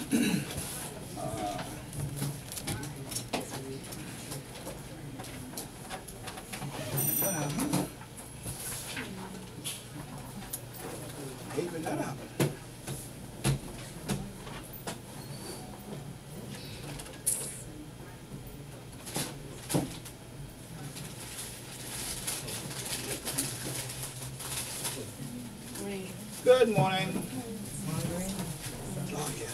Hate when that happens. Good morning. Oh, yeah.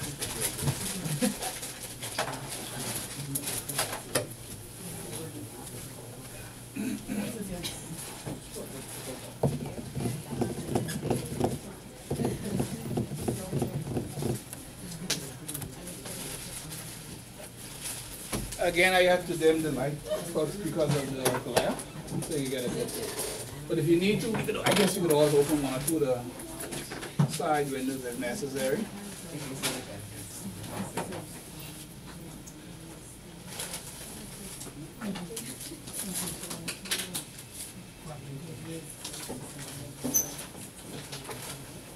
Again, I have to dim the light first because of the glare, so you get a good. But if you need to, I guess you could always open one or two of the side windows if necessary.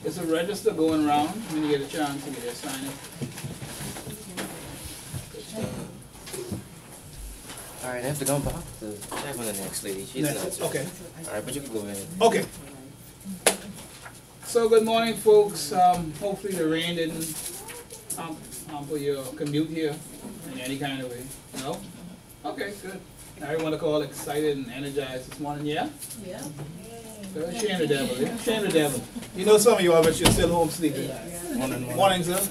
There's a register going around when you get a chance to get there, sign it. All right, I have to go back to check on the next lady. She's not. Okay. All right, but you can go ahead. Okay. So good morning, folks. Hopefully the rain didn't hamper your commute here in any kind of way. No? Okay, good. Everyone to call excited and energized this morning, yeah? Yeah. Good. Shame the devil, yeah? Shame the devil. You know some of you all, but you're still home sleeping. Morning, sir.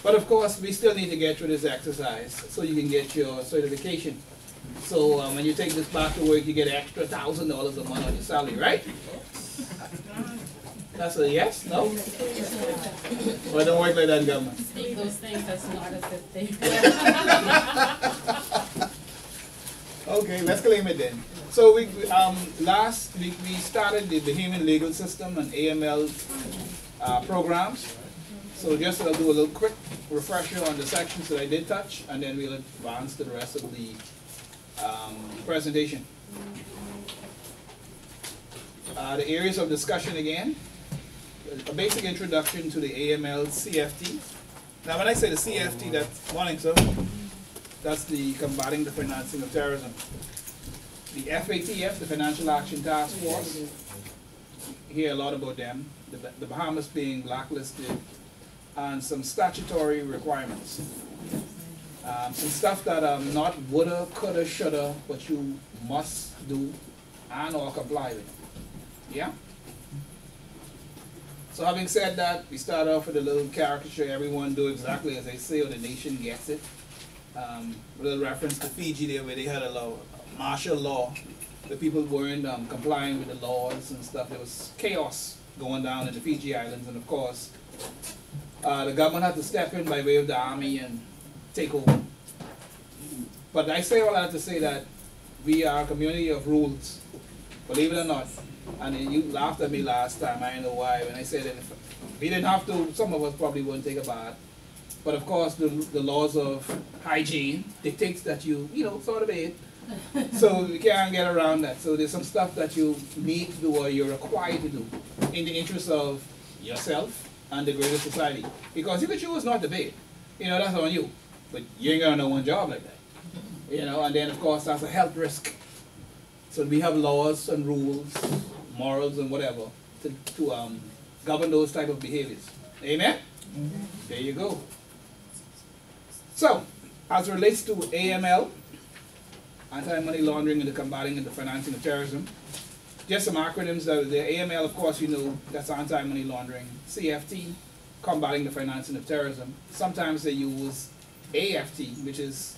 But of course, we still need to get through this exercise so you can get your certification. So when you take this back to work, you get an extra $1,000 a month on your salary, right? That's a yes? No? Well, it don't work like that in government. Speak those things, that's not a good thing. Okay, let's claim it then. So we last week we started the Bahamian legal system and AML programs. So just I'll do a little quick refresher on the sections that I did touch, and then we'll advance to the rest of the presentation. The areas of discussion again, a basic introduction to the AML CFT. Now when I say the CFT, that's morning, sir. That's the combating the financing of terrorism. The F ATF, the Financial Action Task Force. You hear a lot about them. The Bahamas being blacklisted, and some statutory requirements. Some stuff that not woulda, coulda, shoulda, but you must do and or comply with. Yeah? So having said that, we start off with a little caricature. Everyone do exactly as they say or the nation gets it. A little reference to Fiji there where they had a law, martial law. The people weren't complying with the laws and stuff. There was chaos going down in the Fiji Islands, and of course, the government had to step in by way of the army and take over. But I say all that to say that we are a community of rules, believe it or not. And you laughed at me last time, I don't know why, when I said that if we didn't have to, some of us probably wouldn't take a bath. But of course, the laws of hygiene dictates that you sort of bathe. So you can't get around that. So there's some stuff that you need to do or you're required to do in the interest of yourself and the greater society. Because you could choose not to bathe. That's on you. But you ain't gonna know one job like that. And then of course that's a health risk. So we have laws and rules, morals and whatever to govern those type of behaviors. Amen? Mm-hmm. There you go. So, as it relates to AML, anti-money laundering and the combating and the financing of terrorism, just some acronyms that are there. AML, of course, that's anti-money laundering. CFT, combating the financing of terrorism. Sometimes they use AFT, which is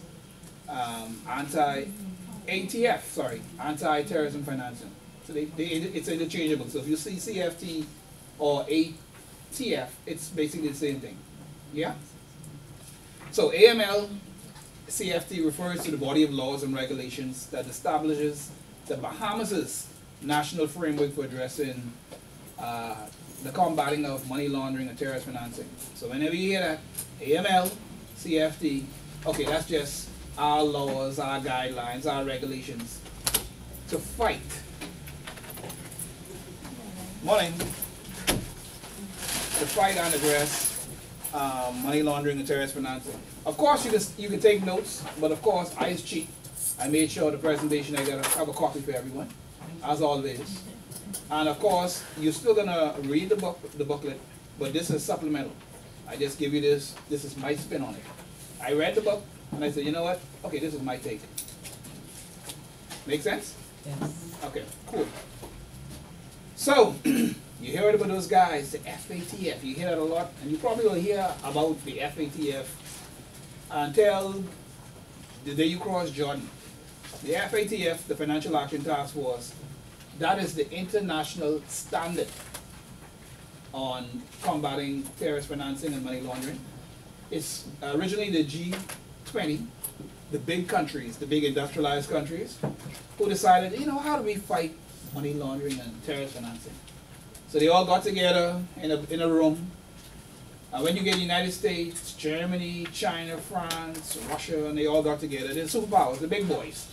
anti-terrorism financing. So it's interchangeable. So if you see CFT or ATF, it's basically the same thing. Yeah? So AML, CFT refers to the body of laws and regulations that establishes the Bahamas' national framework for addressing the combating of money laundering and terrorist financing. So whenever you hear that, AML, CFT, okay, that's just our laws, our guidelines, our regulations to fight. Morning. to fight and address money laundering and terrorist financing. Of course, you can take notes, but of course, I is cheap. I made sure the presentation, I gotta have a copy for everyone, as always. And of course, you're still gonna read the booklet, but this is supplemental. I just give you this is my spin on it. I read the book, and I said, you know what? Okay, this is my take. Make sense? Yes. Okay, cool. So, you heard about those guys, the F ATF. You hear that a lot, and you probably will hear about the F ATF until the day you cross Jordan. The F ATF, the Financial Action Task Force, that is the international standard on combating terrorist financing and money laundering. It's originally the G20, the big countries, the big industrialized countries, who decided, you know, how do we fight money laundering and terrorist financing? So they all got together in a room. When you get the United States, Germany, China, France, Russia, and they all got together, they're superpowers, the big boys.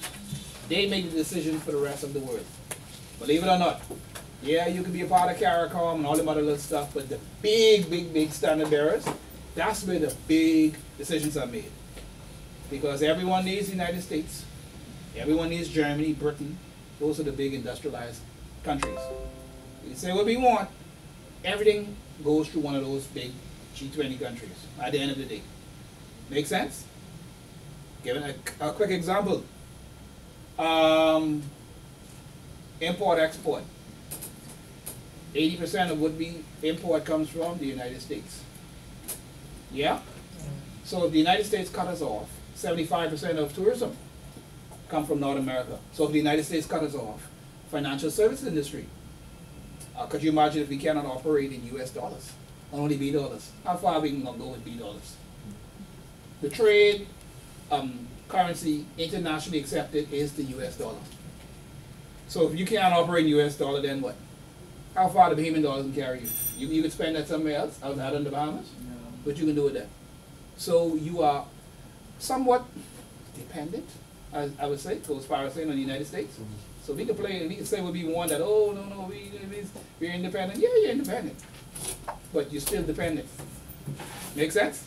They make the decision for the rest of the world. Believe it or not, yeah, you can be a part of CARICOM and all the other little stuff, but the big standard bearers, that's where the big decisions are made. Because everyone needs the United States, everyone needs Germany, Britain, those are the big industrialized countries. You say what we want, everything goes through one of those big G20 countries at the end of the day. Make sense? Giving a quick example. Import, export. 80% of what we import comes from the United States. Yeah? So if the United States cut us off, 75% of tourism come from North America. So if the United States cut us off, financial services industry, could you imagine if we cannot operate in US dollars, only B dollars? How far are we going to go with B dollars? The trade currency internationally accepted is the US dollar. So if you can't operate in US dollar, then what? How far the Bahamian dollars can carry you? You could spend that somewhere else, outside of the Bahamas, but you can do it there. So you are somewhat dependent, as I would say, goes far as saying, on the United States. So we can play, we can say what we want, that, oh, no, we're independent. Yeah, you're independent, but you're still dependent. Make sense?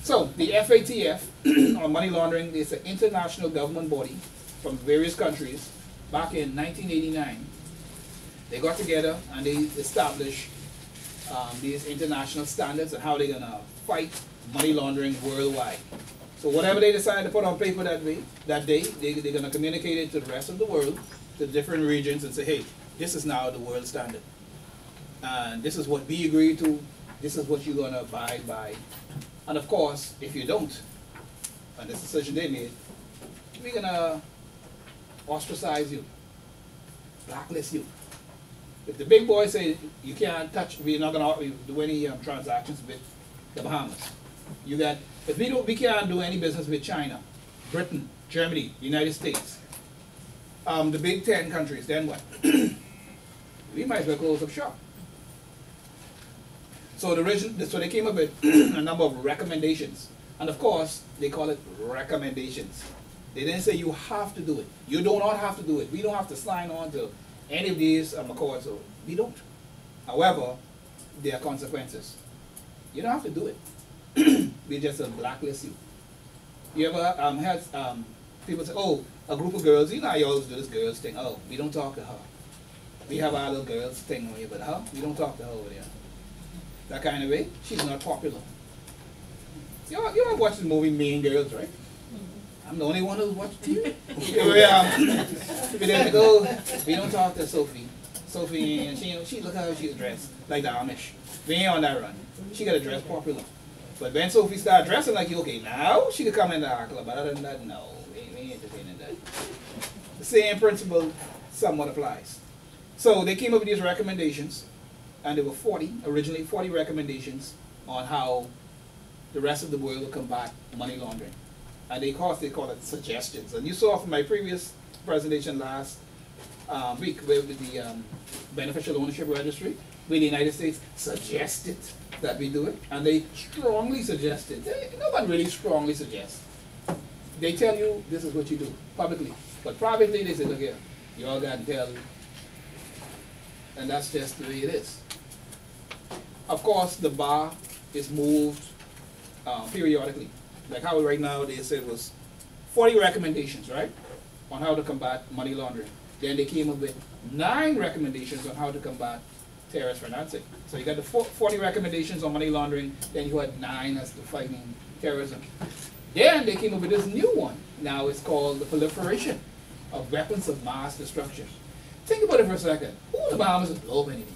So the F ATF, on money laundering, is an international government body from various countries. Back in 1989, they got together and they established these international standards on how they're going to fight money laundering worldwide. So whatever they decide to put on paper that day, they're going to communicate it to the rest of the world, to the different regions, and say, hey, this is now the world standard. And this is what we agree to, this is what you're going to abide by. And of course, if you don't, and this decision they made, we're going to ostracize you, blacklist you. If the big boys say you can't touch, we're not going to do any transactions with the Bahamas. You got, if we can't do any business with China, Britain, Germany, United States, the big 10 countries, then what? We might as well close up shop. So they came up with a number of recommendations, and of course they call it recommendations. They didn't say you have to do it. You do not have to do it. We don't have to sign on to any of these accords. So we don't. However, there are consequences. You don't have to do it. We just blacklist you. You ever had people say, oh, a group of girls, you know, I always do this girls thing. Oh, we don't talk to her. We have our little girls thing over here, but her, we don't talk to her over there. That kind of way, she's not popular. You ever watch the movie Mean Girls, right? I'm the only one who's watched TV. We don't talk to Sophie. Sophie, and she look how she's dressed, like the Amish. We ain't on that run. She got to dress popular. But when Sophie started dressing like you, okay, now she could come in the art club. But other than that, no, we ain't entertaining that. The same principle somewhat applies. So they came up with these recommendations, and there were originally 40 recommendations on how the rest of the world will combat money laundering. And they call it suggestions. And you saw from my previous presentation last week with the beneficial ownership registry, where the United States suggested that we do it, and they strongly suggested. No one really strongly suggests. They tell you this is what you do publicly, but privately they say, look here, you all got to tell you, and that's just the way it is. Of course, the bar is moved periodically. Like how right now they said was 40 recommendations, right, on how to combat money laundering. Then they came up with 9 recommendations on how to combat terrorist financing. So you got the 40 recommendations on money laundering, then you had 9 as to fighting terrorism. Then they came up with this new one. Now it's called the proliferation of weapons of mass destruction. Think about it for a second. Who in the Bahamas is blow up anything?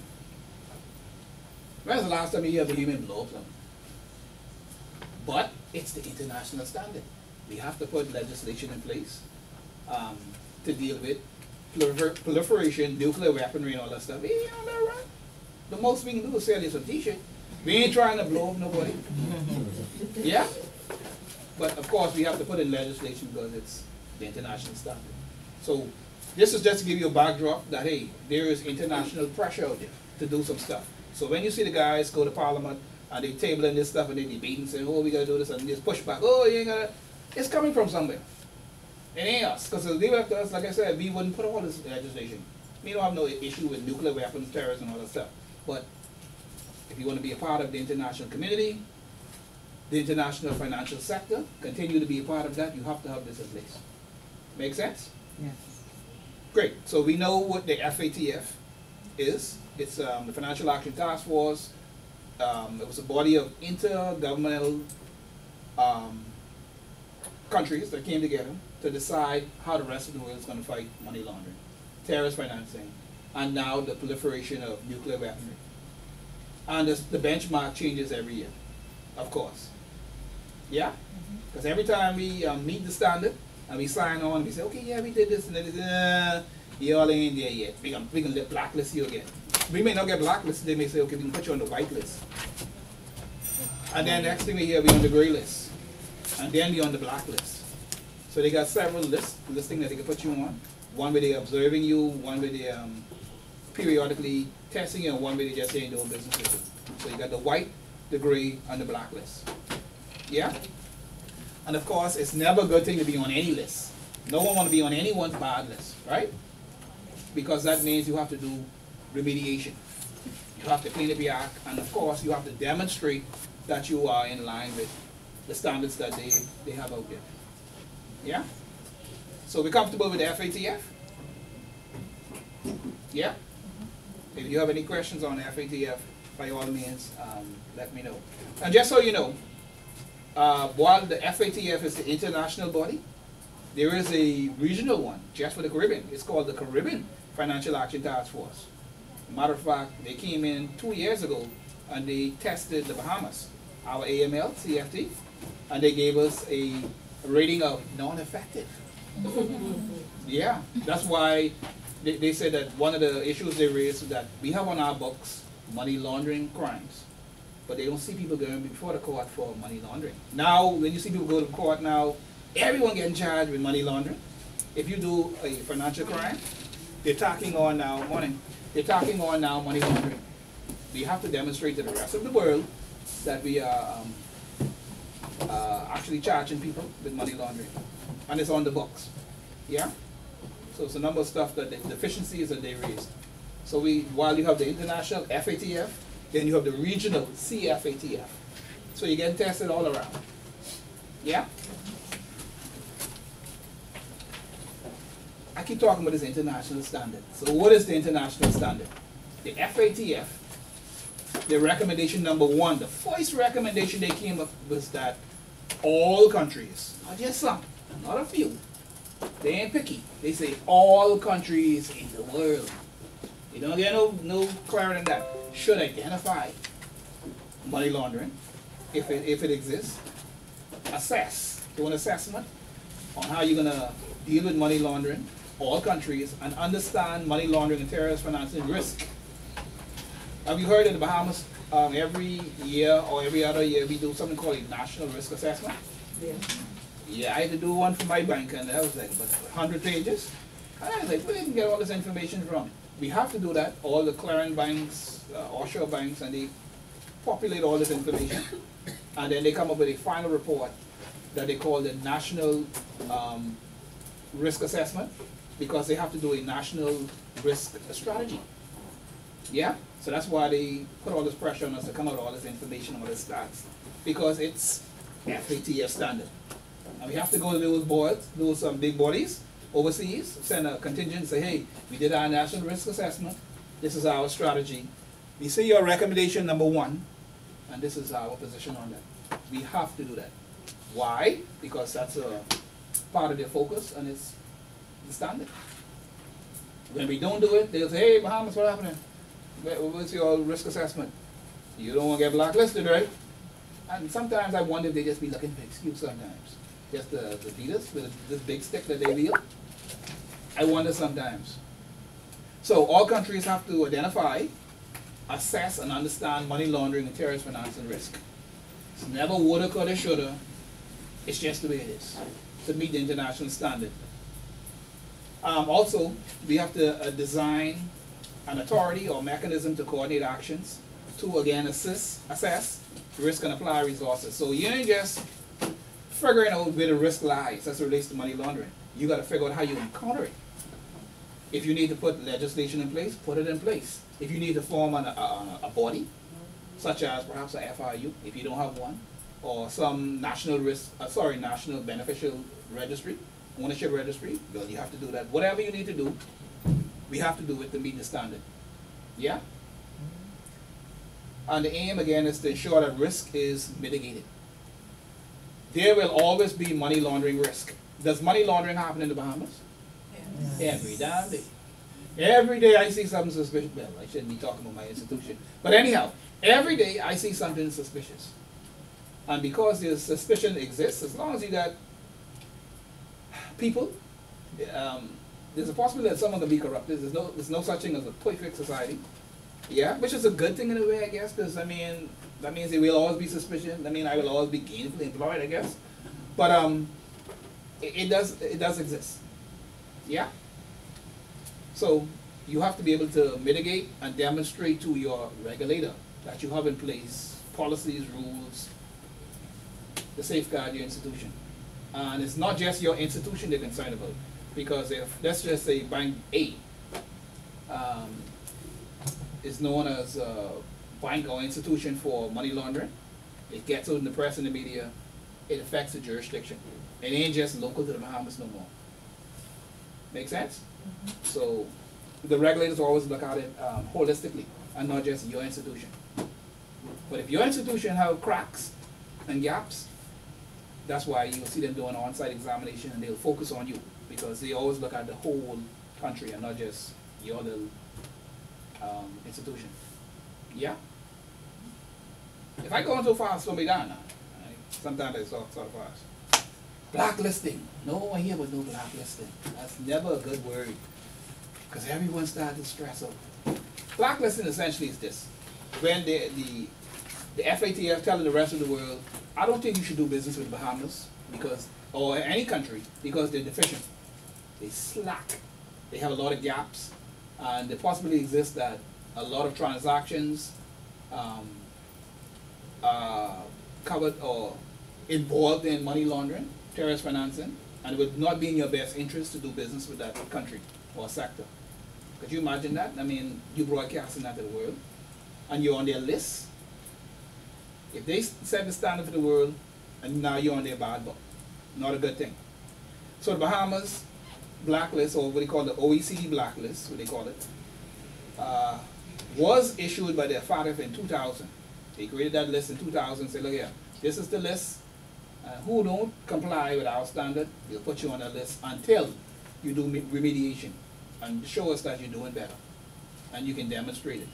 When was the last time you heard the human blow up something? But it's the international standard. We have to put legislation in place to deal with proliferation, nuclear weaponry, and all that stuff. We ain't on that run. The most we can do is sell you some t-shirt. We ain't trying to blow up nobody. Yeah? But of course, we have to put in legislation because it's the international standard. So this is just to give you a backdrop that, hey, there is international pressure out there to do some stuff. So when you see the guys go to Parliament and they tabling this stuff and they debating, saying, oh, we got to do this, and just push back, oh, you ain't got to, it's coming from somewhere. It ain't us. Because if they were up to us, like I said, we wouldn't put all this legislation. We don't have no issue with nuclear weapons, terrorism, and all that stuff. But if you want to be a part of the international community, the international financial sector, continue to be a part of that, you have to have this in place. Make sense? Yes. Great. So we know what the F ATF is. It's the Financial Action Task Force. It was a body of intergovernmental countries that came together to decide how the rest of the world is going to fight money laundering, terrorist financing, and now the proliferation of nuclear weaponry. And the benchmark changes every year, of course. Yeah? Because every time we meet the standard and we sign on, we say, okay, yeah, we did this and that. You all ain't there yet. We can blacklist you again. We may not get blacklisted. They may say, okay, we can put you on the white list. And then next thing we hear, we're on the gray list. And then we're on the blacklist. So they got several listing that they can put you on. One where they're observing you, one where they're periodically testing you, and one where they just ain't doing business with you. So you got the white, the gray, and the blacklist. Yeah? And of course, it's never a good thing to be on any list. No one want to be on anyone's bad list, right? Because that means you have to do remediation. You have to clean up your act, and of course, you have to demonstrate that you are in line with the standards that they have out there. Yeah? So we're comfortable with the F ATF? Yeah? If you have any questions on F ATF, by all means, let me know. And just so you know, while the F ATF is the international body, there is a regional one just for the Caribbean. It's called the Caribbean Financial Action Task Force. Matter of fact, they came in 2 years ago and they tested the Bahamas, our AML, CFT, and they gave us a rating of non-effective. Yeah, that's why they said that one of the issues they raised is that we have on our books money laundering crimes, but they don't see people going before the court for money laundering. Now, when you see people go to court now, everyone getting charged with money laundering. If you do a financial crime, they're tacking on now money laundering. We have to demonstrate to the rest of the world that we are actually charging people with money laundering, and it's on the books. Yeah. So it's a number of stuff that the deficiencies that they raised. So while you have the international F ATF, then you have the regional CFATF. So you're getting tested all around. Yeah. I keep talking about this international standard. So what is the international standard? The F ATF, the recommendation number 1, the first recommendation they came up was that all countries, not just some, not a few, they ain't picky. They say all countries in the world. You don't get no clearer than that. Should identify money laundering if it exists. Assess, do an assessment on how you're gonna deal with money laundering, all countries, and understand money laundering and terrorist financing risk. Have you heard in the Bahamas, every year or every other year we do something called a national risk assessment? Yeah. Yeah, I had to do one for my bank, and that was like about 100 pages. And I was like, where did you get all this information from? We have to do that. All the clearing banks, offshore banks, and they populate all this information. And then they come up with a final report that they call the National Risk Assessment, because they have to do a national risk strategy. Yeah? So that's why they put all this pressure on us to come out with all this information, all this stats. Because it's F ATF standard. And we have to go to those boards, those big bodies overseas, send a contingent and say, hey, we did our national risk assessment. This is our strategy. We see your recommendation number 1, and this is our position on that. We have to do that. Why? Because that's a part of their focus, and it's the standard. When we don't do it, they'll say, hey, Bahamas, what happened? What's your risk assessment? You don't want to get blacklisted, right? And sometimes I wonder if they just be looking for excuse sometimes. Just the leaders with this big stick that they wield. I wonder sometimes. So all countries have to identify, assess, and understand money laundering and terrorist financing risk. It's never woulda, coulda, shoulda. It's just the way it is to meet the international standard. Also, we have to design an authority or mechanism to coordinate actions to, again, assess risk and apply resources. So you ain't just figuring out where the risk lies as it relates to money laundering. You got to figure out how you encounter it. If you need to put legislation in place, put it in place. If you need to form a body, such as perhaps a FIU, if you don't have one, or some national national beneficial registry, ownership registry, well, you have to do that. Whatever you need to do, we have to do it to meet the standard. Yeah? And the aim, again, is to ensure that risk is mitigated. There will always be money laundering risk. Does money laundering happen in the Bahamas? Yes. Every damn day. Every day I see something suspicious. Well, I shouldn't be talking about my institution. But anyhow, every day I see something suspicious. And because the suspicion exists, as long as you got people, there's a possibility that someone can be corrupted. There's no such thing as a perfect society. Yeah, which is a good thing in a way, I guess, because I mean, that means there will always be suspicion. I mean, I will always be gainfully employed, I guess. But it does exist. Yeah? So you have to be able to mitigate and demonstrate to your regulator that you have in place policies, rules, to safeguard your institution. And it's not just your institution they're concerned about. Because if, let's just say, Bank A is known as a bank or institution for money laundering, it gets out in the press and the media, it affects the jurisdiction. It ain't just local to the Bahamas no more. Make sense? Mm-hmm. So the regulators always look at it holistically and not just your institution. But if your institution have cracks and gaps, that's why you'll see them doing on-site examination and they'll focus on you because they always look at the whole country and not just your little institution. Yeah? If I go on too fast, slow me down now. Right? Sometimes I talk so fast. Blacklisting. No one here would know blacklisting. That's never a good word because everyone started to stress out. Blacklisting essentially is this. When the F ATF telling the rest of the world, I don't think you should do business with Bahamas because, or any country because they're deficient. They slack. They have a lot of gaps. And the possibility exists that a lot of transactions are covered or involved in money laundering, terrorist financing, and it would not be in your best interest to do business with that country or sector. Could you imagine that? I mean, you broadcasting that to the world, and you're on their list. If they set the standard for the world, and now you're on their bad book, not a good thing. So the Bahamas blacklist, or what they call the OECD blacklist, what they call it, was issued by the F ATF in 2000. They created that list in 2000 and said, look here, this is the list. Who don't comply with our standard, we'll put you on that list until you do remediation and show us that you're doing better. And you can demonstrate it.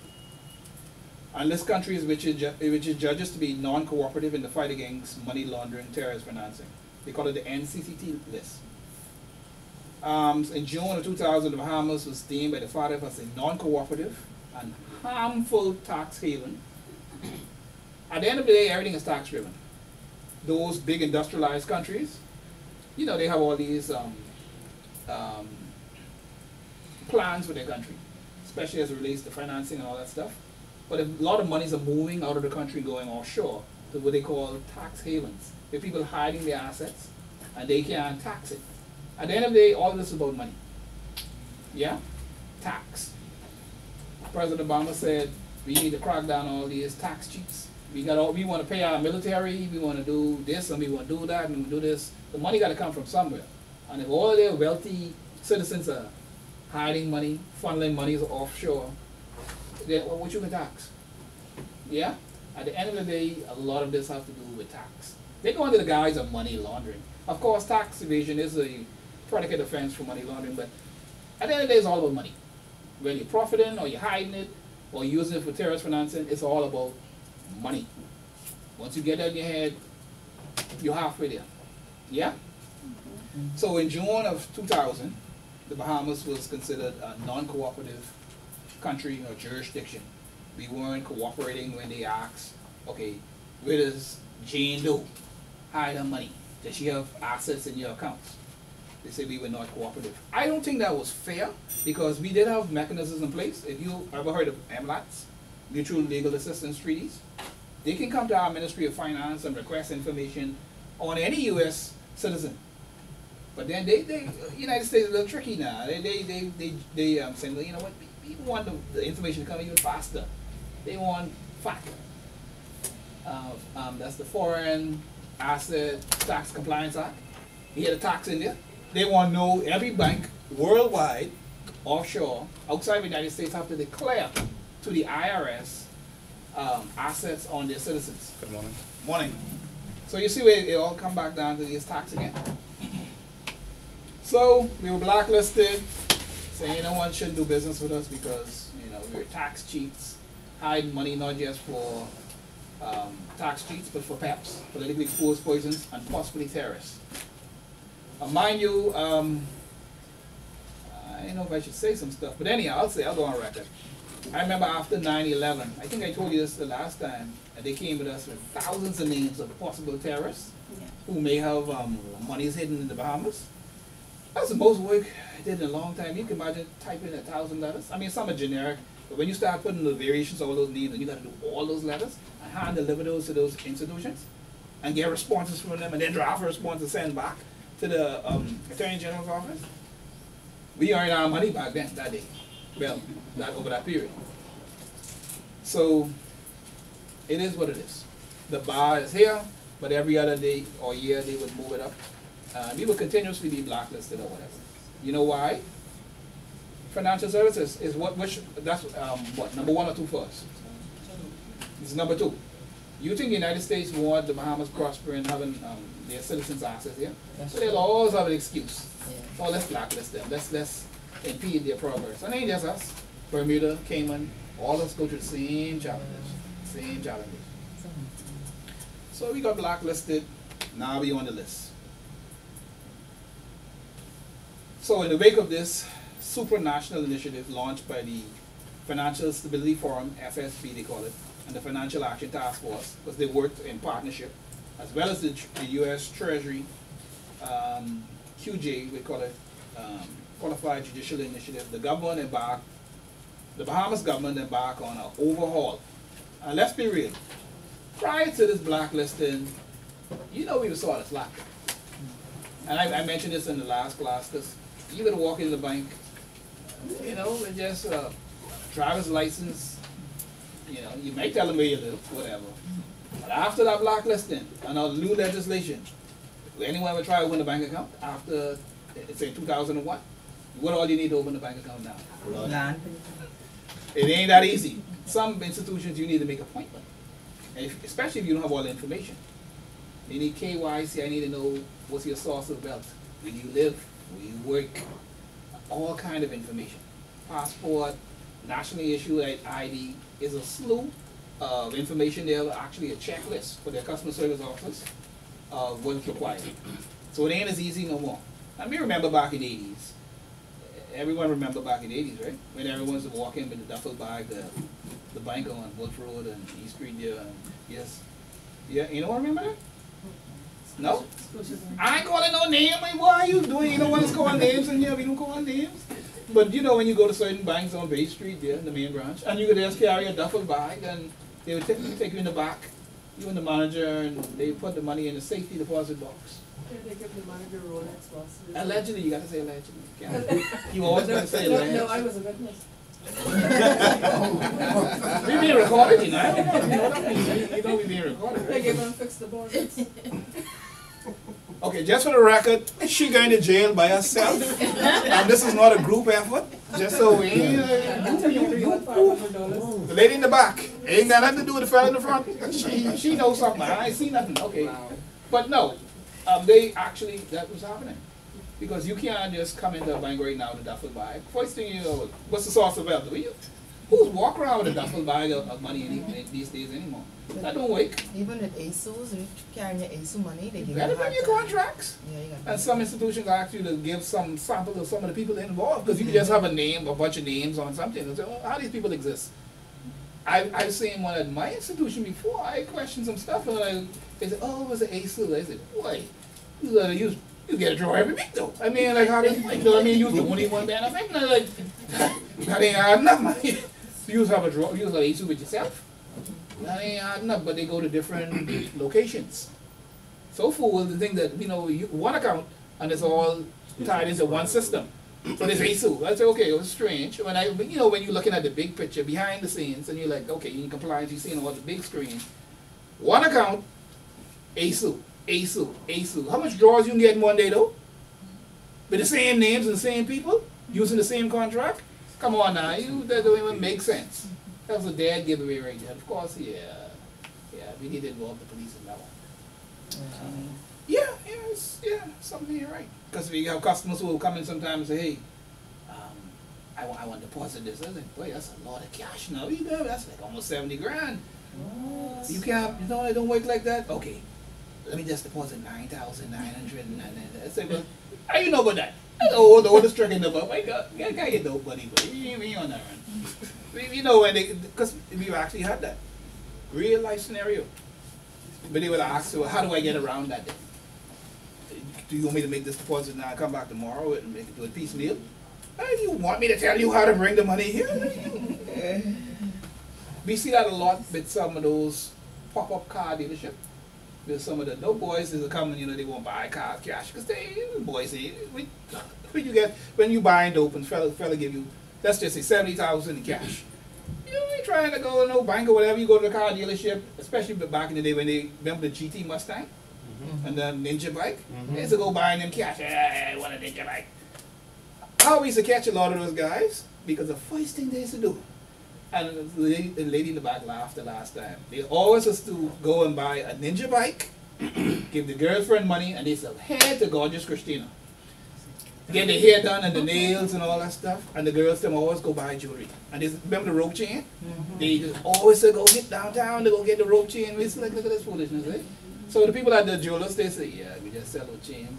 And list countries which it judges to be non-cooperative in the fight against money laundering, terrorist financing. They call it the NCCT list. In June of 2000, the Bahamas was deemed by the F ATF as a non-cooperative and harmful tax haven. At the end of the day, everything is tax driven. Those big industrialized countries, you know, they have all these plans for their country, especially as it relates to financing and all that stuff. But a lot of monies are moving out of the country going offshore to what they call tax havens. Where people hiding their assets and they can't tax it. At the end of the day, all of this is about money. Yeah? Tax. President Obama said we need to crack down all these tax cheats. We want to pay our military, we want to do this, and we want to do that, and we do this. The money got to come from somewhere. And if all of their wealthy citizens are hiding money, funneling money offshore, then what you can tax? Yeah? At the end of the day, a lot of this has to do with tax. They go under the guise of money laundering. Of course, tax evasion is a predicate offense for money laundering, but at the end of the day, it's all about money. Whether you're profiting, or you're hiding it, or using it for terrorist financing, it's all about money. Once you get that in your head, you're halfway there. Yeah? So in June of 2000, the Bahamas was considered a non-cooperative country or jurisdiction. We weren't cooperating when they asked, okay, where does Jane Doe hide her money? Does she have assets in your accounts? They said we were not cooperative. I don't think that was fair, because we did have mechanisms in place. If you ever heard of MLATs, Mutual Legal Assistance Treaties, they can come to our Ministry of Finance and request information on any U.S. citizen. But then United States is a little tricky now. They say, well, you know what, people want the information to come even faster. They want FAT. That's the Foreign Asset Tax Compliance Act. You hear the tax in there. They want to know every bank worldwide, offshore, outside the United States, have to declare to the IRS assets on their citizens. Good morning. Morning. So you see where it all come back down to this tax again. So we were blacklisted, saying no one shouldn't do business with us because, you know, we were tax cheats, hiding money not just for tax cheats, but for PEPs, politically exposed poisons, and possibly terrorists. Mind you, I don't know if I should say some stuff, but anyhow, I'll go on record. I remember after 9/11, I think I told you this the last time, they came with us with thousands of names of possible terrorists who may have monies hidden in the Bahamas. That's the most work I did in a long time. You can imagine typing 1,000 letters. I mean, some are generic, but when you start putting the variations of all those names, and you got to do all those letters and hand deliver those to those institutions and get responses from them, and then draft a response to send back to the Attorney General's office. We earned our money back then, that day. Well, over that period. So it is what it is. The bar is here, but every other day or year they would move it up. We would continuously be blacklisted or whatever. You know why? Financial services is that's what, number 1 or 2 for us? It's number 2. You think the United States want the Bahamas prospering, having their citizens access here? So they'll always have an excuse. Yeah. Oh, let's blacklist them. Let's impede their progress. And it ain't just us. Bermuda, Cayman, all of us go through the same challenges. Same challenges. So we got blacklisted. Now we on the list. So in the wake of this supranational initiative launched by the Financial Stability Forum, FSB they call it, and the Financial Action Task Force, because they worked in partnership, as well as the U.S. Treasury, QJ, we call it, Qualified Judicial Initiative, the Bahamas government embarked on an overhaul. And let's be real, prior to this blacklisting, you know we were sort of slack. And I mentioned this in the last class, because you could walk into the bank, you know, with just a driver's license, you know, you may tell them where you live, whatever. But after that blacklisting and our new legislation, anyone would try to open a bank account after, say, 2001, what all you need to open a bank account now? Land. It ain't that easy. Some institutions you need to make an appointment, and especially if you don't have all the information. You need KYC, I need to know what's your source of wealth, where you live, where you work, all kind of information. Passport, nationally issued ID, is a slew of information there, actually a checklist for their customer service office of what's required. So it ain't as easy no more. I mean, remember back in the 80s. Everyone remember back in the 80s, right? When everyone's walking with the duffel bag, the bank on Wolf Road and East Street there. And yes. Yeah, you don't remember that? No? I ain't calling no name. I mean, what are you doing? You don't want us calling names in here. We don't call names. But you know, when you go to certain banks on Bay Street there, the main branch, and you could just carry a duffel bag, and they would take you in the back, you and the manager, and they put the money in the safety deposit box. Yeah, they give the manager Rolex watches. Allegedly, you got to say allegedly. You always got to say allegedly. No, I was a witness. We being recorded, you know. I don't know if you know what that means. You know we being recorded. Like you're gonna fix the board. Okay, just for the record, she going to jail by herself, and this is not a group effort. Just so we, the lady in the back ain't got nothing to do with the fella in the front. She knows something. I ain't seen nothing. Okay, but no, they actually that was happening because you can't just come into a bank right now with a duffel bag. First thing you know, what's the source of wealth? Who's walk around with a duffel bag of money these days anymore? That don't work. Even with ASUs, you carrying your ASU money, they give You you better a hard bring your time. contracts. Yeah, you got And some institutions ask you to give some sample of some of the people involved because you can just have a name, a bunch of names on something and say, oh, how these people exist. I've seen one at my institution before. I questioned some stuff and they said, oh, it was an ASU. I said, boy, you get a draw every week though. I mean, like how does you know? I mean, you're the only one band. I think like that ain't hard enough money. You have a draw. You have an ASU with yourself. That ain't hard enough, but they go to different locations. So for the thing that, you know, one account and it's all tied into one system. So there's ASU. I say, okay, it was strange. When when you're looking at the big picture behind the scenes and you're like, okay, you're in compliance, you're seeing all the big screen. One account, ASU, ASU, ASU. How much draws you can get in one day though? With the same names and the same people? Using the same contract? Come on now, that don't even make sense. That was a dead giveaway right there. Of course, yeah, we need to involve the police in that one. Yeah, something here right. Because we have customers who will come in sometimes and say, hey, I want to deposit this. I was like, boy, that's a lot of cash now. That's like almost 70 grand. What? You can't, it don't work like that? Okay, let me just deposit 9,900. I say, well, how you know about that? Oh, the oldest trick in the book. My God, I can't get nobody, but we ain't on that run. You know, because we've actually had that real life scenario. But they would ask, so how do I get around that? Do you want me to make this deposit now and come back tomorrow and make it to a piecemeal? Do you want me to tell you how to bring the money here? We see that a lot with some of those pop-up car dealerships. With some of the dope boys is coming, they won't buy cars cash because boys say, when you buy dope and fella give you, let's just say 70,000 in cash. You ain't trying to go to no bank or whatever. You go to the car dealership, especially back in the day when they remember the GT Mustang and the Ninja bike. They used to go buying them cash. I want a Ninja bike. I always used to catch a lot of those guys because the first thing they used to do, and the lady in the back laughed the last time. They always used to go and buy a Ninja bike, give the girlfriend money, and they said, head to Gorgeous Christina. Get their hair done and the nails and all that stuff, and the girls them always go buy jewelry. And they remember the rope chain? They just always say go hit downtown to go get the rope chain. We say, like, look at this foolishness, eh? So the people at the jewelers, they say, yeah, we just sell a chain.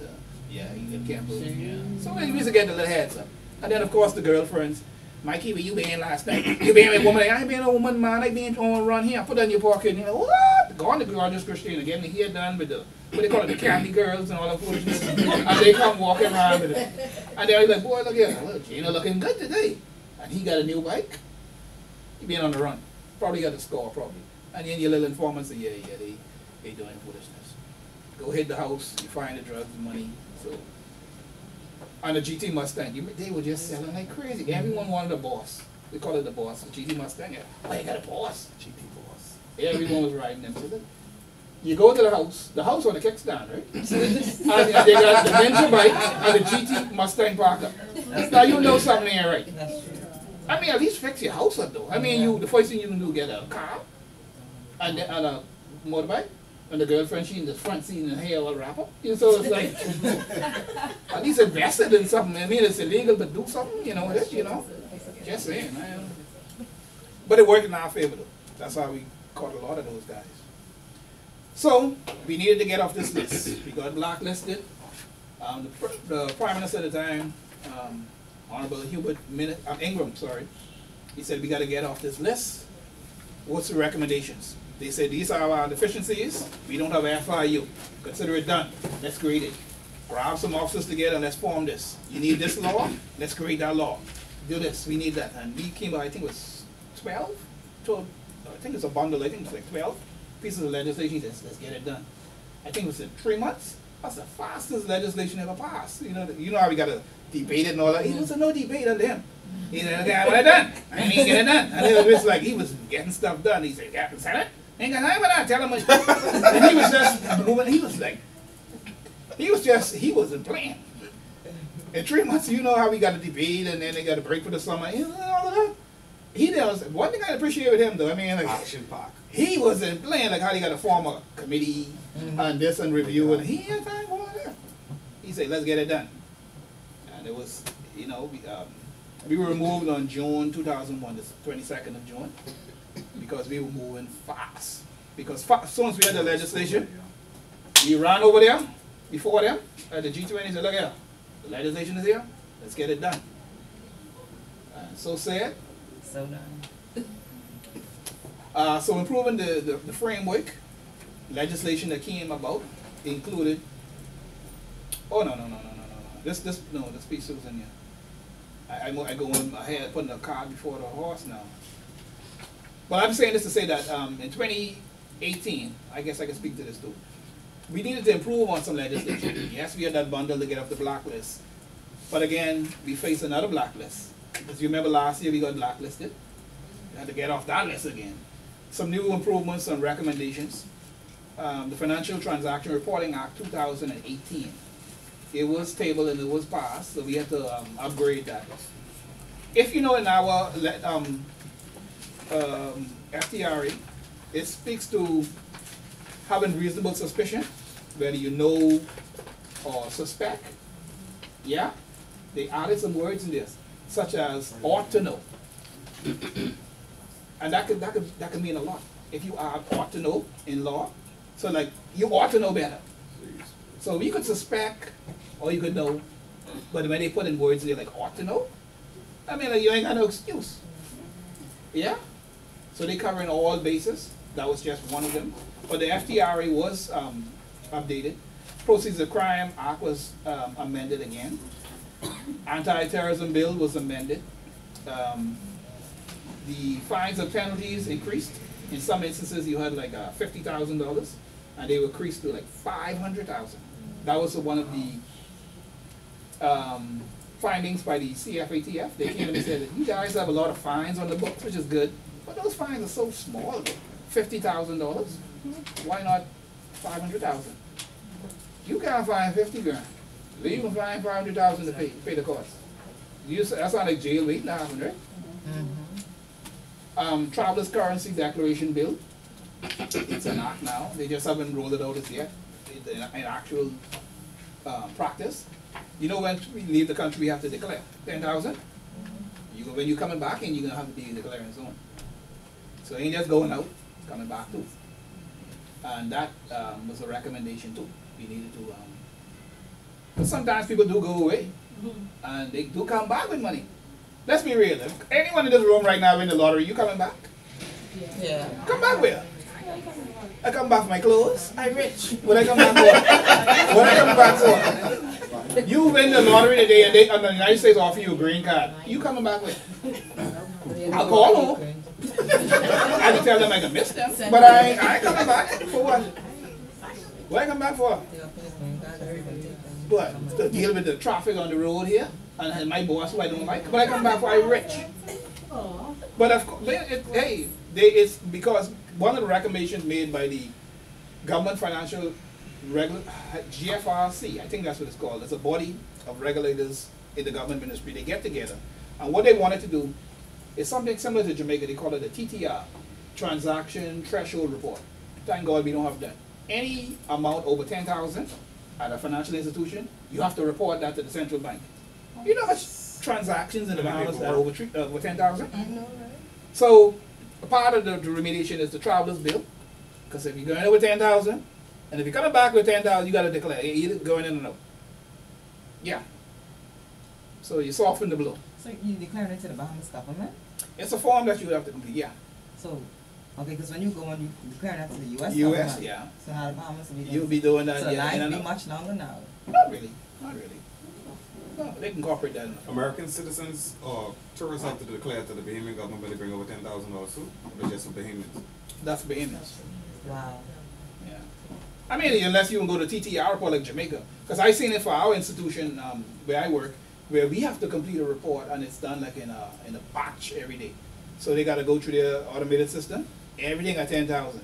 Yeah, you can't believe it. So we used to get the little heads up. And then of course the girlfriends, Mikey, where you been last night? You been with a woman? I ain't been a woman, man. I been on a run here. Put that in your pocket. And what? Go on to Gorgeous Christina, getting the hair done with the, what they call it, the candy girls and all that foolishness. And they come walking around with it. And they're like, boy, look here, look, Gina looking good today. And he got a new bike. He been on the run. Probably got a score, probably. And then your little informants say, yeah, they doing foolishness. Go hit the house, you find the drugs, the money. So, on the GT Mustang, they were just selling like crazy. Everyone wanted a boss. They call it the boss, the GT Mustang. Oh, you got a boss? GT boss. Everyone was riding them. So you go to the house on the kickstand, right? And they got the Ninja bike and the GT Mustang parker. Now you know something ain't right. I mean, at least fix your house up though. I mean, the first thing you can do is get a car and a motorbike. And the girlfriend, she in the front seat and her hair all wrap up. So it's like, at least invested in something. I mean, it's illegal, but do something, with it, Just saying, man. But it worked in our favor, though. That's how we caught a lot of those guys. So, we needed to get off this list. We got blacklisted. The Prime Minister at the time, Honorable Hubert Ingram, he said we got to get off this list. What's the recommendations? They said, these are our deficiencies. We don't have FIU. Consider it done. Let's create it. Grab some officers together and let's form this. You need this law? Let's create that law. Do this. We need that. And we came by, I think it was 12? I think it's a bundle. I think it's like 12 pieces of legislation. Let's get it done. I think it was in 3 months. That's the fastest legislation ever passed. You know how we got to debate it and all that. He was no debate under him. He said, okay, what I done? I ain't get it done. And it was like he was getting stuff done. He said, Captain Senate, ain't got time for that. Tell him what. And he was just moving. He was like, he wasn't playing. In 3 months, you know how we got to debate and then they got to break for the summer. You know, all of that. He does. One thing I appreciate with him, though, I mean, like, Action pack. he wasn't playing like how they got to form a committee and this and review, and he had time for all that. He said, let's get it done. And it was, you know, we were removed on June 2001, the 22nd of June, because we were moving fast. Because as soon as we had the legislation, we ran over there before them at the G20 and said, look here, the legislation is here, let's get it done. And so said. So done. So improving the framework, legislation that came about included, this piece was in here. I go on ahead putting the cart before the horse now. But I'm saying this to say that in 2018, I guess I can speak to this too. We needed to improve on some legislation. Yes, we had that bundle to get off the blacklist. But again, we face another blacklist. Because you remember last year we got blacklisted. We had to get off that list again. Some new improvements, some recommendations. The Financial Transaction Reporting Act 2018. It was tabled and it was passed, so we had to upgrade that. If you know in our FTRA, it speaks to having reasonable suspicion, whether you know or suspect. Yeah, they added some words in this, such as ought to know. And that could mean a lot. If you add ought to know in law, so like you ought to know better. So you could suspect or you could know, but when they put in words there like ought to know, I mean like you ain't got no excuse. Yeah? So they covering all bases. That was just one of them. But the FTRA was updated. Proceeds of Crime Act was amended again. Anti-terrorism bill was amended. The fines and penalties increased. In some instances, you had like $50,000, and they were increased to like $500,000. That was one of the findings by the CF ATF. They came and said that you guys have a lot of fines on the books, which is good, but those fines are so small. $50,000. Why not 500,000? You can't find 50 grand. You can find 500,000 to pay the cost. That's not like jail waiting to happen, right? Traveler's currency declaration bill. It's an act now. They just haven't rolled it out as yet in actual practice. You know, when we leave the country, we have to declare 10,000. When you're coming back in, you're gonna have to be declaring so on. So it ain't just going out, it's coming back too. And that was a recommendation too. We needed to. But sometimes people do go away, and they do come back with money. Let's be real. If anyone in this room right now win the lottery, you coming back? Yeah. Come back where? I come back for my clothes. I'm rich. What I come back for? What I come back for? You win the lottery today and the United States offer you a green card. You coming back with? I'll call home. I can tell them I can miss them. But I ain't coming back. For what? What I come back for? What? To deal with the traffic on the road here? And my boss who I don't like? But I come back for I'm rich. But of course, it's because one of the recommendations made by the Government Financial GFRC, I think that's what it's called. It's a body of regulators in the government ministry. They get together. And what they wanted to do is something similar to Jamaica. They call it a TTR, Transaction Threshold Report. Thank God we don't have that. Any amount over 10,000 at a financial institution, you have to report that to the central bank. You know how much transactions in the Bahamas are over 10,000? I know, right? So a part of the remediation is the traveler's bill. Because if you're going over 10,000, and if you're coming back with 10,000, you got to declare either going in or no. Yeah. So you soften the blow. So you declare it to the Bahamas government? It's a form that you have to complete, yeah. So, okay, because when you go and you declare that to the U.S. US, government, yeah. so how the Bahamas will be doing? You'll be doing that, so yeah. life will be much longer now. Not really, not really. No, they can incorporate that in the form. American citizens or tourists have to declare to the Bahamian government when they bring over $10,000 too, or just for Bahamians? That's Bahamians. Wow. Yeah. I mean, unless you can go to TTR report like Jamaica. Because I seen it for our institution where I work, where we have to complete a report and it's done like in a batch every day. So they got to go through their automated system, everything at 10,000.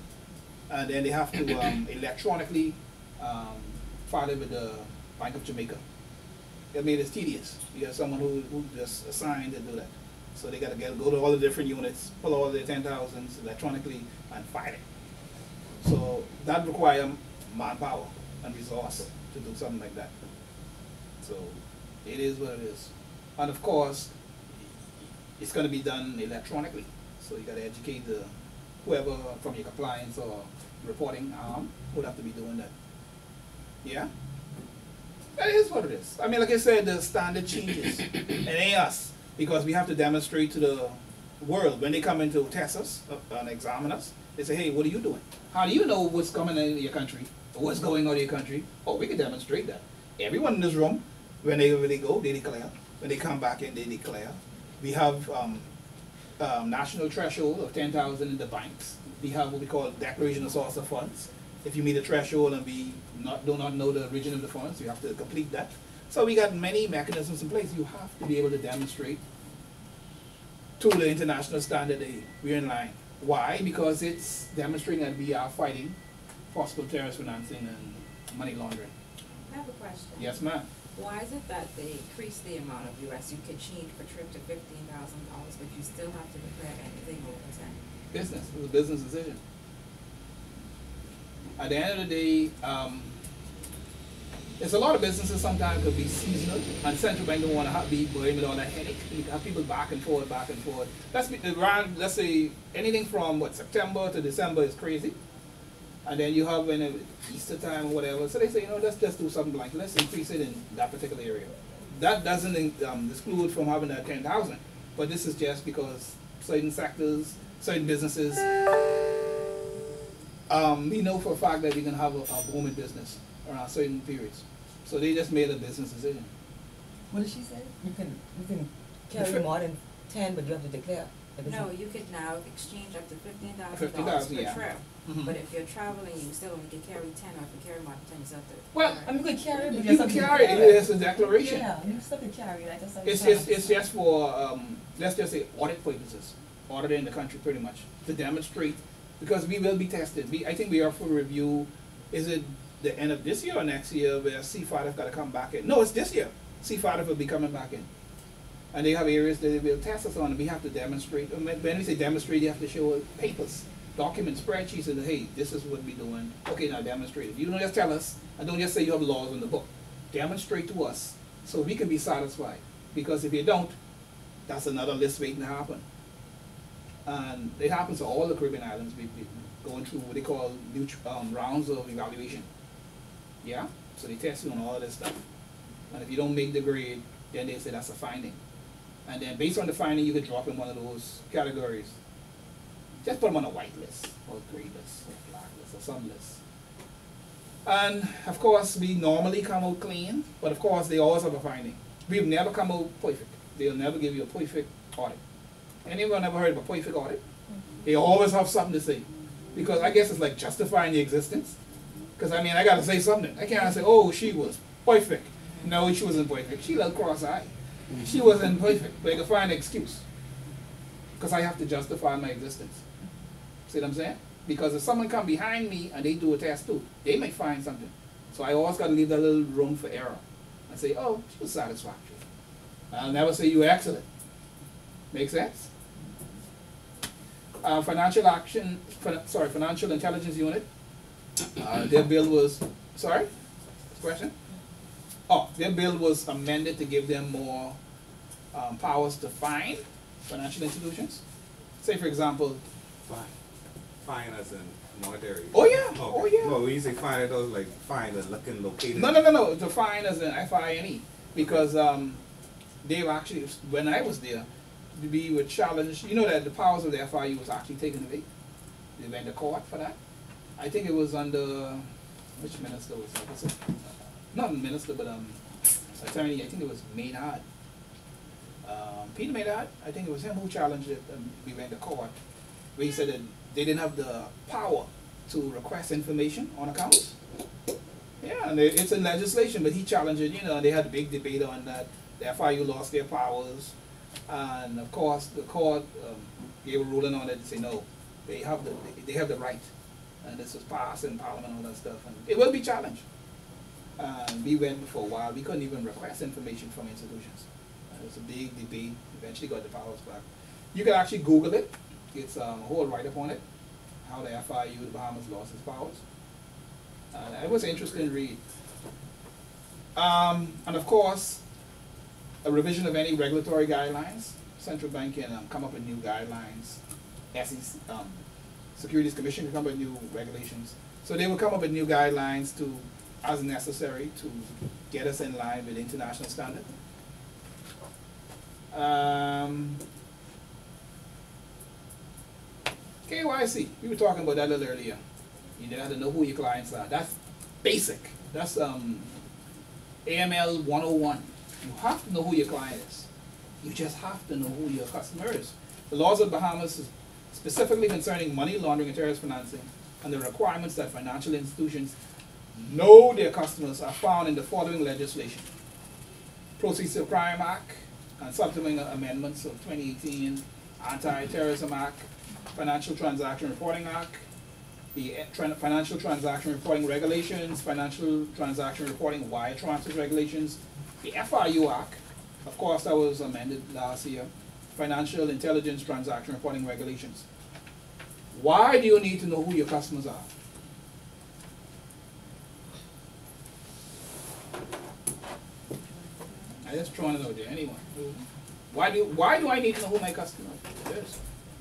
And then they have to electronically file it with the Bank of Jamaica. I mean, it's tedious. You have someone who just assigned to do that. So they got to go to all the different units, pull all their 10,000s electronically and file it. So that requires manpower and resource to do something like that. So it is what it is. And of course, it's going to be done electronically. So you got to educate whoever from your compliance or reporting arm would have to be doing that. Yeah? That is what it is. I mean, like I said, the standard changes. It ain't us. Because we have to demonstrate to the world when they come in to test us and examine us. They say, hey, what are you doing? How do you know what's coming in your country? Or what's going on in your country? Oh, we can demonstrate that. Everyone in this room, when they go, they declare. When they come back in, they declare. We have national threshold of 10,000 in the banks. We have what we call declaration of source of funds. If you meet a threshold and we do not know the origin of the funds, you have to complete that. So we got many mechanisms in place. You have to be able to demonstrate to the international standard that we're in line. Why? Because it's demonstrating that we are fighting possible terrorist financing and money laundering. I have a question. Yes, ma'am. Why is it that they increase the amount of US you can change per trip to $15,000, but you still have to declare anything over 10? Business. It was a business decision. At the end of the day, it's a lot of businesses sometimes could be seasonal, and central bank don't want to be burdened with all that headache. You have people back and forth, back and forth. Let's say anything from September to December is crazy, and then you have when Easter time or whatever. So they say, let's just do something like let's increase it in that particular area. That doesn't exclude from having that 10,000, but this is just because certain sectors, certain businesses, we know for a fact that we can have a booming business around certain periods. So they just made a business decision. What did she say? You can carry more than 10, but you have to declare. No, you could now exchange up to $15,000 $15,000, per yeah. trip. Mhm. But if you're traveling, you still only can carry 10, or if you carry more than 10, you still have to. Well, I mean, you can carry it, but you can carry it. It's a declaration. Yeah, you still can carry it. I just It's just for let's just say audit purposes, audited in the country pretty much to demonstrate because we will be tested. I think we are for review. Is it the end of this year or next year where C ATF got to come back in? No, it's this year. C ATF will be coming back in. And they have areas that they will test us on, and we have to demonstrate. When we say demonstrate, you have to show papers, documents, spreadsheets, and hey, this is what we're doing. Okay, now demonstrate it. You don't just tell us, and don't just say you have laws in the book. Demonstrate to us so we can be satisfied. Because if you don't, that's another list waiting to happen. And it happens to all the Caribbean islands. We going through what they call rounds of evaluation. Yeah? So they test you on all of this stuff. And if you don't make the grade, then they say that's a finding. And then based on the finding, you could drop in one of those categories. Just put them on a white list, or grey list, or black list, or some list. And of course, we normally come out clean, but of course, they always have a finding. We've never come out perfect. They'll never give you a perfect audit. Anyone ever heard of a perfect audit? They always have something to say. Because I guess it's like justifying the existence. Because I mean, I got to say something. I can't say, oh, she was perfect. No, she wasn't perfect. She looked cross-eyed. She wasn't perfect, but I can find an excuse. Because I have to justify my existence. See what I'm saying? Because if someone come behind me and they do a test too, they may find something. So I always got to leave that little room for error. I say, oh, she was satisfactory. I'll never say you were excellent. Make sense? Financial Intelligence Unit. Their bill was, sorry? Question? Oh, their bill was amended to give them more powers to fine financial institutions. Say, for example, Fine as in monetary. oh yeah, Okay. oh yeah. No, when you say fine, it was like fine as looking located. No. To fine as in FINE, because they were actually, when I was there, we were challenged. You know that the powers of the FIU was actually taken away. They went to court for that. I think it was under which minister was that? Was it? Not minister, but attorney. I think it was Maynard. Peter Maynard. I think it was him who challenged it, and we went to court. Where he said that they didn't have the power to request information on accounts. Yeah, and it's in legislation, but he challenged it, you know, and they had a big debate on that. The FIU lost their powers, and of course the court gave a ruling on it to say no, they have the right, and this was passed in Parliament and all that stuff, and it will be challenged. And we went for a while, we couldn't even request information from institutions. It was a big debate, eventually got the powers back. You can actually Google it, it's a whole write-up on it, how the FIU, the Bahamas, lost its powers. It was an interesting read. And of course, a revision of any regulatory guidelines. Central Bank can come up with new guidelines. SEC, Securities Commission can come up with new regulations. So they will come up with new guidelines to, as necessary, to get us in line with international standard. KYC, we were talking about that a little earlier. You have to know who your clients are. That's basic. That's AML 101. You have to know who your client is. You just have to know who your customer is. The laws of Bahamas is specifically concerning money laundering and terrorist financing, and the requirements that financial institutions know their customers are found in the following legislation: Proceeds of Crime Act and subsequent amendments of 2018, Anti-Terrorism Act, Financial Transaction Reporting Act, the Financial Transaction Reporting Regulations, Financial Transaction Reporting Wire Transfer Regulations, the FIU Act, of course that was amended last year, Financial Intelligence Transaction Reporting Regulations. Why do you need to know who your customers are? I just throwing it out there, anyone. Why do I need to know who my customer is?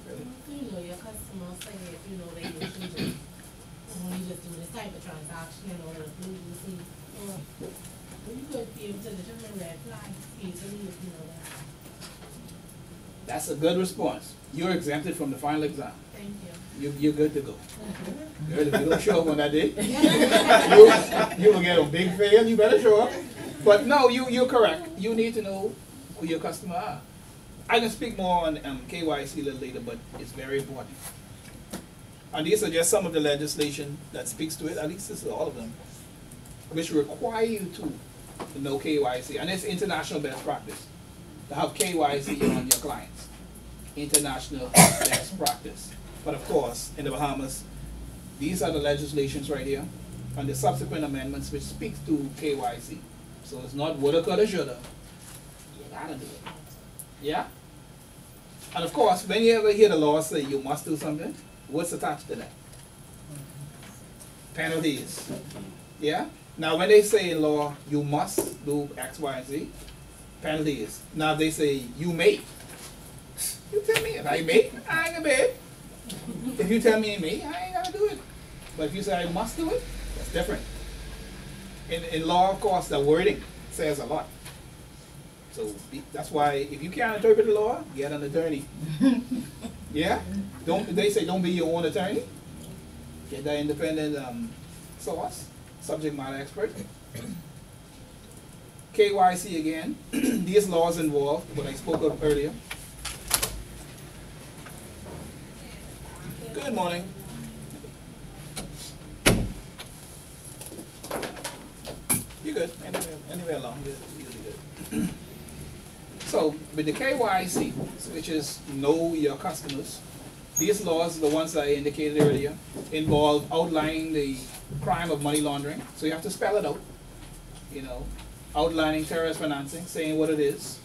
Really? You know your customer say if you know they usually just when you just do this type of transaction or you see you could be able to determine red flags easily if you know that. That's a good response. You're exempted from the final exam. Thank you. You're good to go. Good, if you don't show up on that day, you will get a big fail. You better show up. But no, you're correct. You need to know who your customer are. I can speak more on KYC a little later, but it's very important. And these are just some of the legislation that speaks to it, at least this is all of them, which require you to know KYC. And it's international best practice to have KYC on your clients. International best practice. But of course, in the Bahamas, these are the legislations right here, and the subsequent amendments which speaks to KYC. So it's not woulda, coulda, shoulda. You gotta do it. Yeah? And of course, when you ever hear the law say you must do something, what's attached to that? Penalties. Yeah? Now when they say in law, you must do X, Y, and Z, penalties. Now if they say you may, you tell me if I may, I ain't gonna pay. If you tell me you may, I ain't gonna do it. But if you say I must do it, that's different. In law, of course, the wording says a lot. So that's why if you can't interpret the law, get an attorney. Yeah? They say don't be your own attorney. Get that independent source, subject matter expert. KYC again. These laws involve what I spoke of earlier. Good morning. You're good. Anyway along, you'll be good. So, with the KYC, which is know your customers, these laws, the ones I indicated earlier, involve outlining the crime of money laundering. So you have to spell it out. You know, outlining terrorist financing, saying what it is,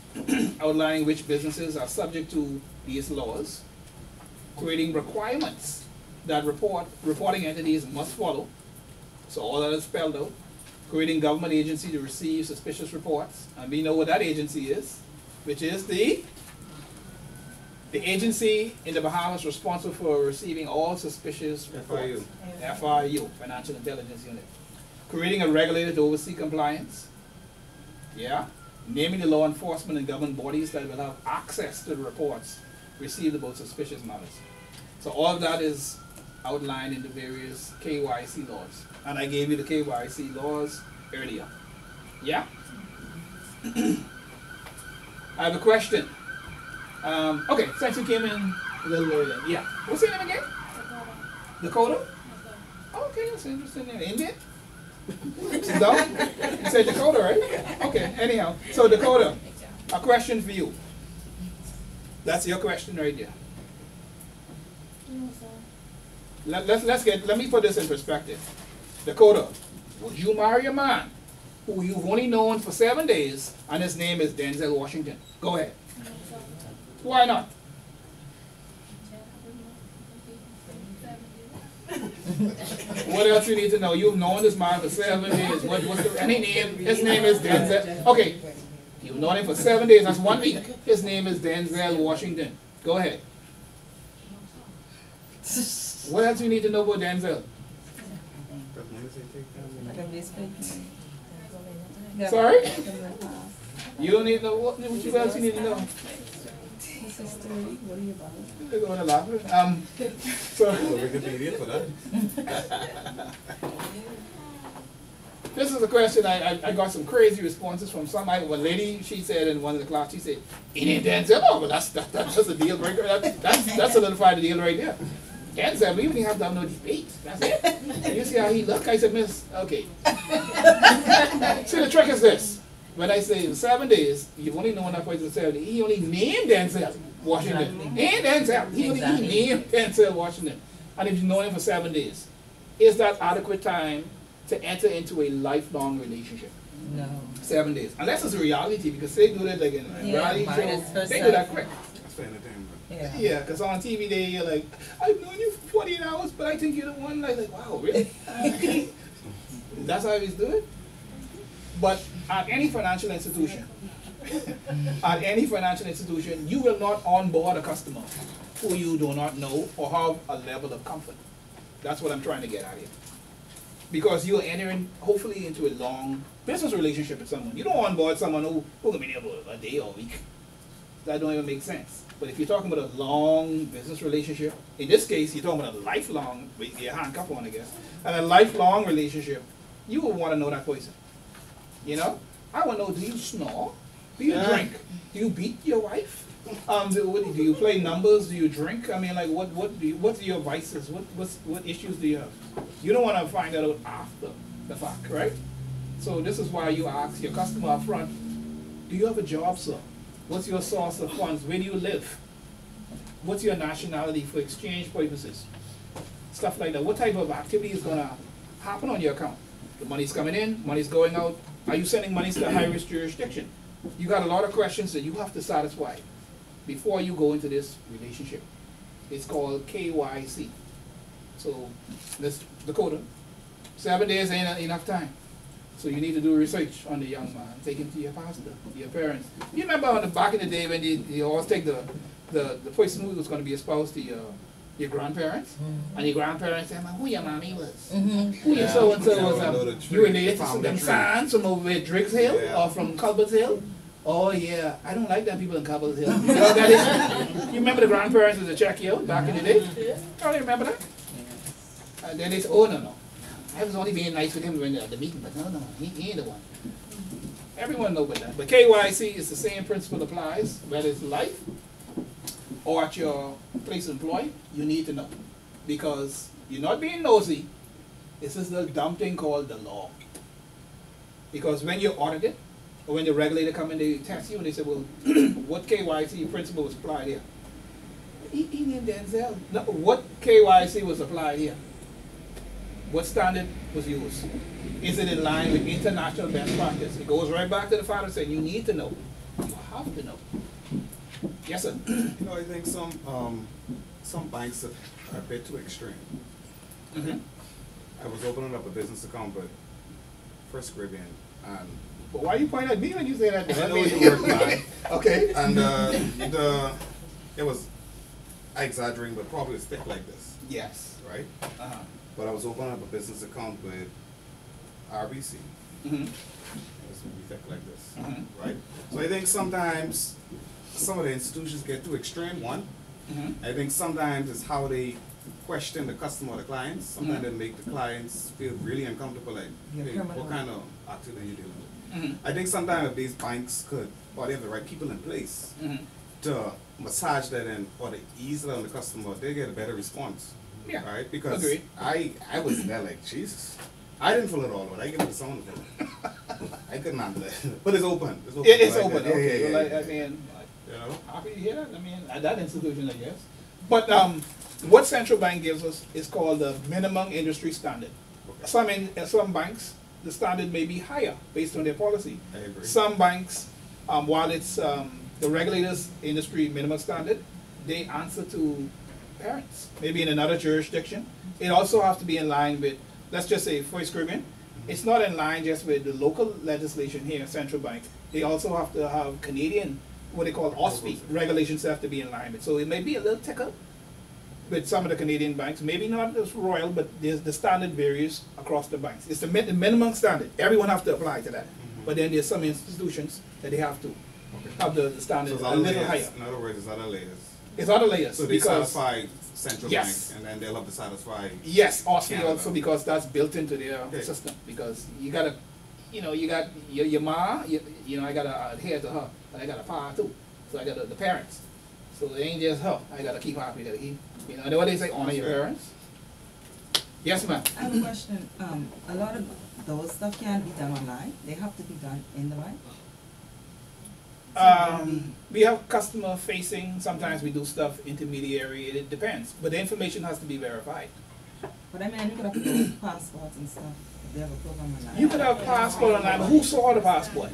outlining which businesses are subject to these laws, creating requirements that reporting entities must follow. So all that is spelled out. Creating government agency to receive suspicious reports, and we know what that agency is, which is the agency in the Bahamas responsible for receiving all suspicious reports. FIU, Financial Intelligence Unit. Creating a regulator to oversee compliance. Yeah. Naming the law enforcement and government bodies that will have access to the reports received about suspicious matters. So all of that is outlined in the various KYC laws. And I gave you the KYC laws earlier. Yeah? I have a question. Okay, since you came in a little earlier. Yeah. What's your name again? Dakota? Okay, that's interesting. Indian? No? You said Dakota, right? Okay, anyhow. So Dakota, a question for you. That's your question right there. No, sir. Let me put this in perspective. Dakota, would you marry a man who you've only known for 7 days and his name is Denzel Washington? Go ahead. No, sir. Why not? What else you need to know? You've known this man for 7 days. What's the any name? His name is Denzel. Okay. You've known him for 7 days. That's 1 week. His name is Denzel Washington. Go ahead. What else you need to know about Denzel? Like a basement. Sorry? You don't need to know what else you need to know. This is story. What are you about? They're going to laugh. So Wikipedia for that. this is a question I got some crazy responses from some one lady. She said in one of the class, she said, "It ain't Denzel." Oh, well, that's a deal breaker. That's solidified the deal right there. Denzel, we even have to have no debate. That's it. And you see how he look? I said, "Miss, okay." See, the trick is this. When I say in 7 days, you've only known that person 7 days. He only named Denzel Washington. Exactly. And Denzel. He named Denzel Washington. And if you've known him for 7 days, is that adequate time to enter into a lifelong relationship? No. 7 days. Unless it's a reality, because they do that like in a Yeah, reality mine show. is first They do that time. quick. That's for entertainment. Yeah. Yeah, because on TV you're like, I've known you for 48 hours, but I think you're the one. Like, wow, really? That's how he's doing it? But at any financial institution, you will not onboard a customer who you do not know or have a level of comfort. That's what I'm trying to get at here. Because you're entering, hopefully, into a long business relationship with someone. You don't onboard someone who can be there for a day or a week. That don't even make sense. But if you're talking about a long business relationship, in this case, you're talking about a lifelong, with your handcuff on, I guess, and a lifelong relationship, you will want to know that person. You know? I want to know, do you snore? Do you drink? Do you beat your wife? Do you play numbers? Do you drink? I mean, like, what's your vices? What issues do you have? You don't want to find that out after the fact, right? So this is why you ask your customer up front, do you have a job, sir? What's your source of funds? Where do you live? What's your nationality for exchange purposes? Stuff like that. What type of activity is going to happen on your account? The money's coming in, money's going out. Are you sending money to a high-risk jurisdiction? You got a lot of questions that you have to satisfy before you go into this relationship. It's called KYC. So, this Dakota, 7 days ain't enough time. So you need to do research on the young man. Take him to your pastor, your parents. You remember back in the day when you always take the person who was going to be a spouse to your grandparents, and your grandparents say, "Who your mommy was? Who your so and so was? You related to them sons from over at Driggs Hill or from Culbert's Hill? Oh yeah, I don't like them people in Culbert's Hill. You know that is? You remember the grandparents was to check you out back in the day? Oh, you remember that? And then they say, "Oh no. I was only being nice with him when at the meeting, but no, he ain't the one." Everyone knows about that. But KYC is the same principle applies, whether it's life or at your place of employment, you need to know. Because you're not being nosy, this is the dumb thing called the law. Because when you're audited, or when the regulator come in, they test you and they say, well, what KYC principle was applied here? He named Denzel. No, what KYC was applied here? What standard was used? Is it in line with international best practice? It goes right back to the father saying, you need to know. You have to know. Yes, sir. You know, I think some banks are a bit too extreme. I was opening up a business account with First Caribbean, and But why are you pointing at me when you say that? I know you work bad. Okay. And it was, I exaggerating, but probably a stick like this, Yes. right? Uh-huh. But I was opening up a business account with RBC. Mm-hmm. It was maybe thick like this, Mhm. right? So I think sometimes some of the institutions get too extreme, one. Mm-hmm. I think sometimes it's how they question the customer or the clients. Sometimes they make the clients feel really uncomfortable, like, You're hey, criminal. what kind of activity are you dealing with? Mm-hmm. I think sometimes if these banks could, or they have the right people in place Mm-hmm. to massage that in or to ease it on the customer, they get a better response. Yeah. Right? Because Agreed. I was there like, Jesus. I didn't fill it all out. I gave it to someone to fill it. I couldn't handle it. But it's open. It's open. It's Like open, that. okay. Yeah, Well, yeah, I yeah. mean, You know? happy to hear that. I mean, at that institution, I guess. But what central bank gives us is called the minimum industry standard. Okay. Some banks, the standard may be higher based on their policy. I agree. Some banks, while it's the regulators industry minimum standard, they answer to parents, maybe in another jurisdiction. It also has to be in line with, let's just say, for Caribbean, it's not in line just with the local legislation here, central bank. They also have to have Canadian, what they call OSFI, regulations have to be in line with. So it may be a little tickle with some of the Canadian banks, maybe not as royal, but the standard varies across the banks. It's the minimum standard. Everyone has to apply to that. But then there's some institutions that they have to have the standard So it's a other little layers. higher. In other words, it's other layers. It's other layers. So they because satisfy central Yes. bank, and then they'll have to satisfy. yes, OSFI Canada. also because that's built into their Okay. system. Because you gotta, you got your ma, I gotta adhere to her, and I got a pa too. So I got the parents. So it ain't just her. I gotta keep happy that he, and what they say, honor your parents. Yes, ma'am. I have a question. A lot of those stuff can't be done online. They have to be done in the bank. We have customer facing. Sometimes we do stuff intermediary. It depends, but the information has to be verified. But I mean, you could have to go with passports and stuff. If they have a program online. You could have passport online, but who saw the passport?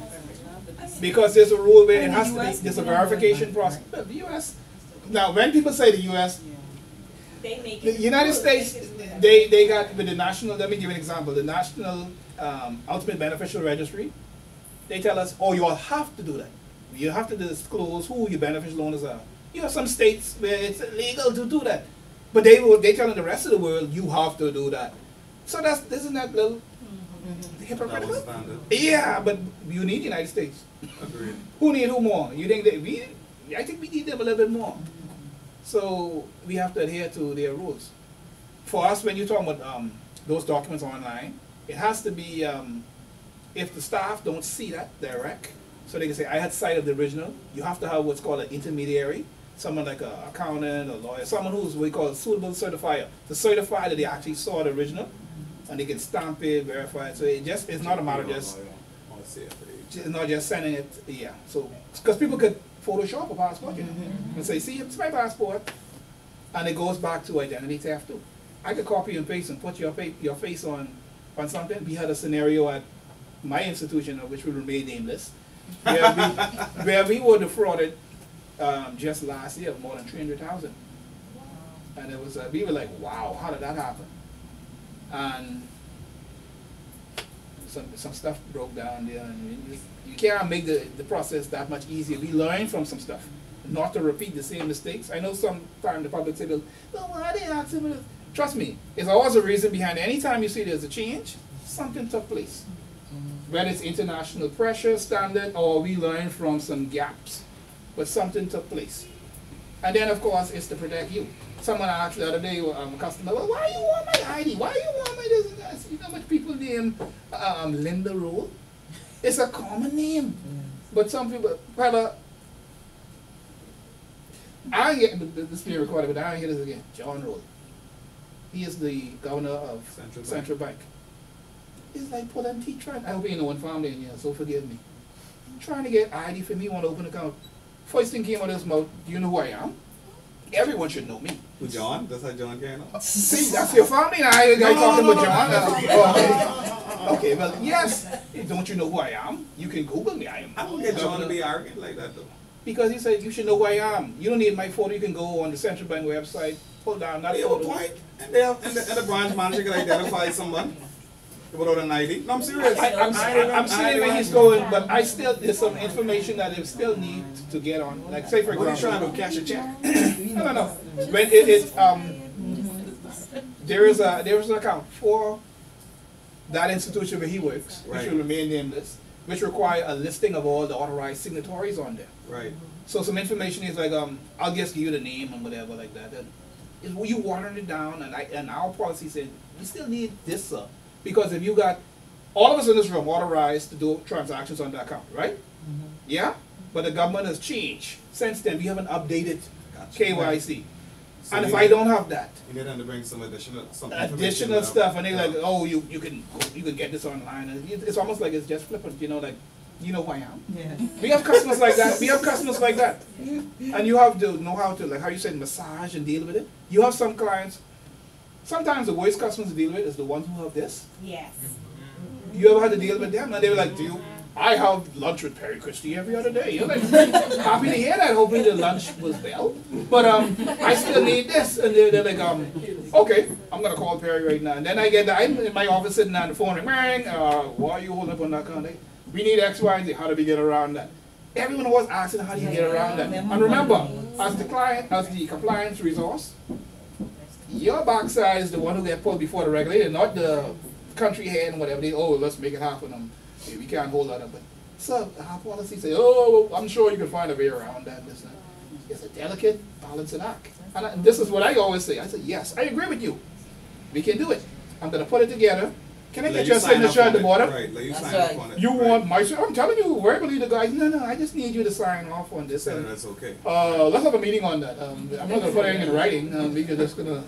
Because there's a rule where it has to be, there's a verification process. But the U.S. Now, when people say the U.S., They make the it. United States, they got with the national. Let me give you an example. The National Ultimate Beneficial Registry. They tell us, oh, you all have to do that. You have to disclose who your beneficial owners are. You have some states where it's illegal to do that, but they telling the rest of the world you have to do that. So isn't that little That hypocritical? was standard. Yeah, but you need the United States. Agreed. Who need who more? You think that we? I think we need them a little bit more. So we have to adhere to their rules. For us, when you're talking about those documents online, it has to be if the staff don't see that direct, so they can say, I had sight of the original. You have to have what's called an intermediary, someone like an accountant, a lawyer, someone who's what we call a suitable certifier, to certify that they actually saw the original, and they can stamp it, verify it. So it's not a matter of just. It's not just sending it, yeah. So, because people could Photoshop a passport, and say, see, it's my passport, and it goes back to identity theft too. I could copy and paste and put your face on something. We had a scenario at my institution, which will remain nameless, where we were defrauded just last year of more than 300,000, and it was we were like, wow, how did that happen? And some stuff broke down there, and you can't make the process that much easier. We learn from some stuff, not to repeat the same mistakes. I know sometimes the public say, well, why they asking me this? Trust me, there's always a reason behind it. Anytime you see there's a change, something took place. Whether it's international pressure, standard, or we learn from some gaps, but something took place. And then, of course, it's to protect you. Someone asked the other day, a customer, well, why you want my ID? Why you want my this and that? You know how much people name Linda Rule? It's a common name. But some people, brother, I get this being recorded, but I hear this again. John Rule. He is the governor of Central Bank. It's like pulling teeth trying. I hope ain't no one found in here, so forgive me. Trying to get ID for me, want to open an account. First thing came out of his mouth, do you know who I am? Everyone should know me. Who, John? That's how John came out? See, that's your family now. I talking about John. Oh, okay, well, yes. Don't you know who I am? You can Google me. I am. I don't get John to be arrogant like that, though. Because he said, you should know who I am. You don't need my photo. You can go on the Central Bank website, pull down that They have a photo. point. And the branch manager can identify someone without an ID. No, I'm serious. I'm seeing where he's going, but there's some information that they still need to get on. Like, say, for What are you trying example. to cash a check? No. When there is an account for that institution where he works, which Right. will remain nameless, which require a listing of all the authorized signatories on there. Right. So some information is like, I'll just give you the name and whatever like that. And you watering it down, and our policy said we still need this, sir, because if you got all of us in this room authorized to do transactions on that account, right? Yeah, but the government has changed since then. We haven't updated Gotcha. KYC. So And you if I need- don't have that, You need them to bring some additional additional stuff, and they're like, Yeah. oh, you can get this online, and it's almost like it's just flippant, you know, like, you know who I am. Yeah. We have customers like that. We have customers like that, and you have to know how to, like how you said, massage and deal with it. You have some clients. Sometimes the worst customers to deal with is the ones who have this. Yes. You ever had to deal with them, and they were like, I have lunch with Perry Christie every other day. You're like, happy to hear that. Hoping the lunch was well, but I still need this, and they're like, okay, I'm gonna call Perry right now. And then I'm in my office sitting on the phone, like, why are you holding up on that kind of thing? We need X, Y, and Z. How do we get around that? Everyone was asking, how do you get around that? And remember, as the client, as the compliance resource, your backside is the one who get pulled before the regulator, not the country head and whatever. Let's make it happen. We can't hold that up. But so our policy say, I'm sure you can find a way around that. It's a delicate balancing act. And this is what I always say. I say, yes, I agree with you. We can do it. I'm gonna put it together. Can I get your signature at the bottom? Right, let you That's sign right. up on it. You right. want my, I'm telling you verbally, the guys, no, I just need you to sign off on this. So And, that's okay. let's have a meeting on that. I'm not gonna put anything in writing. We're just gonna.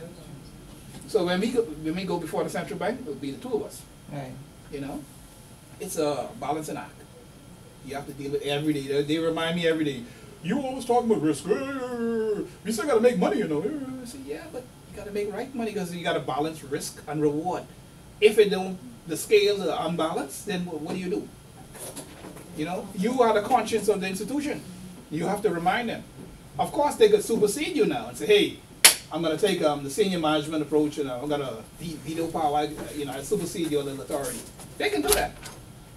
So when we go before the central bank, it'll be the two of us. Right. You know, it's a balancing act. You have to deal with it every day. They remind me every day. You always talking about risk. We still gotta make money, you know. I say, yeah, but you gotta make right money because you gotta balance risk and reward. If it don't, the scales are unbalanced, then what do? You know, you are the conscience of the institution. You have to remind them. Of course, they could supersede you now and say, hey, I'm going to take the senior management approach and I'm going to veto power, I supersede your little authority. They can do that.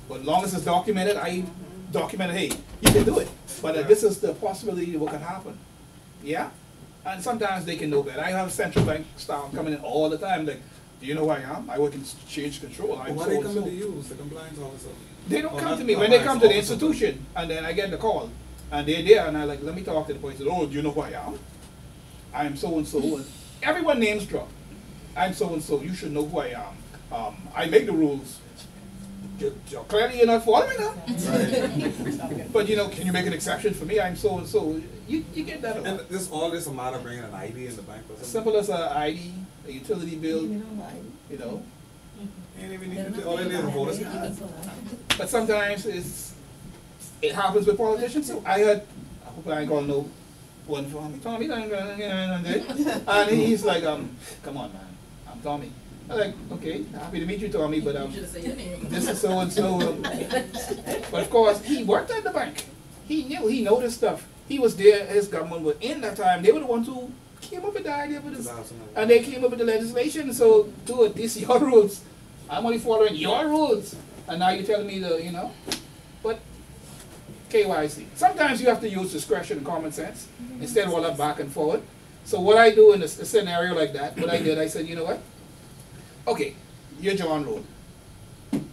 But as long as it's documented, I documented, hey, you can do it. But this is the possibility of what can happen. Yeah? And sometimes they can know better. I have central bank staff coming in all the time, like, do you know who I am? I work in change control. I'm Why so they and coming so. to you, the compliance officer? They don't Or come not to me. When they come to the compliance officer, institution, and then I get the call, and they're there, and I like, let me talk to the person. Oh, do you know who I am? I am so and so. And everyone names drop. I'm so and so. You should know who I am. I make the rules. Clearly, you're not following them. Right. But can you make an exception for me? I'm so and so. You get that a And lot. this all this a matter of bringing an ID in the bank or something? Simple as a ID, a utility bill. You know, like, You know. Ain't even need to, all they need is a voter's card. But sometimes it happens with politicians too. I hope I ain't gonna know one for me. Tommy, and he's like, come on, man, I'm Tommy. I'm like, okay, happy to meet you, Tommy, but You should have said your name. this is so and so. But of course, he worked at the bank. He knew, he noticed stuff. He was there. His government was in that time. They were the ones who came up with the idea for this, and they came up with the legislation. So, do it. These your rules. I'm only following your rules, and now you're telling me but KYC. Sometimes you have to use discretion and common sense instead of all that back and forward. So what I do in a scenario like that, what I did, I said, you know what? Okay, you're John Road.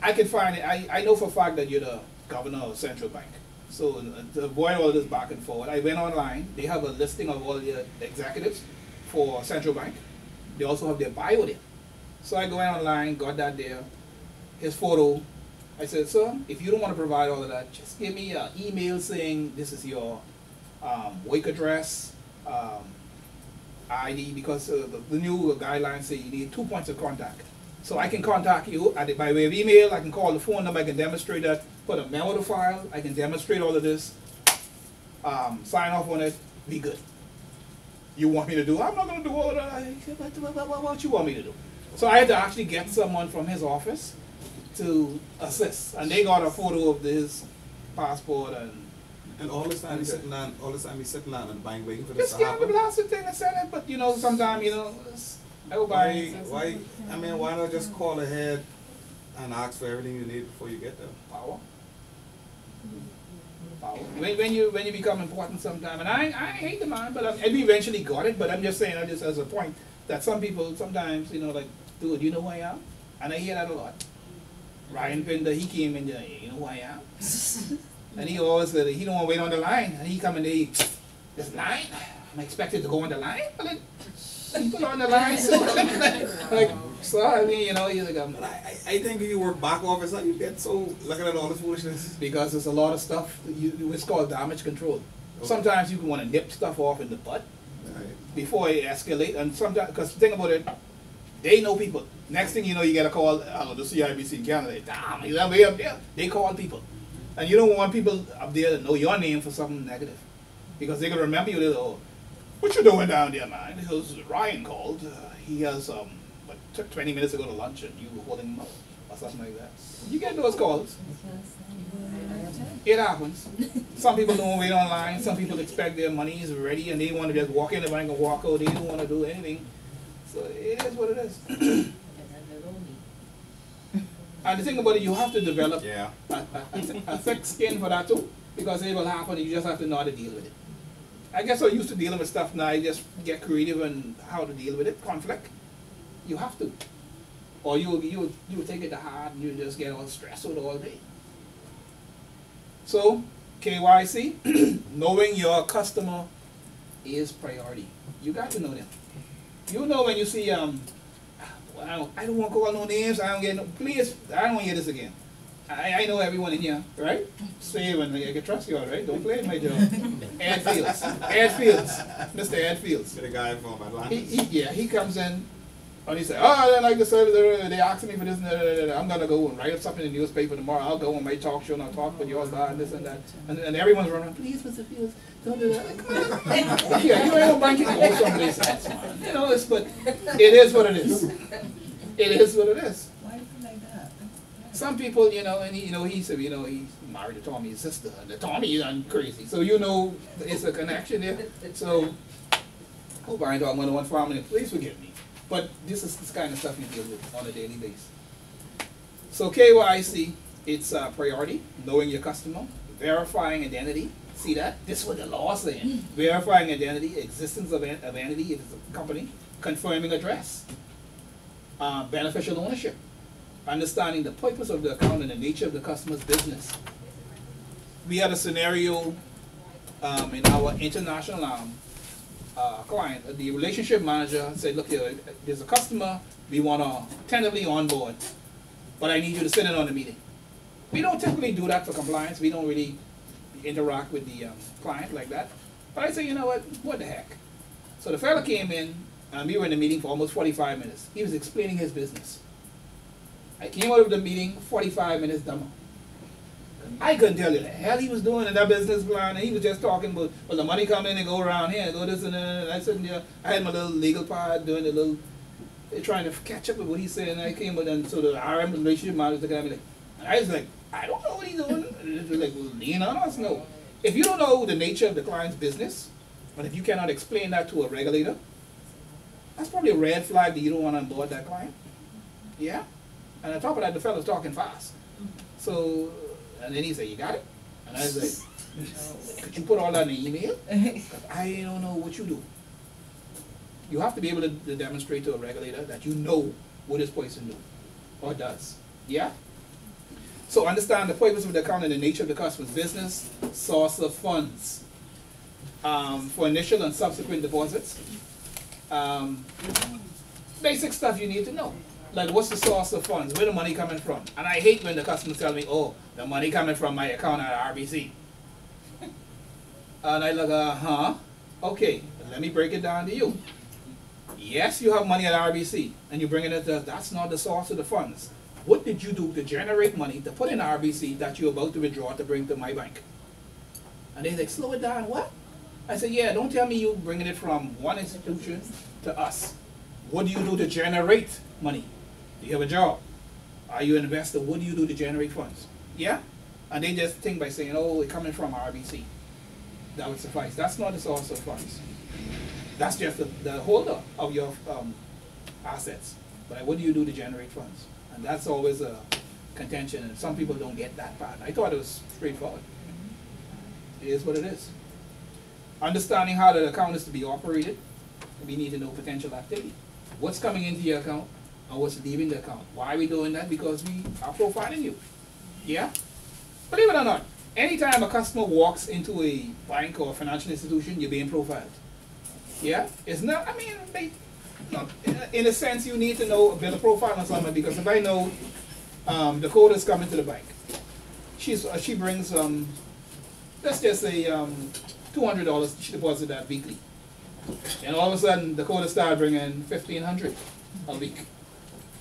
I can find it. I know for a fact that you're the governor of Central Bank. So to avoid all this back and forward, I went online. They have a listing of all the executives for Central Bank. They also have their bio there. So I go online, got that there, his photo. I said, sir, if you don't want to provide all of that, just give me an email saying this is your work address, ID, because the new guidelines say you need 2 points of contact. So I can contact you by way of email, I can call the phone number, I can demonstrate that, put a memo to file, I can demonstrate all of this, sign off on it, be good. You want me to do? I'm not going to do all of that. I said, what you want me to do? So I had to actually get someone from his office to assist, and they got a photo of his passport And all this time he's sitting down, in the bank waiting for this just to get the happen. blasted thing and send it. But sometimes everybody Why not just call ahead and ask for everything you need before you get there? power. When you become important sometime, and I hate the man, but we eventually got it. But I'm just saying, just as a point, that some people sometimes, like, dude, you know who I am? And I hear that a lot. Ryan Pinder, he came in there, you know who I am? And he always said he don't want to wait on the line. And he come in there, this line? I'm expected to go on the line? People on the line. So I mean, he's like, But I think if you work back office, you get so looking at all this foolishness. because there's a lot of stuff, it's called damage control. Okay. Sometimes you can want to nip stuff off in the butt. Right. before it escalate. And sometimes, because think about it, they know people. Next thing you know, you get a call, the CIBC in Canada. Damn, he's way up there. They call people. And you don't want people up there to know your name for something negative. Because they're going to remember you. They'll go, what you doing down there, man? Because Ryan called. He has, took 20 minutes to go to lunch and you were holding him up. Or something like that. You get those calls. It happens. Some people don't wait online. Some people expect their money is ready and they want to just walk in the bank and walk out. They don't want to do anything. So it is what it is. And the thing about it, you have to develop a thick skin for that too, because it will happen and you just have to know how to deal with it. I guess I'm used to dealing with stuff now. I just get creative in how to deal with it. Conflict, you have to. Or you will take it to heart and you just get all stressed out all day. So, KYC, knowing your customer is priority. You got to know them. You know when you see, I don't want to call no names, I don't get no, please, I don't want to hear this again. I know everyone in here, right? Say when I can trust you all, right? Don't play in my job. Ed Fields. Ed Fields. Mr. Ed Fields. The guy from Atlanta. He comes in and he says, oh, I don't like the service, they asked me for this, I'm going to go and write up something in the newspaper tomorrow. I'll go on my talk show and I'll talk with yours about this and that. And everyone's running, please, Mr. Fields, don't do that. Yeah, you ain't no banking or somebody says, man. You know, but it is what it is. It is what it is. Why is it like that? Some people, you know, and he said, he's married to Tommy's sister, and the Tommy is crazy. So it's a connection there. So, hope I ain't talking about one family. Please forgive me. But this is this kind of stuff you deal with on a daily basis. So KYC, it's a priority, knowing your customer, verifying identity. See that? This is what the law is saying. Verifying identity, existence of entity if it's a company, confirming address, beneficial ownership, understanding the purpose of the account and the nature of the customer's business. We had a scenario in our international client. The relationship manager said, look here, there's a customer we want to tentatively onboard, but I need you to sit in on the meeting. We don't typically do that for compliance. We don't really interact with the client like that. But I said, you know what the heck? So the fella came in, and we were in the meeting for almost 45 minutes. He was explaining his business. I came out of the meeting 45 minutes dumber. I couldn't tell you the hell he was doing in that business plan, and he was just talking about, well, the money come in and go around here, and go this and that. And I said, yeah, I had my little legal part doing the little, trying to catch up with what he said, and I came with, and so the RM relationship manager looked at me like, and I was like, I don't know what he's doing. And it was like, well, lean on us, no. If you don't know the nature of the client's business, but if you cannot explain that to a regulator, that's probably a red flag that you don't want to onboard that client. Yeah? And on top of that, the fellow's talking fast. So, and then he said, you got it? And I was like, could you put all that in an email? I don't know what you do. You have to be able to demonstrate to a regulator that you know what this person do or does. Yeah? So understand the purpose of the account and the nature of the customer's business, source of funds for initial and subsequent deposits. Basic stuff you need to know. Like, what's the source of funds? Where the money coming from? And I hate when the customers tell me, oh, the money coming from my account at RBC. And I like, okay, let me break it down to you. Yes, you have money at RBC, and you're bringing it to, that's not the source of the funds. What did you do to generate money to put in RBC that you're about to withdraw to bring to my bank? And they're like, slow it down, what? I said, yeah, don't tell me you're bringing it from one institution to us. What do you do to generate money? Do you have a job? Are you an investor? What do you do to generate funds? Yeah? And they just think by saying, oh, it's coming from RBC. That would suffice. That's not the source of funds. That's just the holder of your assets. But what do you do to generate funds? And that's always a contention, and some people don't get that part. I thought it was straightforward. It is what it is. Understanding how the account is to be operated, we need to know potential activity. What's coming into your account and what's leaving the account. Why are we doing that? Because we are profiling you. Yeah? Believe it or not, anytime a customer walks into a bank or a financial institution, you're being profiled. Yeah? It's not, I mean, in a sense, you need to know, build a profile on someone, because if I know Dakota's coming to the bank, she brings, let's just say $200 she deposits that weekly. And all of a sudden, Dakota started bringing 1,500 a week.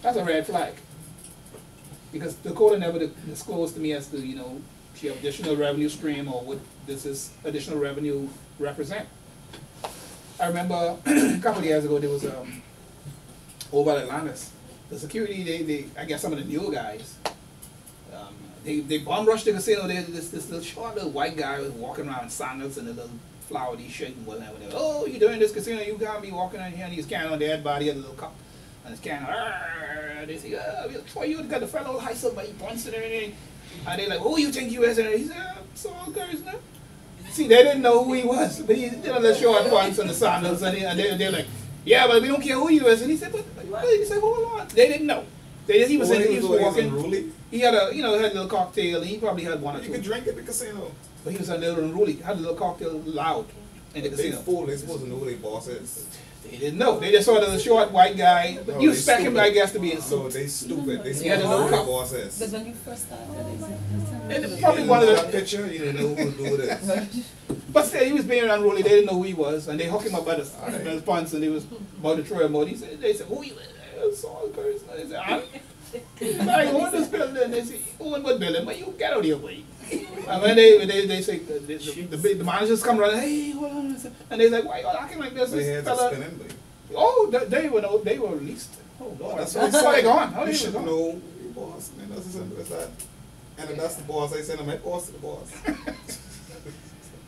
That's a red flag. Because Dakota never disclosed to me as to, you know, she have additional revenue stream or what this is additional revenue represent. I remember a couple of years ago there was over at Atlantis. The security, they I guess some of the newer guys, they bomb rushed the casino. This little short little white guy was walking around in sandals and a little flowery shirt and whatever. Oh, you doing this casino? You got me walking around here, and he's carrying on dead body of a little cop. And it's kind of, they say, oh, you got the fellow high somebody points and everything. And they're like, who you think you is? And he said, so guys, no. See, they didn't know who he was, but he did a little short pants and the sandals, and they're like, yeah, but we don't care who you is. And he said, but he said, hold on. They didn't know. He was walking. He had a, had a little cocktail. He probably had one or two. You could drink at the casino. But he was a little unruly. Had a little cocktail loud in the casino. They supposed to know who their boss is. They didn't know. They just saw the short white guy. But No, you they expect him, stupid. I guess, to be in suit. No, they stupid. They Yeah, supposed to the know who little their cop. boss is. But when you first started, And probably one of that the. picture, you didn't know who to do this. But still, he was being unruly. They didn't know who he was, and they hooked him up by his pants, and he was about to throw him out. They said, who you? Saul Curtis. They said, I own this building. They said, you own what building? But you get out of here, way. And when they say the managers come running, hey, hold on, and they're like, why you acting like this? They had to fella? spin in, Oh, they were released. Oh, Lord. That's what I How they said. gone? How You they should gone? know your boss, man. That's as simple as that. And if that's the boss, I send him my boss to the boss.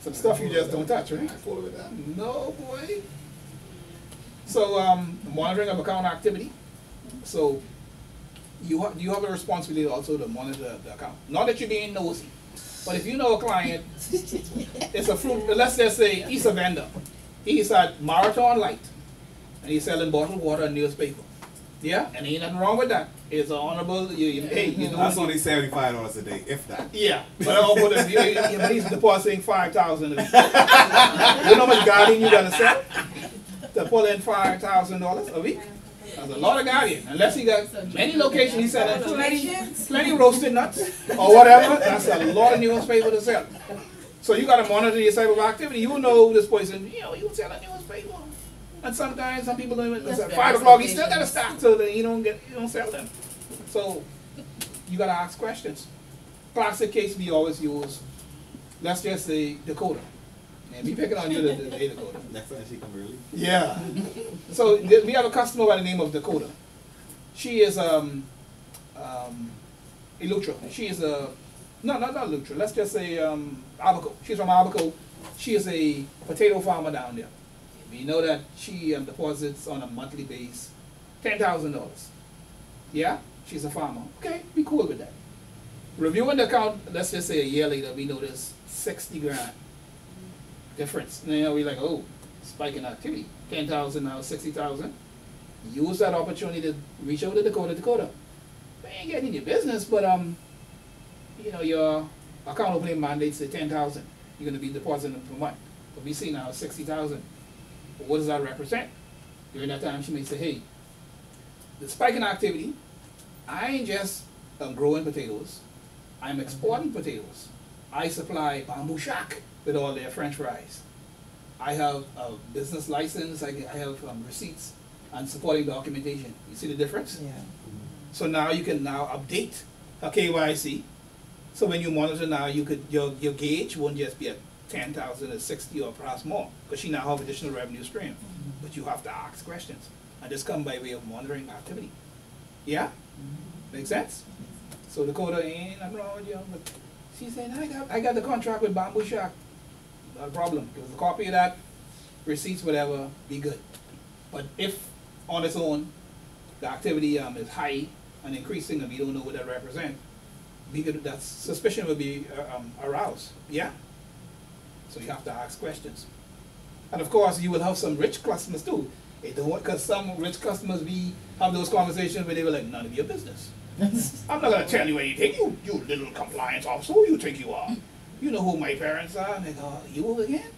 Some stuff you just don't touch, right? I follow it down. No, boy. So, monitoring of account activity. So, you have a responsibility also to monitor the account. Not that you're being nosy, but if you know a client, it's a fruit, let's just say he's a vendor. He's at Marathon Light, and he's selling bottled water and newspaper. Yeah, and ain't nothing wrong with that. It's an honorable, hey, you know. That's only $75 a day, if that. Yeah, but he's depositing $5,000 a week. You know how much Guardian you gotta sell to pull in $5,000 a week? That's a lot of Guardian. Unless he got many locations, he's selling plenty roasted nuts or whatever. That's a lot of newspaper to sell. So you gotta monitor your type of activity. You know this person, you sell a newspaper. And sometimes some people don't even, at 5 o'clock, you still gotta stop so that you don't sell them. So you gotta ask questions. Classic case we always use, let's just say Dakota. And we picking on you today, Dakota. Next time she come early. Yeah. So we have a customer by the name of Dakota. She is Elutra. She is not Elutra. Let's just say Abaco. She's from Abaco. She is a potato farmer down there. We know that she deposits on a monthly base $10,000. Yeah, she's a farmer. Okay, be cool with that. Reviewing the account, let's just say a year later, we notice 60 grand difference. And we're like, oh, spike in activity. 10,000 now, 60,000. Use that opportunity to reach out to Dakota. Dakota, we ain't getting in your business, but your account opening mandate say 10,000. You're gonna be depositing per month. But we see now 60,000. What does that represent? During that time, she may say, hey, the spike in activity, I ain't just growing potatoes, I'm exporting potatoes. I supply Bamboo Shack with all their French fries. I have a business license, I have receipts and supporting documentation. You see the difference? Yeah. So now you can now update a KYC. So when you monitor now, your gauge won't just be at 10,000 or 60 or perhaps more, because she now have additional revenue stream. But you have to ask questions, and this come by way of monitoring activity. Yeah, make sense? So Dakota ain't nothing wrong with you, but she's saying I got the contract with Bamboo Shack. Not a problem. Give us a copy of that, receipts, whatever. Be good. But if on its own the activity is high and increasing, and we don't know what that represents, that suspicion will be aroused. Yeah. So you have to ask questions. And of course, you will have some rich customers too. Because some rich customers, we have those conversations where they were like, none of your business. I'm not going to tell you anything, you little compliance officer, who you think you are? You know who my parents are? And they go, you again?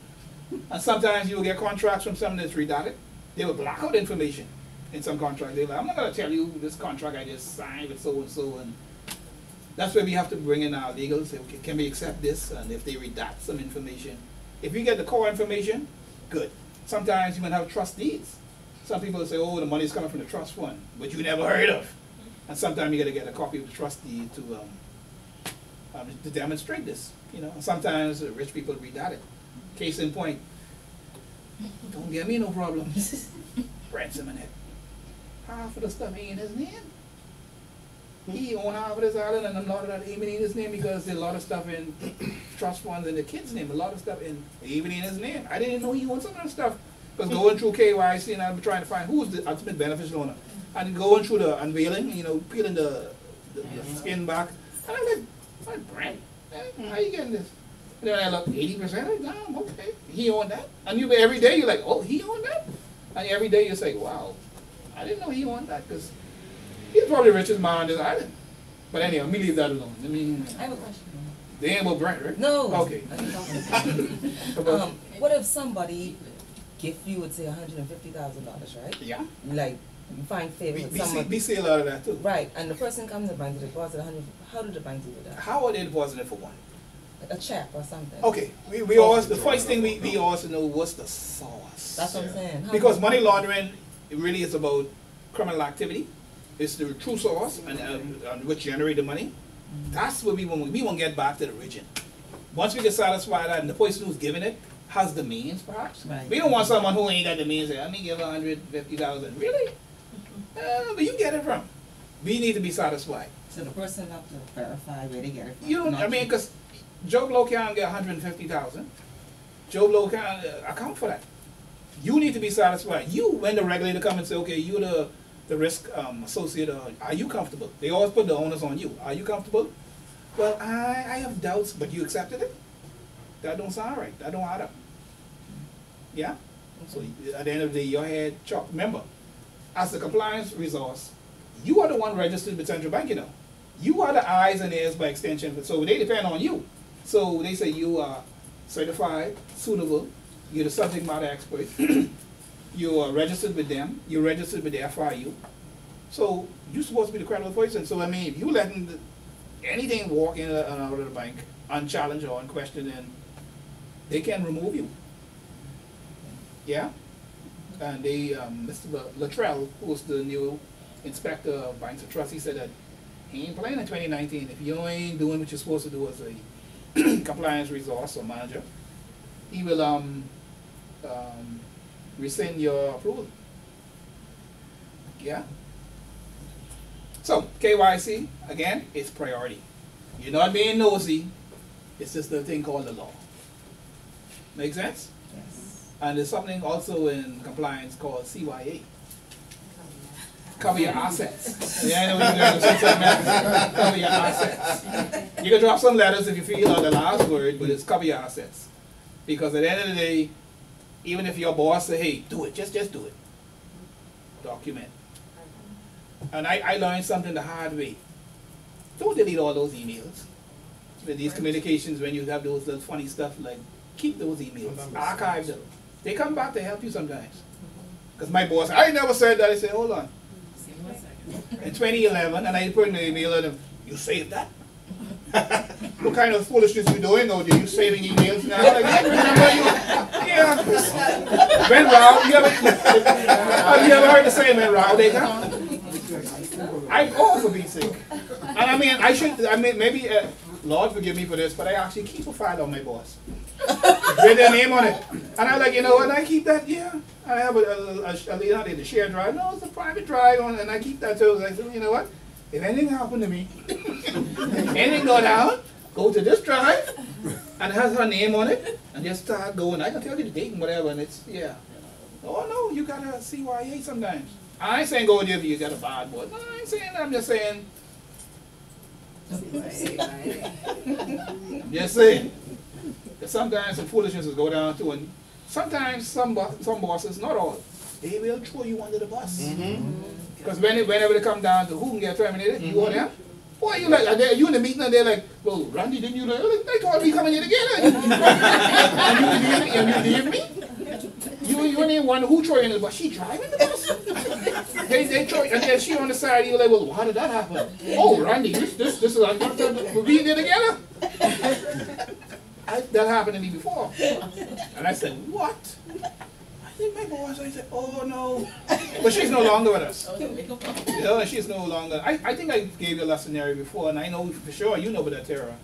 And sometimes you will get contracts from someone that's redacted. They will block out information in some contract. They're like, I'm not going to tell you this contract I just signed with so-and-so. And that's where we have to bring in our legal, say, okay, can we accept this? And if they redact some information, if you get the core information, good. Sometimes you might have trust deeds. Some people say, oh, the money's coming from the trust fund, which you never heard of. And sometimes you got to get a copy of the trust deed to demonstrate this. You know, and sometimes rich people redact it. Case in point, don't give me no problems. Ransom in it. Half of the stuff ain't in his name. He own half of this island and a lot of that ain't in his name because there's a lot of stuff in trust funds in the kid's name, a lot of stuff even in his name. I didn't know he owned some of that stuff. Because going through KYC and I'm trying to find who's the ultimate beneficial owner. And going through the unveiling, you know, peeling the skin back. And I'm like, what Brent? How you getting this? And then I look, 80%? Like, damn, okay. He owned that. And you every day you're like, oh, he owned that? And every day you say, wow, I didn't know he owned that because he's probably the richest man on this island. But anyway, let me leave that alone. I mean, I have a question. they ain't about Brent, right? No. Okay. What if somebody gift you would say $150,000, right? Yeah. Like you find favor with someone. We see a lot of that too. Right, and the person comes to the bank to deposit 100. How do the bank do with that? How are they depositing it for one? A check or something. Okay, we always, the first thing we always know what's the sauce. That's what I'm saying. How Because much- money laundering, it really is about criminal activity. It's the true source and which generate the money. That's what we want to get back to the origin. Once we get satisfied that and the person who's giving it has the means, perhaps. Right. We don't want someone who ain't got the means. Say, let me give 150,000. Really? But you get it from. We need to be satisfied. So the person have to verify where they get it from. You don't. I mean, because Joe Blow can't get 150,000. Joe Blow can't account for that. You need to be satisfied. You, when the regulator come and say, okay, you're the risk associate, are you comfortable? They always put the onus on you. Are you comfortable? Well, I have doubts, but you accepted it? That don't sound right. That don't add up. Yeah? So at the end of the day, your head chop. Remember, as the compliance resource, you are the one registered with Central Bank, you know. You are the eyes and ears by extension, so they depend on you. So they say you are certified, suitable, you're the subject matter expert, you are registered with them, you're registered with the FIU. So you're supposed to be the credible person. So I mean, if you letting anything walk in and out of the bank unchallenged or unquestioned, then they can remove you. Yeah? And they, Mr. Luttrell, who was the new inspector of banks and trusts, he said that he ain't playing in 2019. If you ain't doing what you're supposed to do as a compliance resource or manager, he will rescind your approval. Yeah? So, KYC, again, it's priority. You're not being nosy, it's just a thing called the law. Make sense? Yes. And there's something also in compliance called CYA. Cover your assets. Yeah, I know what you're doing. Cover your assets. You can drop some letters if you feel on the last word, but it's cover your assets. Because at the end of the day, even if your boss say, hey, do it, just do it. Document. And I learned something the hard way. Don't delete all those emails. With these communications, when you have those little funny stuff, like, keep those emails, archive them. They come back to help you sometimes. Because my boss, I never said that. I said, hold on. In 2011, and I put in the email at him, you saved that? What kind of foolishness you doing? Or do you saving emails now? Like, I remember you. Yeah. When Rao, have you ever heard the saying when Rao they come? I go for being sick. And I mean, maybe, Lord forgive me for this, but I actually keep a file on my boss. With their name on it. And I'm like, you know what, I keep that, yeah. I have a share drive. No, it's a private drive, and I keep that too. I said, you know what, if anything happened to me, anything go down, go to this drive, and it has her name on it, and just start going. I can tell you the date and whatever, and it's, yeah. Oh no, you gotta CYA sometimes. I ain't saying go with you if you got a bad boy. No, I ain't saying that, I'm just saying. I'm just saying. That sometimes some foolishness go down too, and sometimes some bosses, not all, they will throw you under the bus. Because whenever they come down to who can get terminated, you or them, boy, you like, you in the meeting and they're like, well, Randy, didn't you know? They told me coming here together. And you leave me? You ain't one who throw you under the bus. She driving the bus? They throw you, and then she on the side, you're like, well, how did that happen? Oh, Randy, this is like, we'll be there together. That happened to me before. And I said, what? hi boss. I said, oh no. But she's no longer with us. Yeah, she's no longer. I think I gave you a scenario before, and I know for sure you know about that, Tara.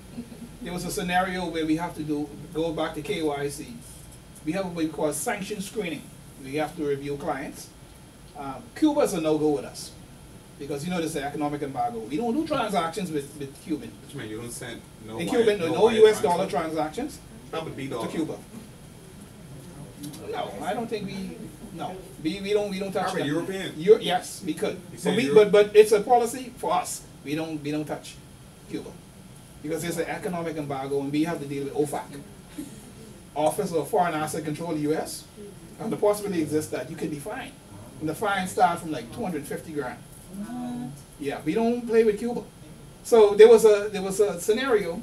There was a scenario where we have to go back to KYC. We have what we call sanction screening. We have to review clients. Cuba's a no-go with us because you know there's an economic embargo. We don't do transactions with Cuban. Which means you don't send no In wire- Cuban, no wire US transfer. dollar transactions That would be to dollar. Cuba. No, I don't think we don't touch How about them. European? Yes, we could. You But, said we, Europe? but it's a policy for us. We don't touch Cuba because there's an economic embargo and we have to deal with OFAC, Office of Foreign Asset Control, the U.S. And the possibility exists that you could be fined. And the fine starts from like 250 grand. Yeah, we don't play with Cuba. So there was a scenario.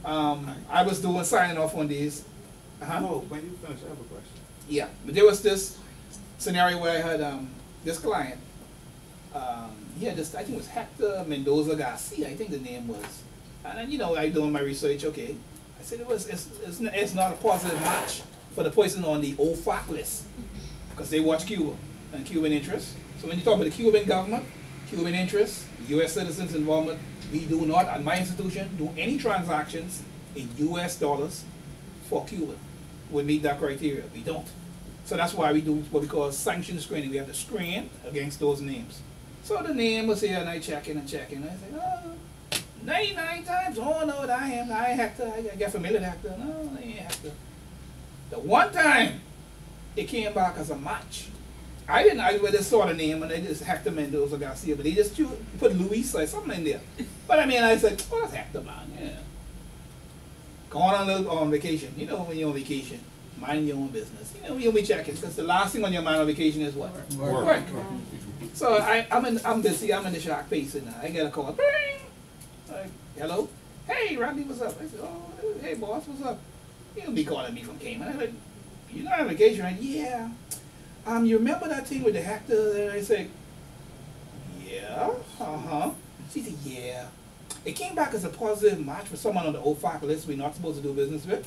I was signing off on these. Oh, when you finish, I have a question. Yeah, but there was this scenario where I had this client. He had this, I think it was Hector Mendoza Garcia, I think the name was. And then, you know, I doing my research, okay. I said it's not a positive match for the person on the OFAC list because they watch Cuba and Cuban interests. So when you talk about the Cuban government, Cuban interests, U.S. citizens' involvement, we do not, at my institution, do any transactions in U.S. dollars for Cuba. Would meet that criteria. We don't. So that's why we do what we call sanction screening. We have to screen against those names. So the name was here and I check in. I say, oh, 99 times, oh no, I ain't Hector. I get familiar with Hector. No, I ain't Hector. The one time it came back as a match. I just saw the name and they just Hector Mendoza Garcia, but they just put Luis or something in there. But I mean, I said, oh, that's Hector, man, yeah. Going on vacation. You know when you're on vacation, mind your own business. You know you'll be checking because the last thing on your mind on vacation is what? Work. So I'm busy. I'm in the shock face and I get a call. Bing! Like, hello? Hey, Randy, what's up? I said, oh, hey, boss, what's up? You'll be calling me from Cayman. I said, you're not on vacation, right? Yeah. You remember that thing with the Hector? And I said, yeah. She said, yeah. It came back as a positive match for someone on the OFAC list we're not supposed to do business with.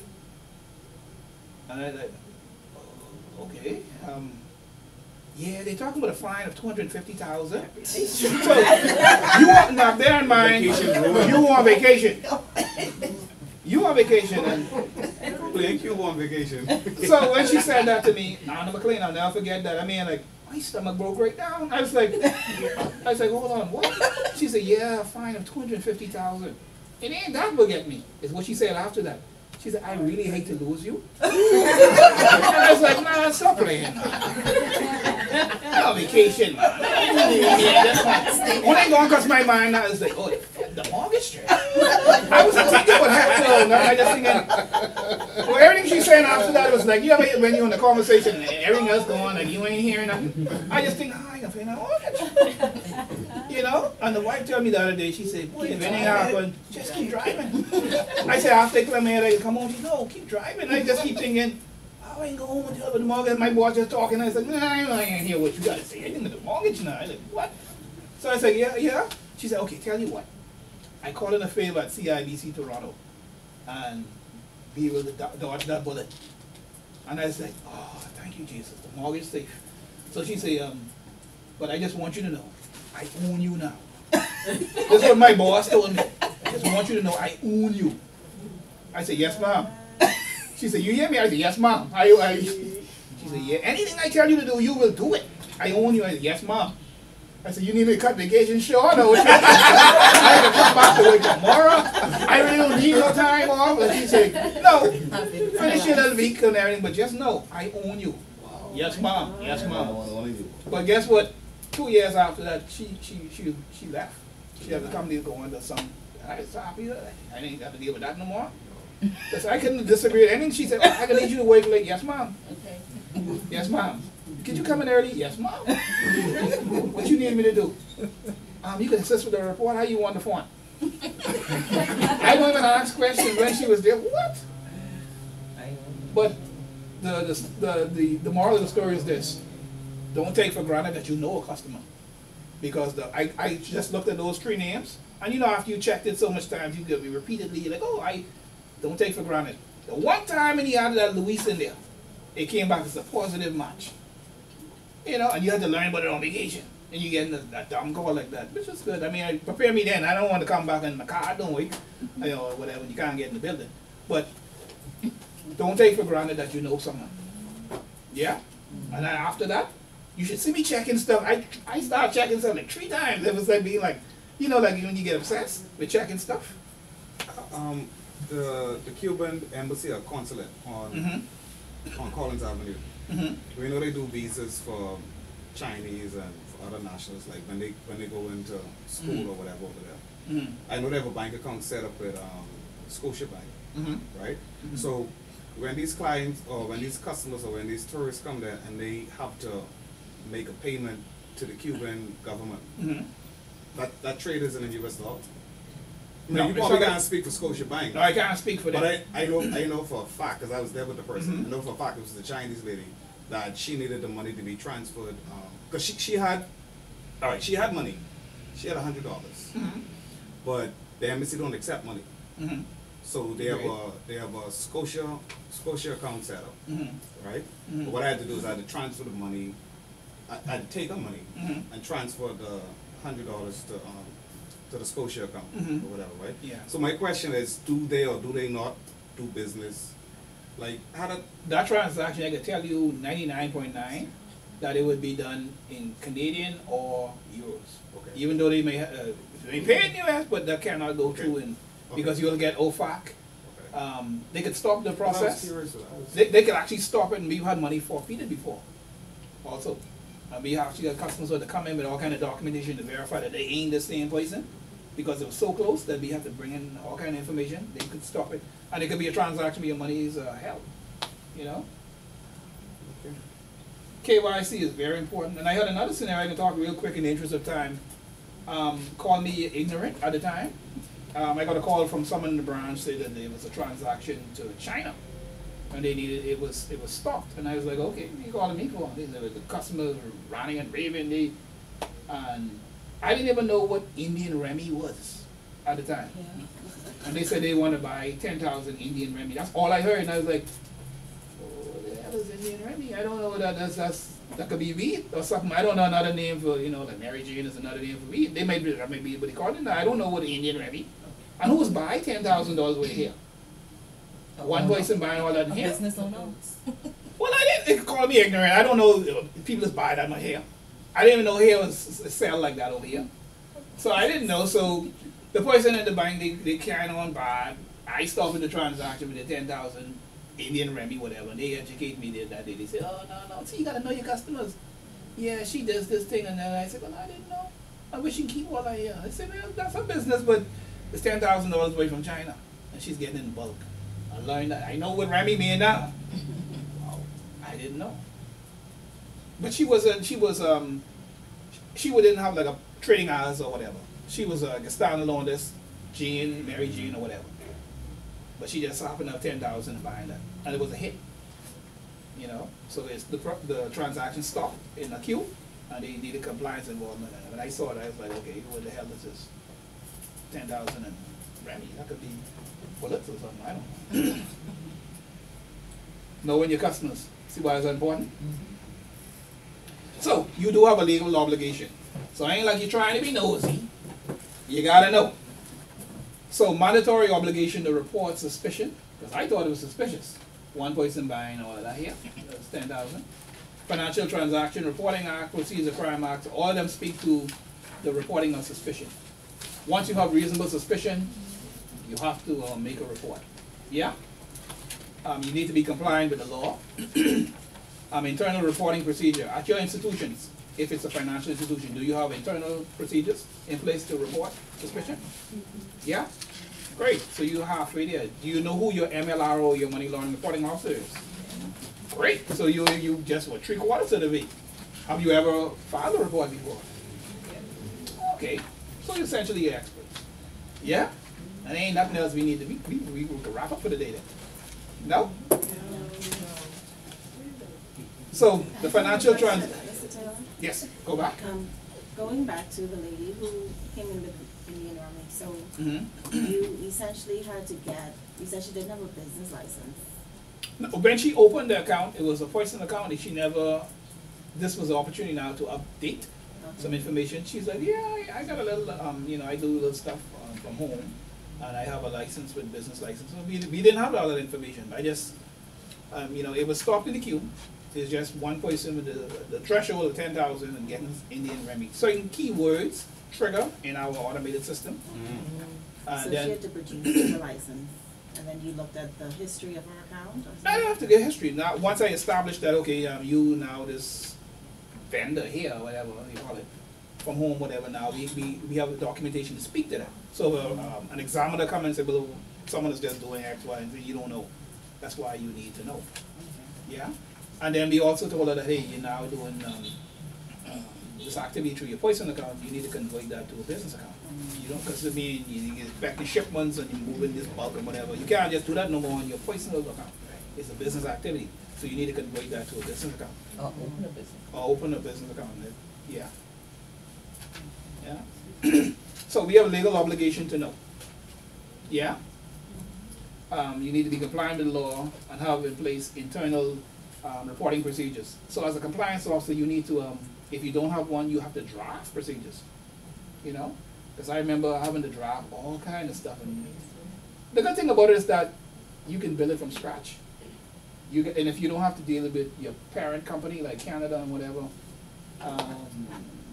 And I like, okay. Yeah, they're talking about a fine of $250,000. So you want now bear in mind you on vacation. You on vacation and Playing Cuba on vacation. so when she said that to me, Anna McLean, I'll never forget that. I mean, like, my stomach broke right down. I was like, hold on, what? She said, yeah, a fine of $250,000. It ain't that will get me, is what she said after that. She said, I really hate to lose you. And I was like, nah, stop playing. I'm on vacation, man. Yeah, that's fine. When I go across my mind now, it's like, oh, the mortgage trade. I was thinking what happened. I just thinking, well, everything she's saying after that was like, you ever when you're in the conversation and everything else going, like you ain't hearing nothing. I just think, I ain't gonna pay no mortgage. You know? And the wife told me the other day, she said, boy, if anything happens, just keep driving. I said, I'll take my man, come on, she no, keep driving. I just keep thinking, I ain't go home and tell her the mortgage. My boss just talking. I said, nah, I ain't hear what you gotta say. I think the mortgage now. I said, what? So I said, yeah. She said, okay, tell you what. I called in a favor at CIBC Toronto and be able to dodge that bullet. And I said, oh, thank you, Jesus. The mortgage safe. So she said, but I just want you to know, I own you now. This is what my boss told me. I just want you to know I own you. I said, yes, ma'am. She said, you hear me? I said, yes, ma'am. She said, yeah, anything I tell you to do, you will do it. I own you. I said, yes, ma'am. I said, you need me to cut vacation short? Or I have to come back to work tomorrow. I really don't need no time off. And she said, no, finish your little week and everything, but just know, I own you. Wow. Yes, ma'am. Yes, ma'am. But guess what? 2 years after that, she left. She had the company go under some. I was happy. I didn't have to deal with that no more. Because I couldn't disagree with anything. She said, oh, I can need you to wake late. Yes, ma'am. Okay. Yes, ma'am. Could you come in early? Yes, ma'am. What you need me to do? You can assist with the report. How you want the phone? I don't even ask questions when she was there. What? But the moral of the story is this. Don't take for granted that you know a customer. Because I just looked at those 3 names. And you know, after you checked it so much times, you could be repeatedly like, oh, I don't take for granted. The one time and he added that Luis in there, it came back as a positive match. You know, and you had to learn about it on vacation. And you get a dumb call like that, which is good. I mean, prepare me then. I don't want to come back in my car, don't we? You know, or whatever, you can't get in the building. But don't take for granted that you know someone. Yeah? And then after that, you should see me checking stuff. I start checking stuff like 3 times. It was like being like, you know, like when you get obsessed with checking stuff. The Cuban embassy or consulate on Collins Avenue. We know they do visas for Chinese and for other nationals, like when they go into school or whatever over there. I know they have a bank account set up with Scotiabank, right? So when these clients or when these customers or when these tourists come there and they have to make a payment to the Cuban government, that trade isn't in US dollar. No, you probably can't speak for Scotiabank. No, I can't speak for them. But I know for a fact, because I was there with the person, I know for a fact it was the Chinese lady, that she needed the money to be transferred, because she had money. She had $100. But the embassy don't accept money. So they have a Scotia account set up, right? But what I had to do is I had to transfer the money, I had to take her money and transfer the $100 to the Scotia account or whatever, right? Yeah. So my question is, do they or do they not do business? Like, that transaction, I can tell you 99.9 that it would be done in Canadian or euros. Okay. Even though they may pay in US, but that cannot go through in because you'll get OFAC. They could stop the process. They could actually stop it, and we've had money forfeited before. Also, we actually got customers who had to come in with all kind of documentation to verify that they ain't the same person, because it was so close that we have to bring in all kind of information. They could stop it, and it could be a transaction where your money is held. You know. KYC is very important, and I had another scenario I can talk real quick in the interest of time. Called me ignorant at the time. I got a call from someone in the branch saying that there was a transaction to China, and they needed it was stopped. And I was like, okay, what are you calling me for? The customers were ranting and raving, and I didn't even know what Indian Remi was at the time. And they said they want to buy 10,000 Indian Remi. That's all I heard, and I was like, what the hell is Indian Remi? I don't know what that could be weed or something. I don't know another name for, like Mary Jane is another name for weed. That may be what they call it. I don't know what Indian Remi. And who's buying $10,000 over here? One person buying all that in here. Business owner. Well, I didn't call me ignorant. I don't know people just buy that much hair. I didn't even know hair was sell like that over here. So I didn't know. So the person at the bank, they carried on by. I stopped the transaction with the 10,000 Indian Remi, whatever. They educate me that day. They said, oh, no. See, you got to know your customers. Yeah, she does this thing. And then I said, well, I didn't know. I wish she keep all I hear. I said, well, that's her business, but it's $10,000 away from China. And she's getting in bulk. I learned that. I know what Remi mean now. Oh, I didn't know. But she didn't have like a trading hours or whatever. She was a standalone, this Mary Jane or whatever. But she just happened to have 10,000 and buying that, and it was a hit. You know, so it's the transaction stopped in a queue, and they needed compliance involvement. And when I saw it, I was like, okay, what the hell is this? 10,000 and Remi, that could be bullets or something. I don't know. Knowing your customers, see why it's important. So you do have a legal obligation. So I ain't like you're trying to be nosy. You gotta know. So mandatory obligation to report suspicion, because I thought it was suspicious. One person buying all of that here, that's 10,000. Financial Transaction Reporting Act, Procedure Crime Act, all of them speak to the reporting of suspicion. Once you have reasonable suspicion, you have to make a report. Yeah? You need to be compliant with the law. Internal reporting procedure. At your institutions, if it's a financial institution, do you have internal procedures in place to report suspicion? Yeah? Great. So you're halfway there. Do you know who your MLRO, your money laundering reporting officer is? Great. So you just, 3/4 of the way. Have you ever filed a report before? Okay. So you're essentially an expert. Yeah? And there ain't nothing else we need to be. We can wrap up for the day then. No? So the financial yes, go back. Going back to the lady who came in the Indian Army, so you essentially had to you said she didn't have a business license. No, when she opened the account, it was a personal account, and she never this was the opportunity now to update some information. She's like, yeah, I got a little, you know, I do little stuff from home, and I have a license with business license. So we didn't have all that information. I just, you know, it was stopped in the queue. There's just one person with the threshold of 10,000 and getting Indian remedy. Certain keywords trigger in our automated system. So Then, she had to produce the license, and then you looked at the history of her account? Or I don't have to get history. Now, once I established that, okay, you now this vendor here, whatever you call it, from home, whatever, now we have the documentation to speak to that. So an examiner comes and says, well, someone is just doing X, Y, and Z, you don't know. That's why you need to know. Yeah? And then we also told her that, hey, you're now doing this activity through your personal account, you need to convert that to a business account. You don't, because I mean, you're expecting shipments and you're moving this bulk or whatever. You can't just do that no more on your personal account. It's a business activity. So you need to convert that to a business account. Open a business. Or open a business account. Yeah. Yeah. So we have a legal obligation to know. Yeah. You need to be compliant with the law and have in place internal reporting procedures. So as a compliance officer, you need to, if you don't have one, you have to draft procedures. You know, because I remember having to draft all kind of stuff. And the good thing about it is that you can build it from scratch. And if you don't have to deal with your parent company like Canada and whatever,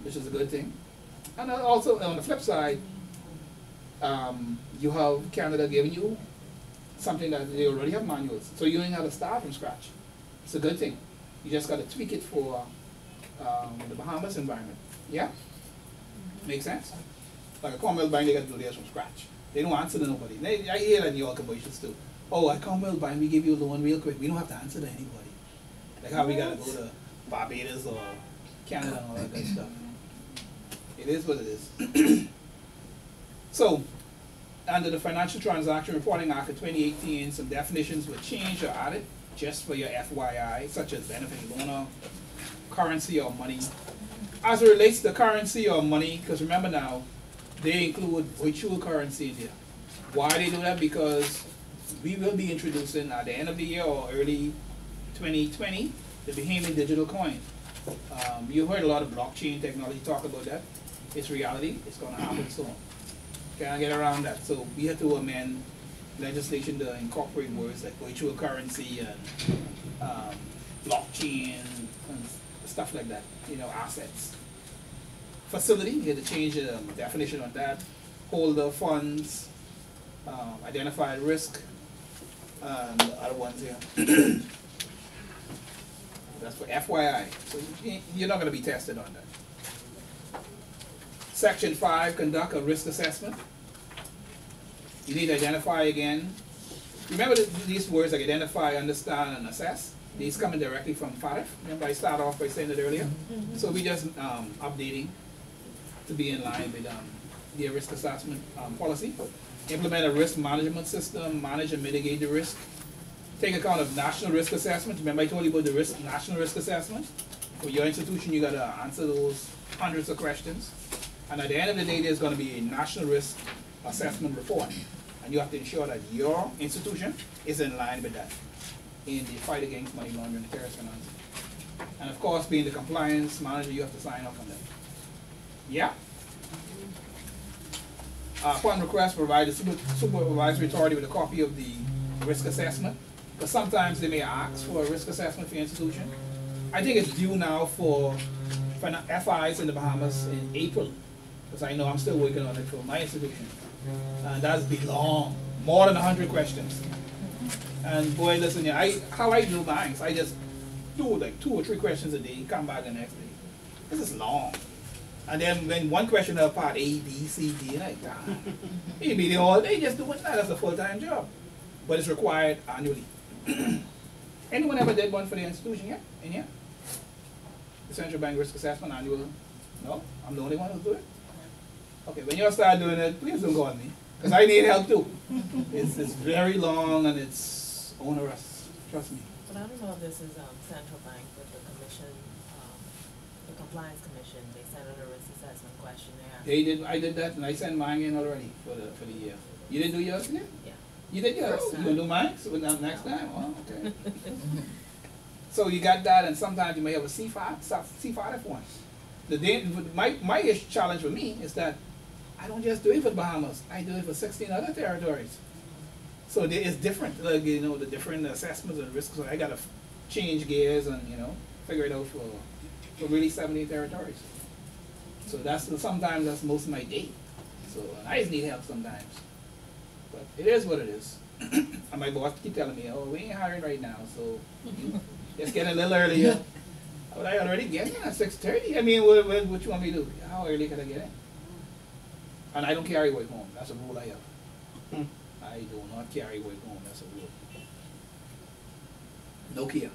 which is a good thing. And also on the flip side, you have Canada giving you something that they already have manuals, so you ain't have to start from scratch. It's a good thing. You just got to tweak it for the Bahamas environment. Yeah? Make sense? Like a Commonwealth Bank, they got to do theirs from scratch. They don't answer to nobody. I hear that in your commercials too. Oh, at Commonwealth Bank, we give you a loan real quick. We don't have to answer to anybody. Like how we got to go to Barbados or Canada and all that good stuff. It is what it is. So, under the Financial Transaction Reporting Act of 2018, some definitions were changed or added just for your FYI, such as benefiting loaner, currency or money. As it relates to currency or money, because remember now, they include virtual currency in here. Why they do that? Because we will be introducing at the end of the year or early 2020 the Bahamian digital coin. You've heard a lot of blockchain technology talk about that. It's reality. It's going to happen soon. Can't get around that. So we have to amend legislation to incorporate words like virtual currency and blockchain and stuff like that. You know, assets. Facility, you had to change the definition on that. Holder funds, identified risk, and the other ones here. That's for FYI. So you're not going to be tested on that. Section 5, conduct a risk assessment. You need to identify again. Remember these words like identify, understand, and assess? These coming directly from FATF. Remember I started off by saying it earlier? So we just updating to be in line with the risk assessment policy. Implement a risk management system, manage and mitigate the risk. Take account of national risk assessment. Remember I told you about the national risk assessment? For your institution, you got to answer those hundreds of questions. And at the end of the day, there's going to be a national risk assessment report. And you have to ensure that your institution is in line with that in the fight against money laundering and terrorist financing. And of course, being the compliance manager, you have to sign off on that. Yeah? Upon request, provide the supervisory authority with a copy of the risk assessment. But sometimes they may ask for a risk assessment for your institution. I think it's due now for FIs in the Bahamas in April. Because I know I'm still working on it for my institution. And that's been long, more than 100 questions. And boy, listen, how I do mine, I just do like 2 or 3 questions a day, come back the next day. This is long. And then when one question of part A, B, C, D, and like, maybe they just doing that as a full-time job. But it's required annually. Anyone ever did one for the institution yet? In here? The Central Bank Risk Assessment annual? No? I'm the only one who's doing it? Okay, when you start doing it, please don't call me. Because I need help too. It's very long and it's onerous. Trust me. But I don't know if this is Central Bank with the commission, the compliance commission. They sent out a risk assessment questionnaire. I did that and I sent mine in already for the year. You didn't do yours yet? Yeah. You did yours? You gonna do mine? So next time? Oh, okay. So you got that, and sometimes you may have a C5 one. My challenge for me is that I don't just do it for the Bahamas. I do it for 16 other territories. So it's different, like, you know, the different assessments and risks. So I gotta change gears and, you know, figure it out for really 70 territories. So sometimes that's most of my day. So I just need help sometimes. But it is what it is. And my boss keep telling me, oh, we ain't hiring right now, so it's getting a little earlier. But I already get in at 6:30. I mean, what you want me to do? How early can I get in? And I don't carry work home. That's a rule I have. I do not carry work home. That's a rule. No care.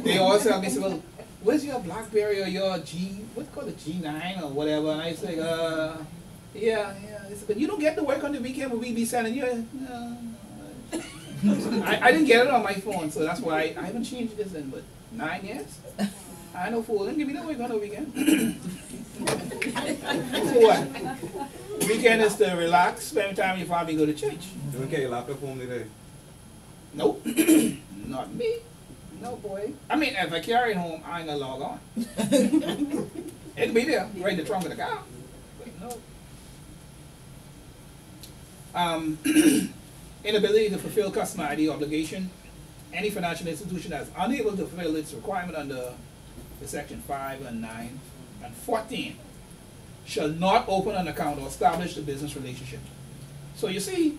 They always tell me, well, where's your BlackBerry or your what's called a G9 or whatever? And I say, yeah. They say, but you don't get to work on the weekend when we be sending you. I didn't get it on my phone, so that's why I haven't changed this in, but 9 years? I know fool, didn't give me no work on the weekend. So what? Weekend is to relax, spend time with your family, go to church. You don't carry your laptop home today? Nope. Not me. No, boy. I mean, if I carry it home, I ain't gonna log on. It'll be there, right in the trunk of the car. But no. Inability to fulfill customer ID obligation. Any financial institution that is unable to fulfill its requirement under the section 5 and 9 and 14 shall not open an account or establish a business relationship. So you see,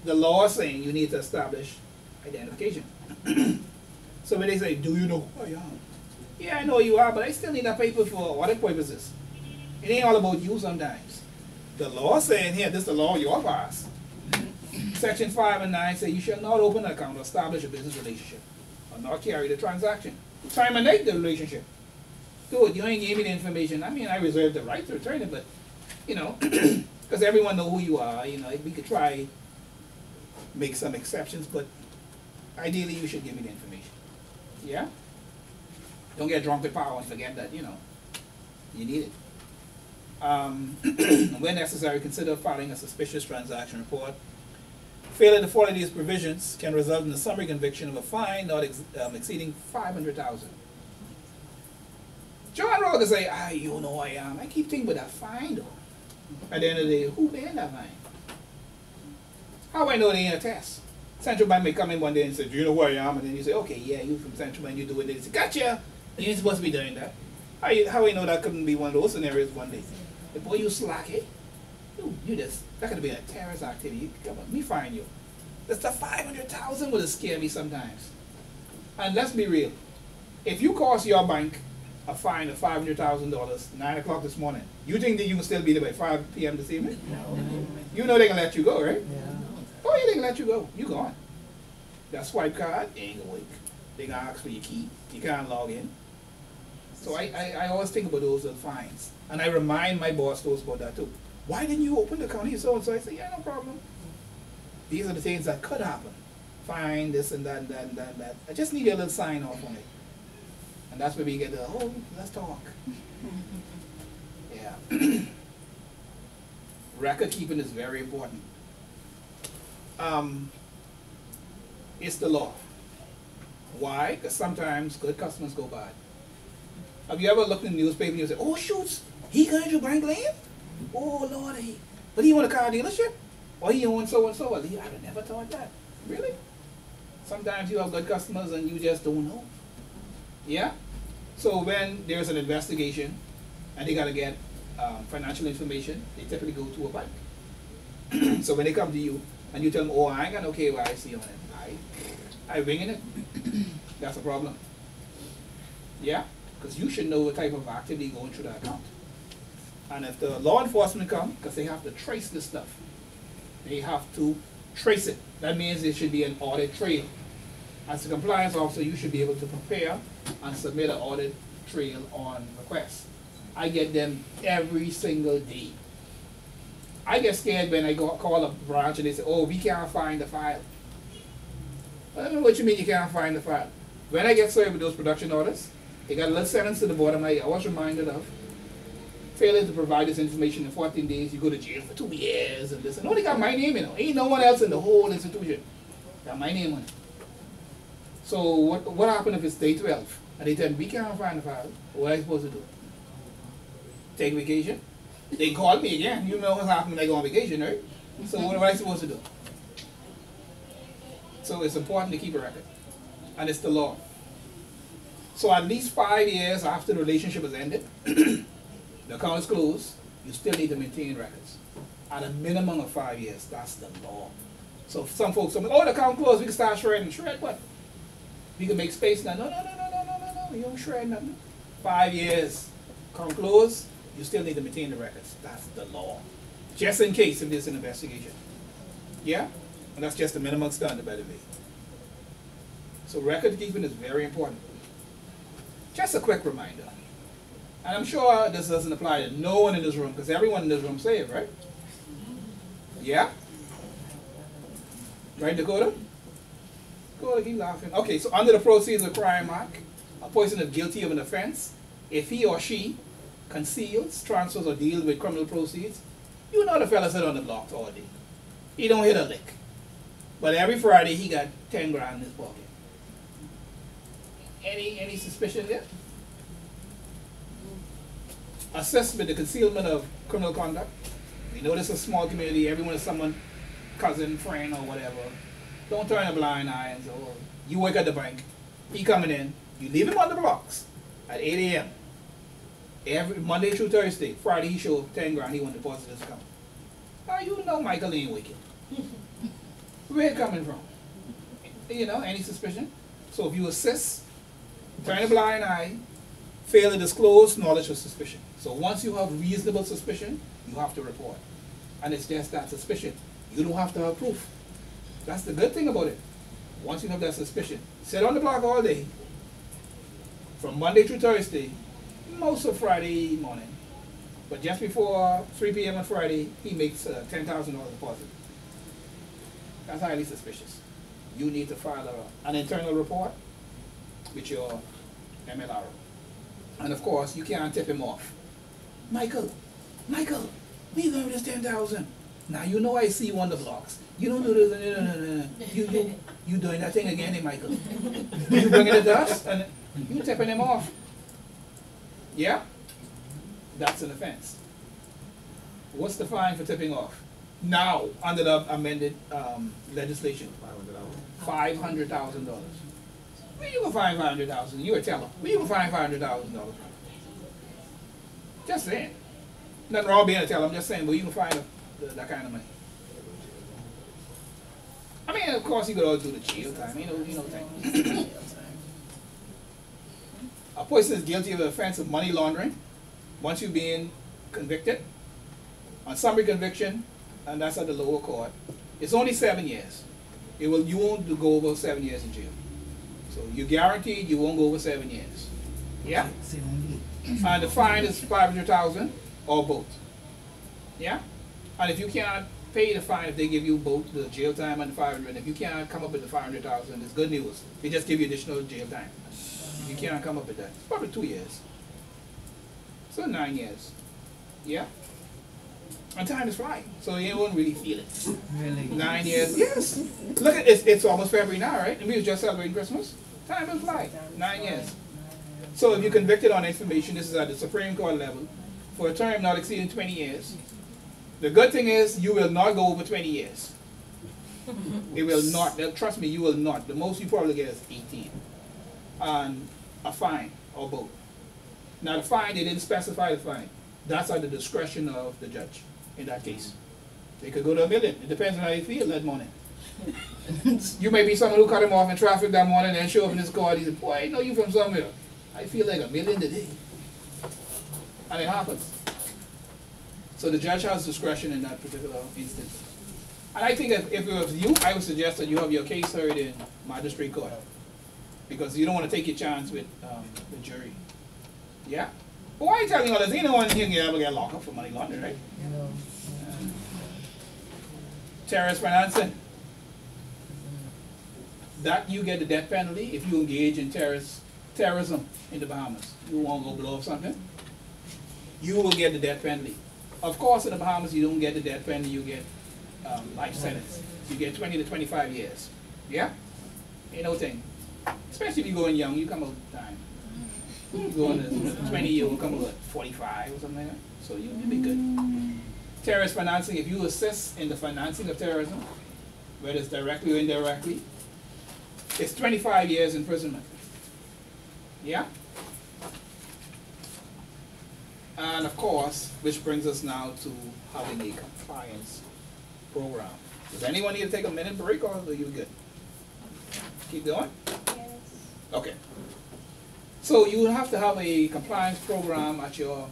the law is saying you need to establish identification. So when they say, do you know who I am? Yeah, I know you are, but I still need that paper for audit purposes. It ain't all about you sometimes. The law is saying here, this is the law you pass. Section 5 and 9 say you shall not open an account or establish a business relationship or not carry the transaction. Terminate the relationship. Dude, you ain't gave me the information. I mean, I reserve the right to return it, but, you know, because everyone know who you are, you know, we could try make some exceptions, but ideally you should give me the information. Yeah? Don't get drunk with power and forget that, you know, you need it. When necessary, consider filing a suspicious transaction report. Failure to follow these provisions can result in a summary conviction of a fine not exceeding $500,000. John Rogan say, you know who I am. I keep thinking about that fine though. At the end of the day, who paying that fine? How do I know they ain't a test? Central Bank may come in one day and say, do you know who I am? And then you say, okay, yeah, you from Central Bank, you do it. They say, gotcha! You ain't supposed to be doing that. How do I know that couldn't be one of those scenarios one day? The boy, you slack it. That could have been a terrorist activity. Come on, me find you. That's the 500,000 would have scared me sometimes. And let's be real. If you cost your bank a fine of $500,000, 9 o'clock this morning, you think that you can still be there by 5 p.m. this evening? No. You know they're going to let you go, right? Yeah. Oh, yeah, they're going to let you go. You gone. That swipe card, they ain't going to work. They're going to ask for your key. You can't log in. So I always think about those little fines. And I remind my boss about that too. Why didn't you open the account here so-and-so? I say, yeah, no problem. These are the things that could happen. Fine, this and that and that and that and that. I just need a little sign off on it. And that's where we get the, let's talk. Yeah. Record keeping is very important. It's the law. Why? Because sometimes good customers go bad. Have you ever looked in the newspaper and you say, oh, shoots, he got into bank lane? Oh, Lord, but he owned a car dealership? Or he owned so-and-so? I'd have never thought that. Really? Sometimes you have good customers and you just don't know. Yeah? So when there's an investigation and they got to get financial information, they typically go to a bank. So when they come to you and you tell them, oh, I ain't got no KYC on it, I ringing it. That's a problem. Yeah? Because you should know what type of activity going through that account. And if the law enforcement come, because they have to trace this stuff, they have to trace it. That means there should be an audit trail. As a compliance officer, you should be able to prepare and submit an audit trail on request. I get them every single day. I get scared when I call a branch and they say, oh, we can't find the file. I don't know what you mean you can't find the file. When I get served with those production orders, they got a little sentence to the bottom I was reminded of. Failure to provide this information in 14 days, you go to jail for 2 years and this. And they got my name in it. Ain't no one else in the whole institution got my name on it. So what happened if it's day 12 and they tell me we can't find the file? What am I supposed to do? Take vacation? They call me again. You know what happened when I go on vacation, right? So what am I supposed to do? So it's important to keep a record. And it's the law. So at least 5 years after the relationship has ended, the account is closed, you still need to maintain records. At a minimum of 5 years, that's the law. So some folks say, oh, the account closed, we can start shredding. Shred what? We can make space now. No, you don't shred nothing. 5 years, account closed, you still need to maintain the records. That's the law. Just in case if there's an investigation. Yeah? And that's just the minimum standard, by the way. So record keeping is very important. Just a quick reminder. And I'm sure this doesn't apply to no one in this room, because everyone in this room saved, right? Yeah? Right, Dakota? Dakota, keep laughing. Okay, so under the Proceeds of Crime Act, a person is guilty of an offense if he or she conceals, transfers, or deals with criminal proceeds. You know the fella sit on the block all day. He don't hit a lick. But every Friday he got 10 grand in his pocket. Any suspicion there? Assist with the concealment of criminal conduct. We know this is a small community, everyone is someone, cousin, friend, or whatever. Don't turn a blind eye and say, oh, you work at the bank, he coming in, you leave him on the blocks at 8 a.m. Every Monday through Thursday. Friday he show 10 grand, he want to deposit his account. Now you know Michael ain't wicked. Where it coming from? You know, any suspicion? So if you assist, turn a blind eye, fail to disclose knowledge or suspicion. So once you have reasonable suspicion, you have to report. And it's just that suspicion. You don't have to have proof. That's the good thing about it. Once you have that suspicion, sit on the block all day, from Monday through Thursday, most of Friday morning. But just before 3 p.m. on Friday, he makes a $10,000 deposit. That's highly suspicious. You need to file an internal report with your MLR. And of course, you can't tip him off. Michael, we learned this 10,000. Now you know I see you on the blocks. You don't do this. You doing that thing again, Michael? You bringing it to us and you tipping him off. Yeah, that's an offense. What's the fine for tipping off? Now, under the amended legislation, $500,000. Where you gonna find $500,000? You a teller. Where you gonna find $500,000? Just saying. Nothing wrong being a teller. I'm just saying, where you can find that kind of money. I mean, of course, you could always do the jail time. You know thing. A person is guilty of the offense of money laundering once you've been convicted. On summary conviction, and that's at the lower court, it's only 7 years. You won't go over 7 years in jail. So you're guaranteed you won't go over 7 years. Yeah? And the fine is $500,000 or both. Yeah? And if you cannot pay the fine, if they give you both the jail time and the $500,000, if you cannot come up with the $500,000, it's good news. They just give you additional jail time. If you cannot come up with that, it's probably 2 years. So 9 years. Yeah? And time is flying, so you won't really feel it. Really? 9 years, yes. Look at it, it's almost February now, right? And we were just celebrating Christmas. Time will fly. 9 years. So if you're convicted on information, this is at the Supreme Court level, for a term not exceeding 20 years. The good thing is you will not go over 20 years. It will not. Trust me, you will not. The most you probably get is 18. And a fine or both. Now the fine, they didn't specify the fine. That's at the discretion of the judge in that case. They could go to $1 million. It depends on how you feel that morning. You may be someone who cut him off in traffic that morning and show up in his car and he said, boy, I know you from somewhere. I feel like $1 million today. And it happens. So the judge has discretion in that particular instance. And I think if it was you, I would suggest that you have your case heard in magistrate court. Because you don't want to take your chance with the jury. Yeah? But why are you telling all this? Ain't no one here can ever get locked up for money laundering, right? Terrorist financing. That you get the death penalty if you engage in terrorism in the Bahamas. You want to go blow up something? You will get the death penalty. Of course, in the Bahamas, you don't get the death penalty, you get life sentence. You get 20 to 25 years. Yeah? Ain't no thing. Especially if you're going young, you come out time. You go in the 20, you'll come out at 45 or something like that. So you'll be good. Terrorist financing, if you assist in the financing of terrorism, whether it's directly or indirectly, it's 25 years imprisonment. Yeah? And of course, which brings us now to having a compliance program. Does anyone need to take a minute break, or are you good? Keep going? Yes. Okay. So you will have to have a compliance program at your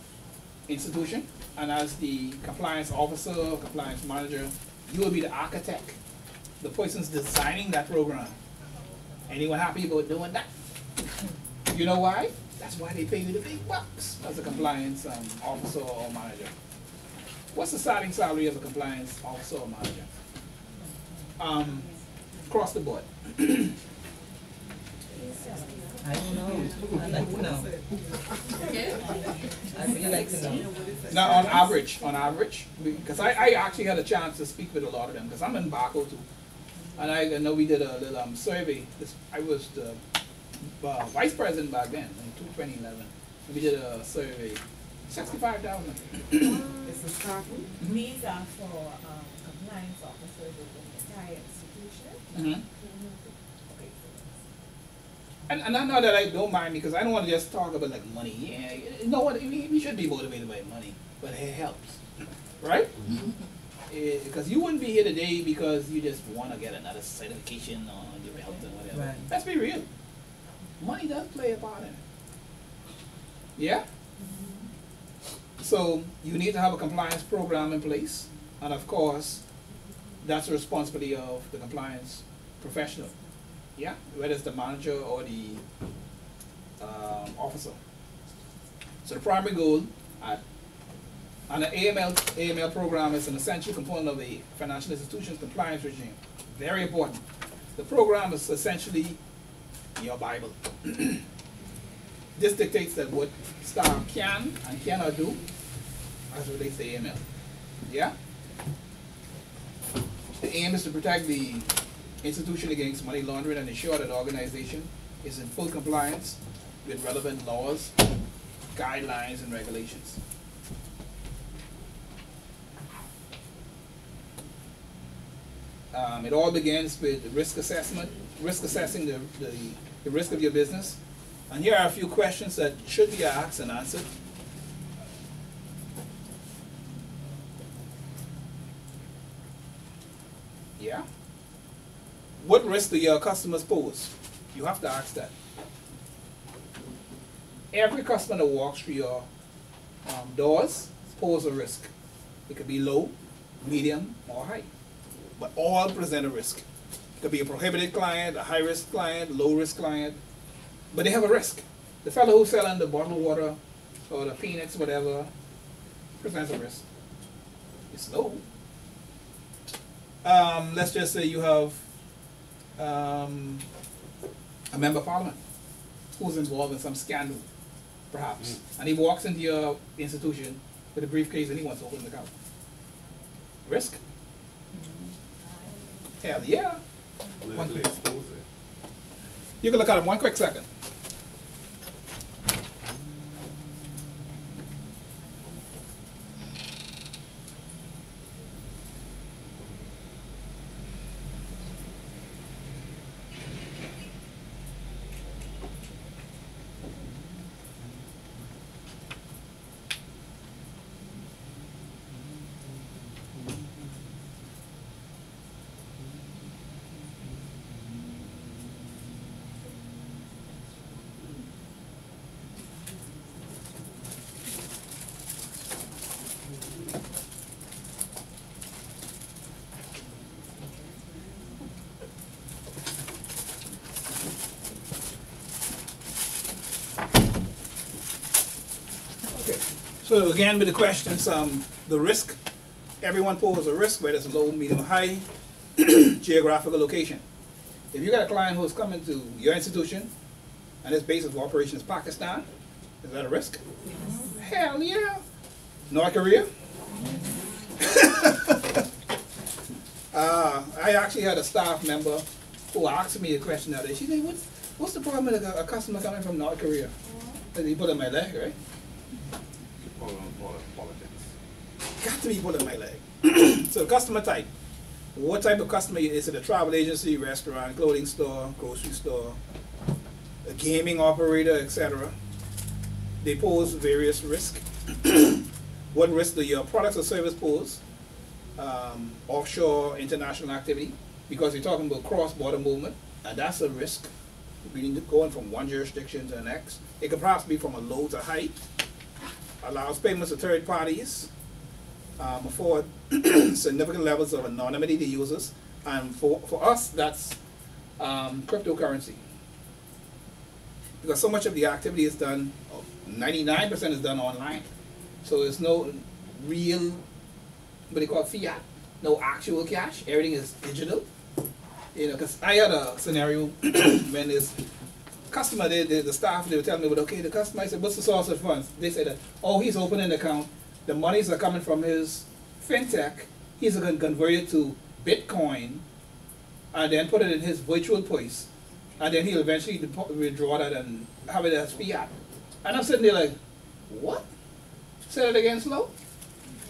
institution, and as the compliance officer, compliance manager, you will be the architect, the person's designing that program. Anyone happy about doing that? You know why? That's why they pay you the big bucks as a compliance officer or manager. What's the starting salary of a compliance officer or manager? Across the board. I don't know. I'd like to know. I'd really like to know. Now, on average, because I actually had a chance to speak with a lot of them, because I'm in Baco too. And I know we did a little survey. I was the vice president back then, in 2011. We did a survey. 65,000. It's a start. These are for compliance officers of the entire institution. Mm-hmm. Okay, And I know that I don't mind, because I don't want to just talk about like money. Yeah, you know what? We should be motivated by money, but it helps, right? Because you wouldn't be here today because you just want to get another certification on your belt and whatever. Right. Let's be real. Money does play a part in it. Yeah? So you need to have a compliance program in place, and of course, that's the responsibility of the compliance professional. Yeah, whether it's the manager or the officer. So the primary goal on an AML program is an essential component of a financial institution's compliance regime. Very important. The program is essentially your Bible. This dictates that what staff can and cannot do as it relates to AML. Yeah? The aim is to protect the institution against money laundering and ensure that the organization is in full compliance with relevant laws, guidelines, and regulations. It all begins with risk assessment, assessing the risk of your business. And here are a few questions that should be asked and answered. Yeah? What risk do your customers pose? You have to ask that. Every customer that walks through your doors poses a risk. It could be low, medium, or high. But all present a risk. It could be a prohibited client, a high-risk client, low-risk client. But they have a risk. The fellow who's selling the bottled water or the peanuts, whatever, presents a risk. It's low. Let's just say you have a member of parliament who's involved in some scandal, perhaps, and he walks into your institution with a briefcase and he wants to open the account. Risk? Hell yeah. You can look at him 1 quick second. So again, with the questions, the risk, everyone poses a risk, whether it's low, medium, or high, geographical location. If you got a client who's coming to your institution and his base of operation is Pakistan, is that a risk? Yes. Hell yeah. North Korea? I actually had a staff member who asked me a question the other day. She said, What's the problem with a customer coming from North Korea? That he put on my leg, right? Politics. Got to be put on my leg. So customer type. What type of customer is it? A travel agency, restaurant, clothing store, grocery store, a gaming operator, etc. They pose various risks. What risk do your products or service pose? Offshore international activity, because you're talking about cross-border movement, and that's a risk. We're going from one jurisdiction to the next. It could perhaps be from a low to high. Allows payments to third parties. Afford significant levels of anonymity to users. And for us, that's cryptocurrency. Because so much of the activity is done, 99% is done online. So there's no real, what they call fiat, no actual cash. Everything is digital. You know, because I had a scenario when this customer, the staff, they were telling me, but okay, the customer, I said, what's the source of funds? They said, that, oh, he's opening an account. The monies are coming from his fintech. He's going to convert it to Bitcoin and then put it in his virtual place. And then he'll eventually withdraw that and have it as fiat. And I'm sitting there like, what? Say it again slow.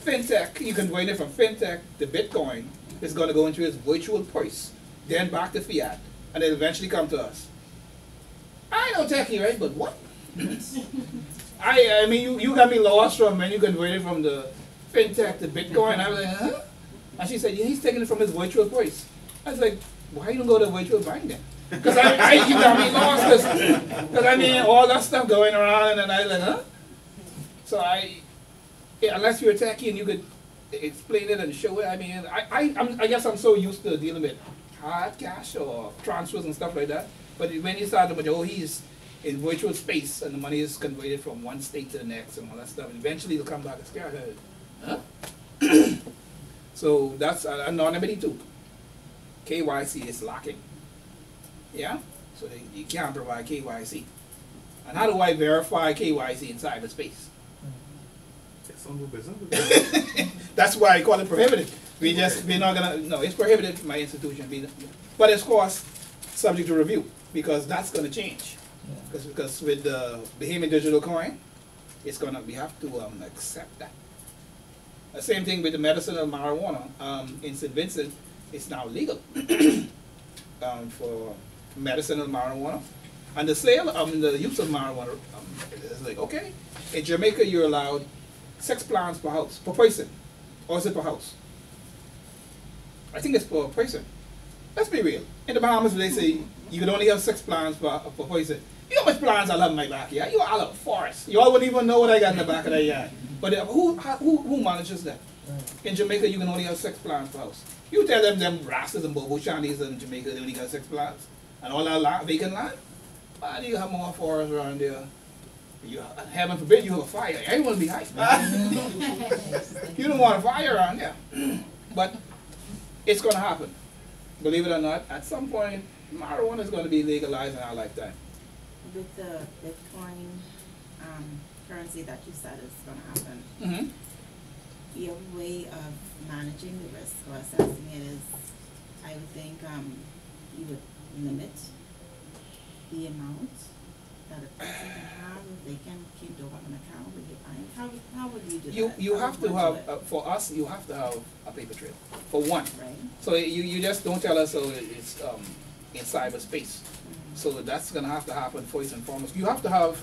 Fintech, you convert it from fintech to Bitcoin. It's going to go into his virtual place, then back to fiat, and it'll eventually come to us. I know techie, right? But what? I mean, you got me lost from when you converted from the fintech to Bitcoin. I was like, huh? And she said, yeah, he's taking it from his virtual place. I was like, why you don't go to a virtual bank then? Because you got me lost. Because I mean, all that stuff going around, and I was like, huh? So yeah, unless you're techie and you could explain it and show it. I mean, I guess I'm so used to dealing with hard cash or transfers and stuff like that. But when you start with, oh, he's in virtual space and the money is converted from one state to the next and all that stuff, and eventually it'll come back and scare her. Huh? So that's anonymity too. KYC is lacking. Yeah? So you can't provide KYC. And how do I verify KYC in cyberspace? That's why I call it prohibited. We're not gonna, no, it's prohibited in my institution. But it's, of course, subject to review, because that's gonna change. Because with the Bahamian digital coin, it's gonna, we have to accept that. The same thing with the medicinal marijuana. In St. Vincent, it's now legal for medicinal marijuana. And the sale, the use of marijuana is like, okay, in Jamaica you're allowed 6 plants per house, per person. Or is it per house? I think it's per person. Let's be real. In the Bahamas, they say you can only have 6 plants per person. You know how much plants I love in my backyard? You all have a forest. You all wouldn't even know what I got in the back of that yard. But who manages that? In Jamaica, you can only have 6 plants per house. You tell them rascals and bobo shanties in Jamaica, they only got 6 plants. And all that land, vacant land? Why do you have more forests around there? Heaven forbid you have a fire. Everyone be high. You don't want a fire around there. But it's going to happen. Believe it or not, at some point, marijuana is going to be legalized in our lifetime. With the Bitcoin currency that you said is going to happen, your way of managing the risk or assessing it is, I would think you would limit the amount that a person can have if they can keep the one account with your bank. How would you do that? You have to have, for us, you have to have a paper trail, for one. Right. So you just don't tell us, it's in cyberspace. So that's going to happen first and foremost. You have to have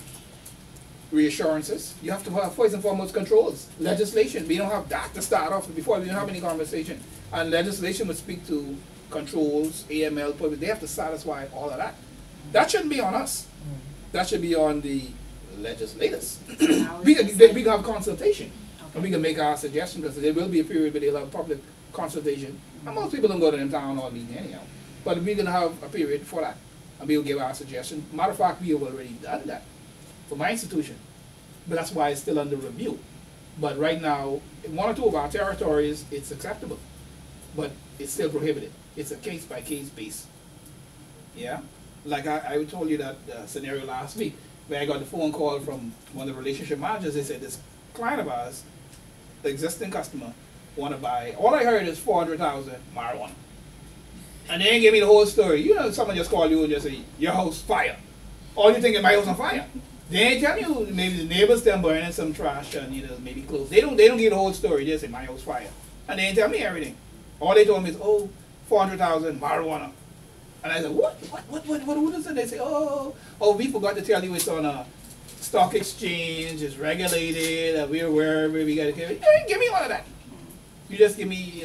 reassurances. You have to have first and foremost controls, legislation. We don't have that to start off before we don't have any conversation. And legislation would speak to controls, AML, they have to satisfy all of that. That shouldn't be on us. That should be on the legislators. we can have consultation. Okay. And we can make our suggestions, because there will be a period where they'll have public consultation. And most people don't go to them town hall meeting anyhow. But we're going to have a period for that. And we'll give our suggestions. Matter of fact, we have already done that for my institution. But that's why it's still under review. But right now, in 1 or 2 of our territories, it's acceptable. But it's still prohibited. It's a case-by-case basis. Yeah? Like I told you that scenario last week, where I got the phone call from one of the relationship managers. They said this client of ours, the existing customer, want to buy, all I heard is 400,000 marijuana. And they ain't give me the whole story. You know, someone just call you and just say, your house fire. All you thinking my house on fire. They ain't tell you maybe the neighbors them burning some trash and maybe clothes. They don't give the whole story. They say my house fire. And they ain't tell me everything. All they told me is, oh, 400,000 marijuana. And I said, what is it? They say, oh, we forgot to tell you it's on a stock exchange, it's regulated, and we're aware where we got to give it. You didn't give me all of that. You just give me,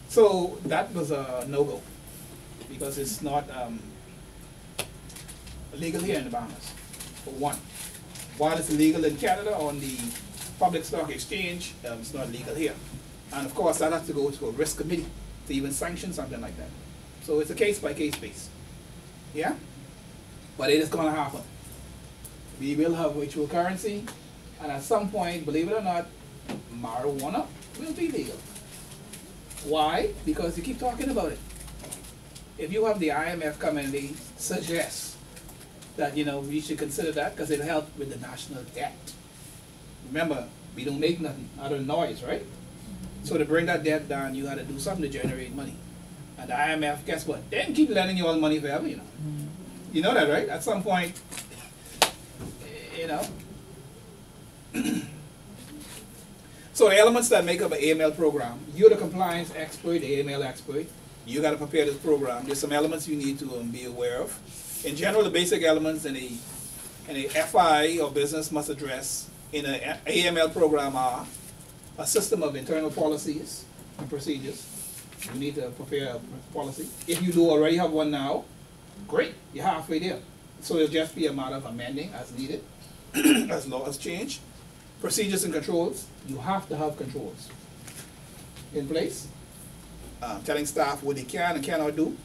So that was a no-go because it's not legal here in the Bahamas, for one. While it's illegal in Canada on the public stock exchange, it's not legal here. And of course, that has to go to a risk committee to even sanction something like that. So it's a case-by-case basis. Yeah? But it is going to happen. We will have virtual currency, and at some point, believe it or not, marijuana will be legal. Why? Because you keep talking about it. If you have the IMF come and they suggest that, we should consider that because it'll help with the national debt. Remember, we don't make nothing out of noise, right? So to bring that debt down, you had to do something to generate money. And the IMF, guess what? They didn't keep lending you all money forever, You know that, right? At some point, So the elements that make up an AML program, you're the compliance expert, the AML expert. You got to prepare this program. There's some elements you need to be aware of. In general, the basic elements in a FI or business must address in an AML program are a system of internal policies and procedures. You need to prepare a policy. If you do already have one now, great, you're halfway there. So it'll just be a matter of amending as needed, as laws change. Procedures and controls, you have to have controls in place. Telling staff what they can and cannot do.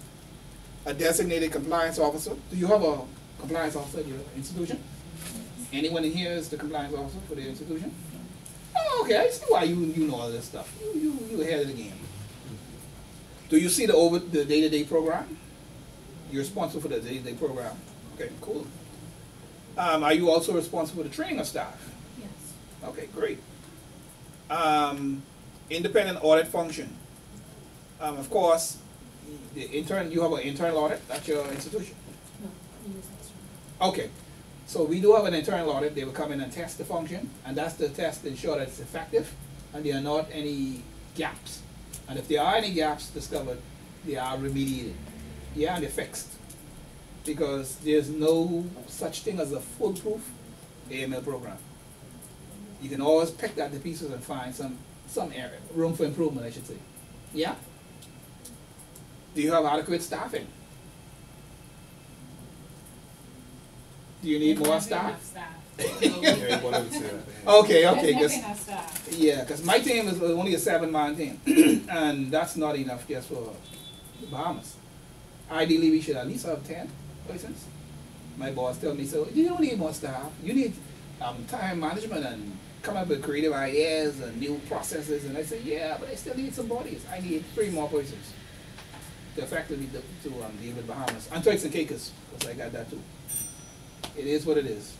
A designated compliance officer. Do you have a compliance officer at your institution? Anyone in here is the compliance officer for the institution? Oh, okay, I see why you know all this stuff. You ahead of the game. Do you see the day-to-day program? You're responsible for the day-to-day program. Okay, cool. Are you also responsible for the training of staff? Yes. Okay, great. Independent audit function. Of course, you have an internal audit at your institution? No, you use external. Okay, so we do have an internal audit. They will come in and test the function, and that's the test to ensure that it's effective and there are not any gaps. And if there are any gaps discovered, they are remediated. Yeah, and they're fixed. Because there's no such thing as a foolproof AML program. You can always pick out the pieces and find some area, room for improvement, I should say. Yeah? Do you have adequate staffing? Do you need more staff? Everybody would say that. Okay, There's nothing enough staff. yeah, because my team is only a 7-man team, and that's not enough just for the Bahamas. Ideally, we should at least have 10 persons. My boss tells me, so you don't need more staff. You need time management and come up with creative ideas and new processes. And I say, yeah, but I still need some bodies. I need 3 more persons to effectively deal with Bahamas. And Turks and Caicos, because I got that too. It is what it is.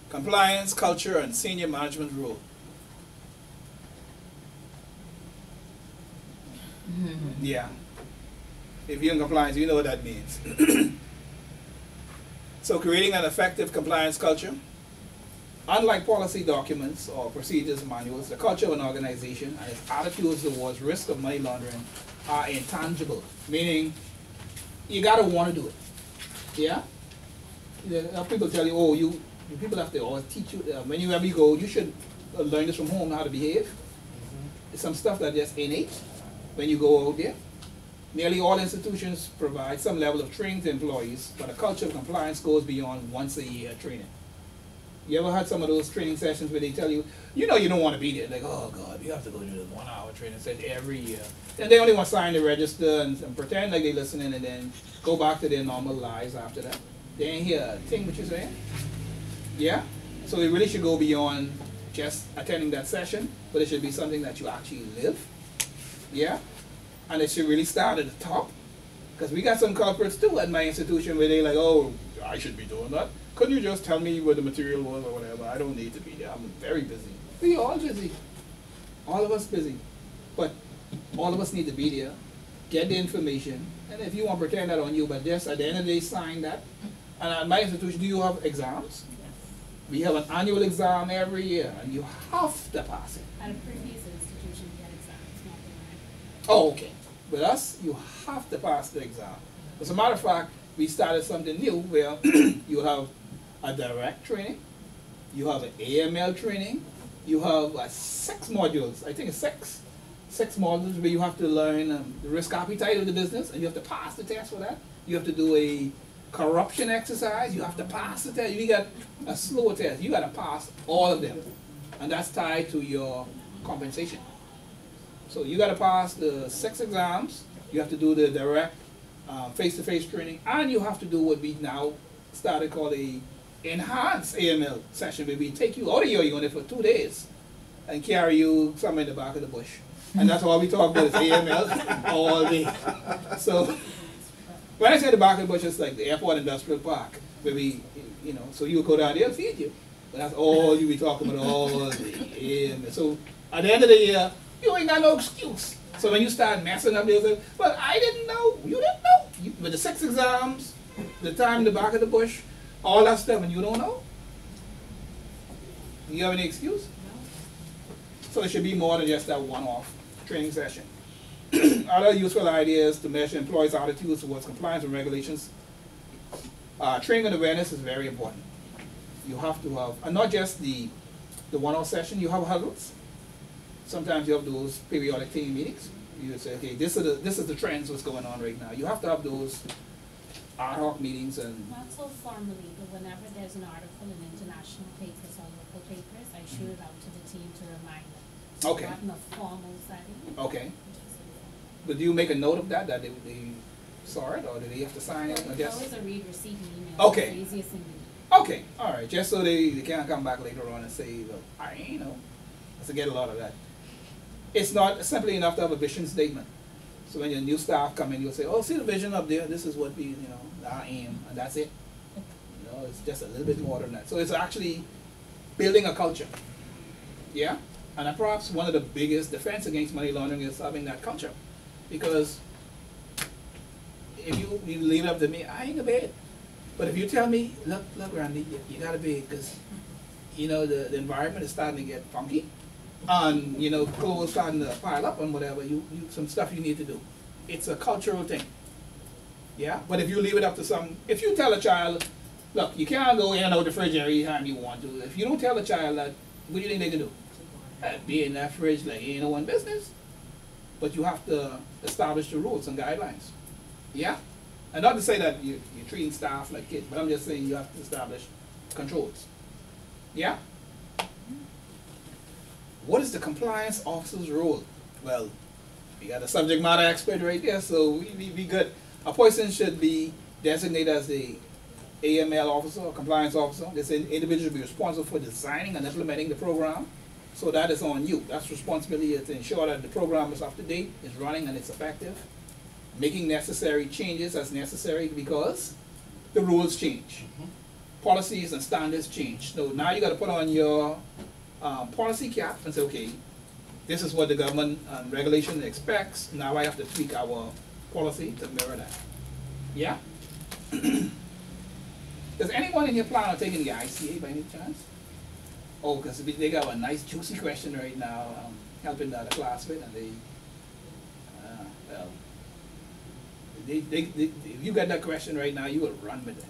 Compliance, culture, and senior management role. Yeah. If you're in compliance, you know what that means. So creating an effective compliance culture. Unlike policy documents or procedures manuals, the culture of an organization and its attitudes towards risk of money laundering are intangible, meaning you gotta want to do it. Yeah? People tell you, oh, you people have to always teach you, whenever you go, you should learn this from home, how to behave. It's some stuff that just innate when you go out there. Nearly all institutions provide some level of training to employees, but a culture of compliance goes beyond once a year training. You ever had some of those training sessions where they tell you, you don't want to be there, like, oh God, you have to go to this 1-hour training session every year. And they only want to sign the register and pretend like they're listening and then go back to their normal lives after that. They ain't hear a thing what you're saying. Yeah? So it really should go beyond just attending that session, but it should be something that you actually live. Yeah? And it should really start at the top. Because we got some culprits too at my institution where they like, oh, I should be doing that. Couldn't you just tell me what the material was or whatever? I don't need to be there. I'm very busy. We all busy. All of us busy. But all of us need to be there, get the information, and if you want to pretend that on you, but just at the end of the day, sign that. And at my institution, do you have exams? We have an annual exam every year, and you have to pass it. At a previous institution, we had exams, not the Oh, okay. With us, you have to pass the exam. As a matter of fact, we started something new where you have a direct training, you have an AML training, you have 6 modules, I think it's 6 modules where you have to learn the risk appetite of the business, and you have to pass the test for that. You have to do a corruption exercise, you have to pass the test. You got a slower test, you got to pass all of them. And that's tied to your compensation. So you got to pass the 6 exams, you have to do the direct face-to-face training, and you have to do what we now started called a enhanced AML session, where we take you out of your unit for 2 days and carry you somewhere in the back of the bush. And that's all we talk about is AML all day. So when I say the back of the bush, it's like the airport industrial park, where we, you know, so you would go down there and feed you. But that's all you be talking about all day. AML. So at the end of the year, you ain't got no excuse. So when you start messing up, they'll say, well, I didn't know. You didn't know. With the 6 exams, the time in the back of the bush, all that stuff, and you don't know? Do you have any excuse? So it should be more than just that one-off training session. Other useful ideas to measure employees' attitudes towards compliance with regulations. Training and awareness is very important. You have to have, and not just the one-off session, you have huddles. Sometimes you have those periodic team meetings. You say, okay, this is the trends, what's going on right now. You have to have those ad hoc meetings and. Not so formally, but whenever there's an article in international papers or local papers, I shoot it out to the team to remind them. So Okay. not in a formal setting. Okay. But do you make a note of that they saw it, or do they have to sign it? Or It's just. always a read receipt email. Okay. It's the easiest thing to do. Okay, all right, just so they can't come back later on and say, look, I ain't know. I get a lot of that. It's not simply enough to have a vision statement. So when your new staff come in, you'll say, oh, see the vision up there, this is what we, you know, our aim, and that's it. You know, it's just a little bit more than that. So it's actually building a culture. Yeah? And perhaps one of the biggest defense against money laundering is having that culture. Because if you leave it up to me, I ain't gonna pay it. But if you tell me, look, Randy, you gotta pay it, because, you know, the environment is starting to get funky, and, you know, clothes starting to pile up and whatever, some stuff you need to do. It's a cultural thing. Yeah? But if you leave it up to if you tell a child, look, you can't go in and out the fridge every time you want to. If you don't tell a child that, what do you think they can do? Be in that fridge like ain't no one business. But you have to establish the rules and guidelines. Yeah? And not to say that you're treating staff like kids, but I'm just saying you have to establish controls. Yeah? What is the compliance officer's role? Well, we got a subject matter expert right there, so we be good. A person should be designated as the AML officer or compliance officer. This individual should be responsible for designing and implementing the program. So that is on you. That's responsibility to ensure that the program is up to date, is running, and it's effective. Making necessary changes as necessary because the rules change. Policies and standards change. So now you got to put on your policy cap and say, okay, this is what the government and regulation expects. Now I have to tweak our policy to mirror that. Yeah? Does anyone in here plan on taking the ICA by any chance? Oh, because they got a nice juicy question right now, helping the other class with, and they, well, if you got that question right now, you will run with it.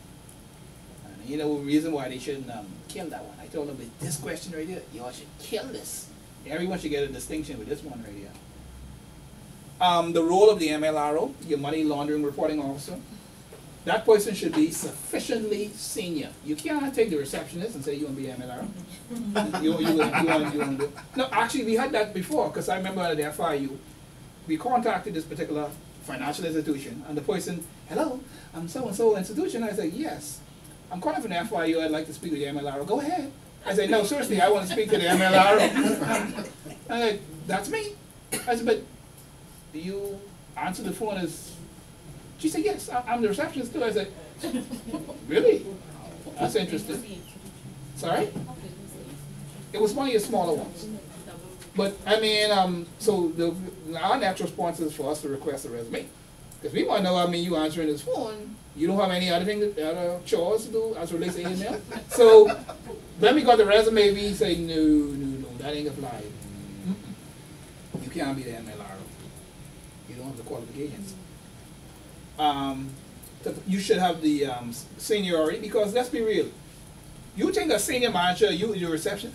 And you know the reason why they shouldn't kill that one. I told them with this question right here, y'all should kill this. Everyone should get a distinction with this one right here. The role of the MLRO, your money laundering reporting officer, that person should be sufficiently senior. You can't take the receptionist and say you want to be MLRO. you want to do it. No, actually we had that before, because I remember at the FIU, we contacted this particular financial institution, and the person, hello, I'm so-and-so institution. I said, yes, I'm calling from the FIU, I'd like to speak with the MLRO. Go ahead. I said, no, seriously, I want to speak to the MLRO. I said, that's me. I said, but do you answer the phone as, she said, yes, I'm the receptionist too. I said, really? That's interesting. Sorry? It was one of your smaller ones. But I mean, so our natural response is for us to request a resume, because we want to know. I mean, you answering this phone, you don't have any other chores to do as relates to AML. So when we got the resume, we say no, that ain't applied. You can't be the MLRO. You don't have the qualifications. You should have the seniority, because let's be real. You think a senior manager, your reception,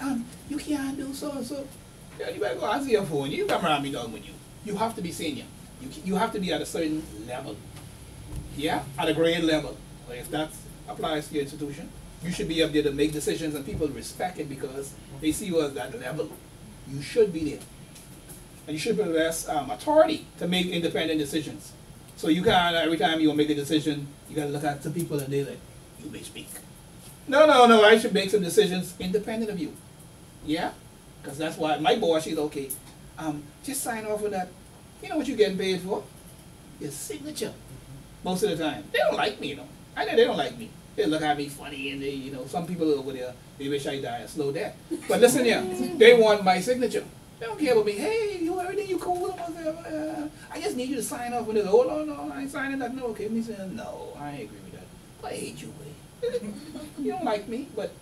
you can't do so and so. Yeah, you better go answer your phone. You come around me done with you. You have to be senior. You have to be at a certain level. Yeah, at a grade level. Or if that applies to your institution, you should be up there to make decisions, and people respect it because they see you at that level. You should be there. And you should possess authority to make independent decisions. So you can't, every time you make a decision, you gotta look at the people and they're like, you may speak. No, I should make some decisions independent of you. Yeah? Because that's why my boss, she's okay. Just sign off on that. You know what you're getting paid for? Your signature. Most of the time. They don't like me, you know. I know they don't like me. They look at me funny, and they, you know, some people over there, they wish I die a slow death. But listen here, they want my signature. They don't care about me. Hey, everything you cool? I just need you to sign off on this. Oh, no, I ain't signing that. No, okay. Me saying, no, I ain't agree with that. I hate you, way. You don't like me, but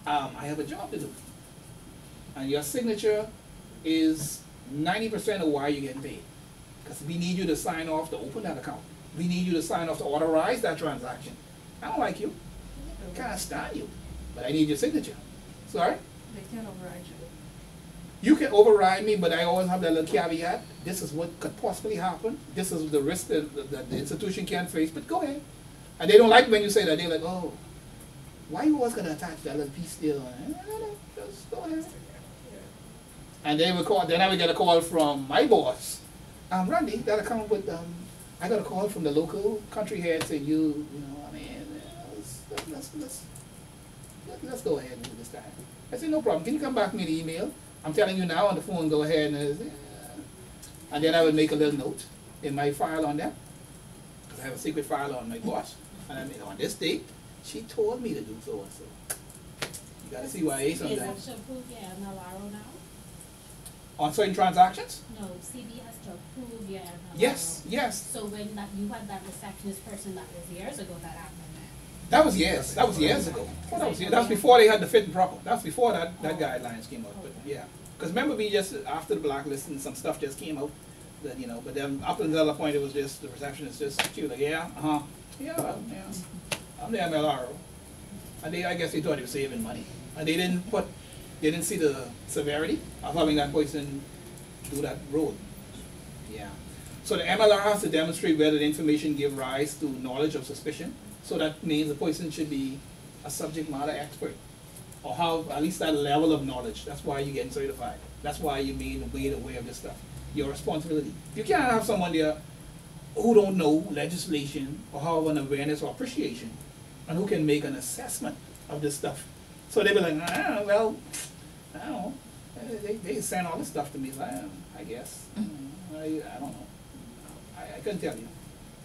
I have a job to do. And your signature is 90% of why you're getting paid. Because we need you to sign off to open that account. We need you to sign off to authorize that transaction. I don't like you. I can't stand you. But I need your signature. Sorry? They can't override you. You can override me, but I always have that little caveat. This is what could possibly happen. This is the risk that the institution can face, but go ahead. And they don't like when you say that. They're like, oh, why you always going to attach that little piece there? No, just go ahead. And they would call, then I would get a call from my boss. Randy, that account with, I got a call from the local country head saying you know, I mean, let's go ahead and do this time. I said, no problem. Can you come back to me the email? I'm telling you now on the phone, go ahead. And then I would make a little note in my file on that, because I have a secret file on my boss. And I mean, on this date, she told me to do so and so. You got to see why Is sometimes. that to approve your MLRO now? On certain transactions? No, CB has to approve your MLRO. Yes. So when you had that receptionist person that was years ago that happened. That was years ago. Well, that was before they had the fit and proper. That was before that guidelines came out. But yeah, because remember, we just after the blacklisting, some stuff just came out. That, you know, but then up until the point, it was just the receptionist she was like, yeah, I'm the MLRO, and I guess they thought they were saving money, and they didn't see the severity of having that person do that role. Yeah. So the MLR has to demonstrate whether the information give rise to knowledge of suspicion. So that means the person should be a subject matter expert, or have at least that level of knowledge. That's why you're getting certified. That's why you're made aware of this stuff. Your responsibility. You can't have someone there who don't know legislation or have an awareness or appreciation, and who can make an assessment of this stuff. So they be like, I don't know. They send all this stuff to me. I guess. I don't know. I couldn't tell you.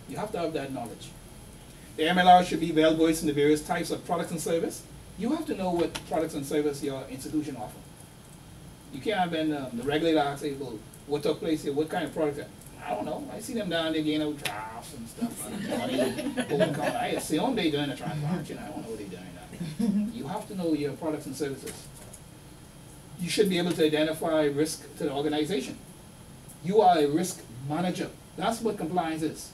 You have to have that knowledge. The MLR should be well versed in the various types of products and service. You have to know what products and service your institution offer. You can't have been the regulator asks, say, well, what took place here? What kind of product? I don't know. I see them down there getting out drafts and stuff. I assume they're doing a transaction. I don't know what they're doing now. You have to know your products and services. You should be able to identify risk to the organization. You are a risk manager. That's what compliance is.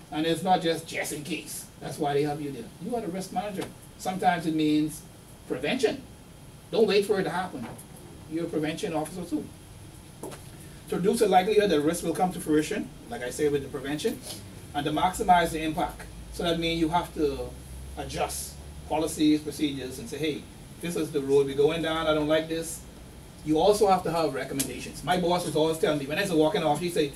And it's not just in case. That's why they have you there. You are the risk manager. Sometimes it means prevention. Don't wait for it to happen. You're a prevention officer too. To reduce the likelihood that risk will come to fruition, like I said with the prevention, and to maximize the impact. So that means you have to adjust policies, procedures, and say, hey, this is the road we're going down, I don't like this. You also have to have recommendations. My boss was always telling me, when I was walking off, he'd say,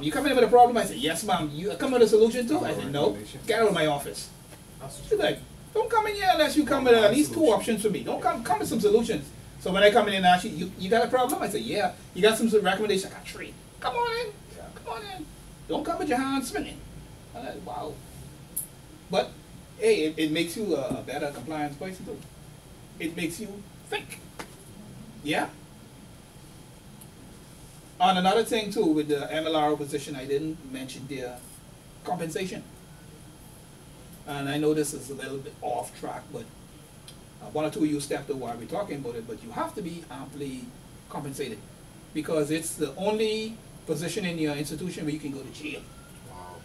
you coming in with a problem? I said, yes, ma'am. You come with a solution too? I said, no. Get out of my office. She's like, don't come in here unless you come with at least 2 options for me. Don't come with some solutions. So when I come in and ask you, you got a problem? I said, yeah. You got some recommendations? I got 3. Come on in. Come on in. Don't come with your hands spinning. I'm like, wow. But, hey, it makes you a better compliance person too. It makes you think. Yeah? On another thing too, with the MLRO position, I didn't mention their compensation. And I know this is a little bit off track, but one or two of you stepped over while we're talking about it, but you have to be amply compensated because it's the only position in your institution where you can go to jail. Wow.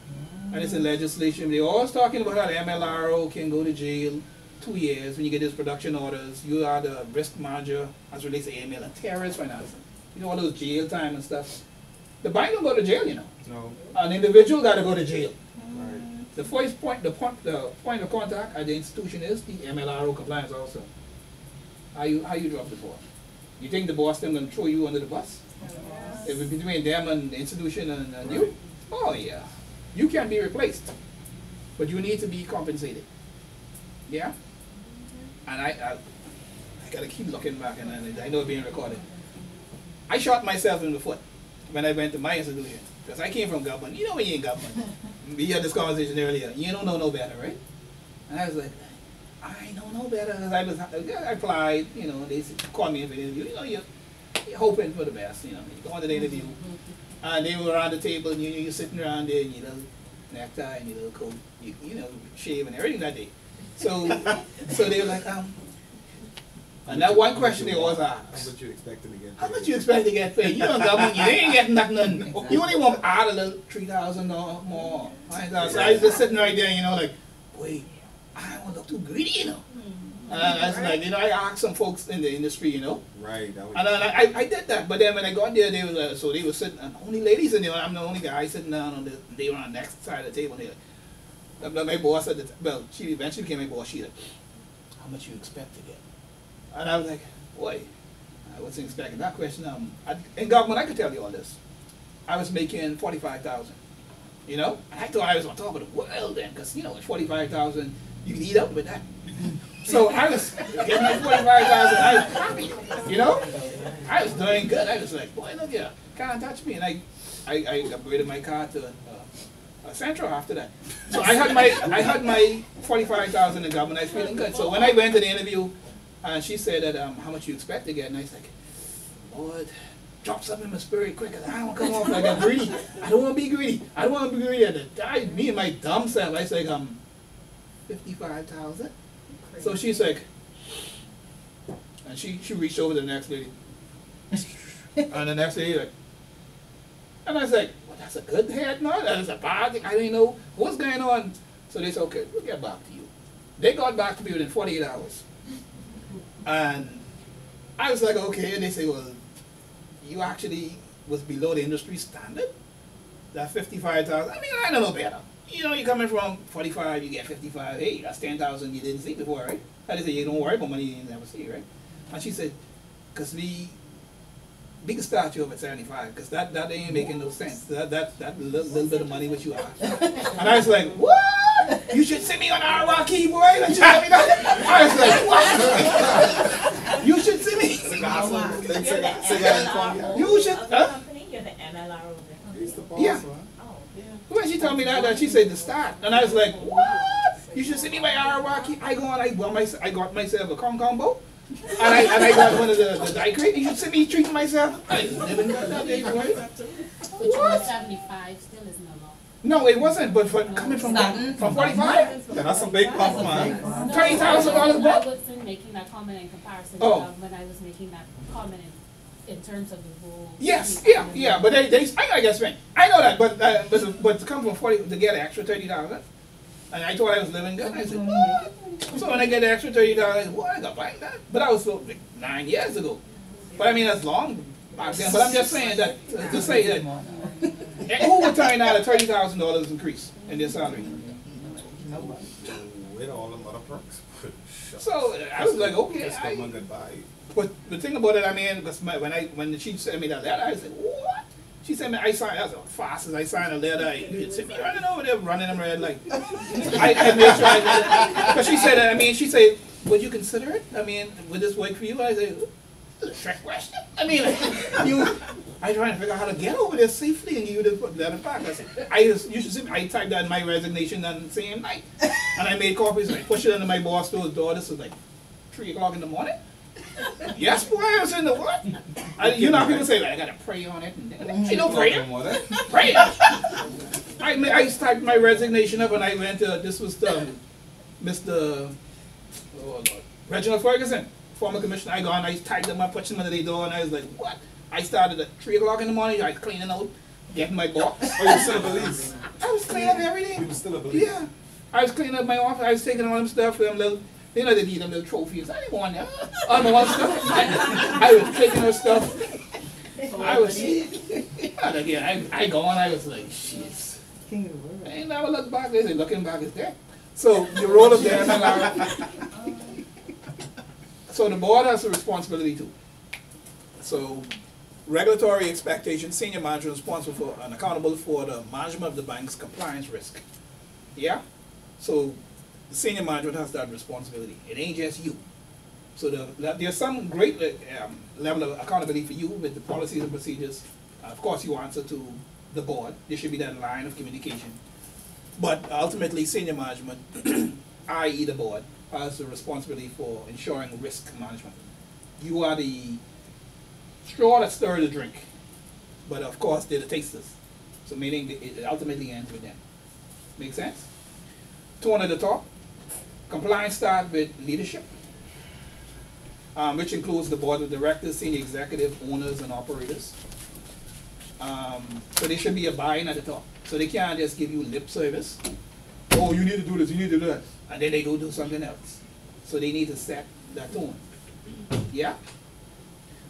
And it's in legislation. They're always talking about how the MLRO can go to jail 2 years when you get these production orders. You are the risk manager as it relates to AML and terrorist financing. You know, all those jail time and stuff. The bank don't go to jail, you know. No. An individual got to go to jail. Right. The first point, the point of contact at the institution is the MLRO compliance also. How you drop the ball? You think the boss them gonna throw you under the bus? If it's between them and the institution and you? Oh yeah. You can be replaced, but you need to be compensated. Yeah. And I gotta keep looking back, and I know it's being recorded. I shot myself in the foot when I went to my institution because I came from government. You know when you're in government. We had this conversation earlier. You don't know no better, right? And I was like, I don't know better. I applied, you know, they called me in for the interview. You know, you're hoping for the best, you know. You go on to the interview. And they were around the table, and you're sitting around there in your little necktie and your little coat, you know, shave and everything that day. So they were like, and that one question they always ask. How much you expecting to get paid? How much you expect to get paid? You don't government, you ain't getting nothing. You only want to add a little $3,000 more. So I was just sitting right there, you know, like, boy, I don't want to look too greedy, you know. And I was like, you know, I asked some folks in the industry, you know. Right. And I did that, but then when I got there, they was so they were sitting, and only ladies in there. I'm the only guy sitting down on they were on the next side of the table. And they, my boss said, she eventually became my boss. She said, how much you expect to get? And I was like, boy, I wasn't expecting that question. In government, I could tell you all this. I was making $45,000, you know? And I thought I was on top of the world then, because, you know, at $45,000, you can eat up with that. So I was getting my $45,000, I was happy, you know? I was doing good. I was like, boy, look here, can't touch me. And I upgraded my car to a Central after that. So I had my $45,000 in government. I was feeling good. So when I went to the interview, and she said that, how much you expect to get? And I was like, Lord, drop something in my spirit quick, because I don't want to come off like I'm greedy. I don't want to be greedy. I don't want to be greedy. And me and my dumb self, I said, 55,000. So she's like, and she reached over to the next lady. And the next lady like, and I was like, well, that's a good head, no? That's a bad thing. I didn't know what's going on. So they said, okay, we'll get back to you. They got back to me within 48 hours. And I was like, okay. And they say, well, you actually was below the industry standard? That 55,000. I mean, I don't know better. You know, you're coming from 45, you get 55. Hey, that's 10,000 you didn't see before, right? I just say, you don't worry about money you never see, right? And she said, because we can start you up at 75, because that ain't making no sense. That little bit of money what you have. And I was like, what? You should send me on Iraqi, boy. Don't you let me know? I was like, what? You should send me. You should. Huh? You're the MLRO. Yeah. When she told me that she said to start, and I was like, what? You should send me my Iraqi. I got myself a combo. And I got one of the daiquiri. You should see me treating myself. I living that day, right? But you were 75, still isn't a lot. No, it wasn't. But coming from 45, yeah, that's a big pump, man. $20,000 I buck. wasn't making that comment in comparison Oh. to when I was making that comment in terms of the role. Yes, yeah. But I guess right. I know that, but to come from 40 to get an extra 30,000, and I thought I was living good. I said, what? So when I get the extra $30, what? I got buying that. But that was like 9 years ago. But I mean, that's long back then. But I'm just saying that to say that who would turn out a $30,000 increase in their salary? With all the other perks. So I was like, okay. Just got my goodbye. But the thing about it, I mean, because when she sent me that letter, I said, what? She sent me, I signed, that's as fast as I signed a letter, you could see me running over there, running them red light. I made sure I did it. Because she said, she said, would you consider it? I mean, would this work for you? I said, this is a trick question. I mean, I trying to figure out how to get over there safely and you just let it back. I said, you should see me. I typed out my resignation on the same night. And I made copies and I pushed it under my boss door. This was like 3 o'clock in the morning. Yes, boy, I was in the what? You know how people say, like, I gotta pray on it. And ain't no prayer. Prayer. I typed my resignation up and I went to, this was Mr. Oh Lord, Reginald Ferguson, former commissioner. I gone, I typed them up, put them under the door, and I was like, what? I started at 3 o'clock in the morning, I was cleaning out, getting my box. Oh, you still a police? I was cleaning up everything. You were still a police? Yeah. I was cleaning up my office, I was taking all them stuff, them little, you know they need them little trophies. I didn't want them. All my own stuff. I was taking her stuff. I was, and again, I go on, I was like, shit. King of the world. I ain't never look back, they say looking back is there. So you roll up there and allow. So the board has a responsibility too. So regulatory expectations, senior manager responsible for and accountable for the management of the bank's compliance risk. Yeah? So the senior management has that responsibility. It ain't just you. So there's some great level of accountability for you with the policies and procedures. Of course you answer to the board. There should be that line of communication. But ultimately senior management, i.e. the board, has the responsibility for ensuring risk management. You are the straw that stirs the drink, but of course they're the tasters. So meaning it ultimately ends with them. Make sense? 2 at the top. Compliance starts with leadership, which includes the board of directors, senior executive, owners, and operators. So there should be a buy-in at the top. So they can't just give you lip service. Oh, you need to do this, you need to do that. And then they go do something else. So they need to set that tone. Yeah?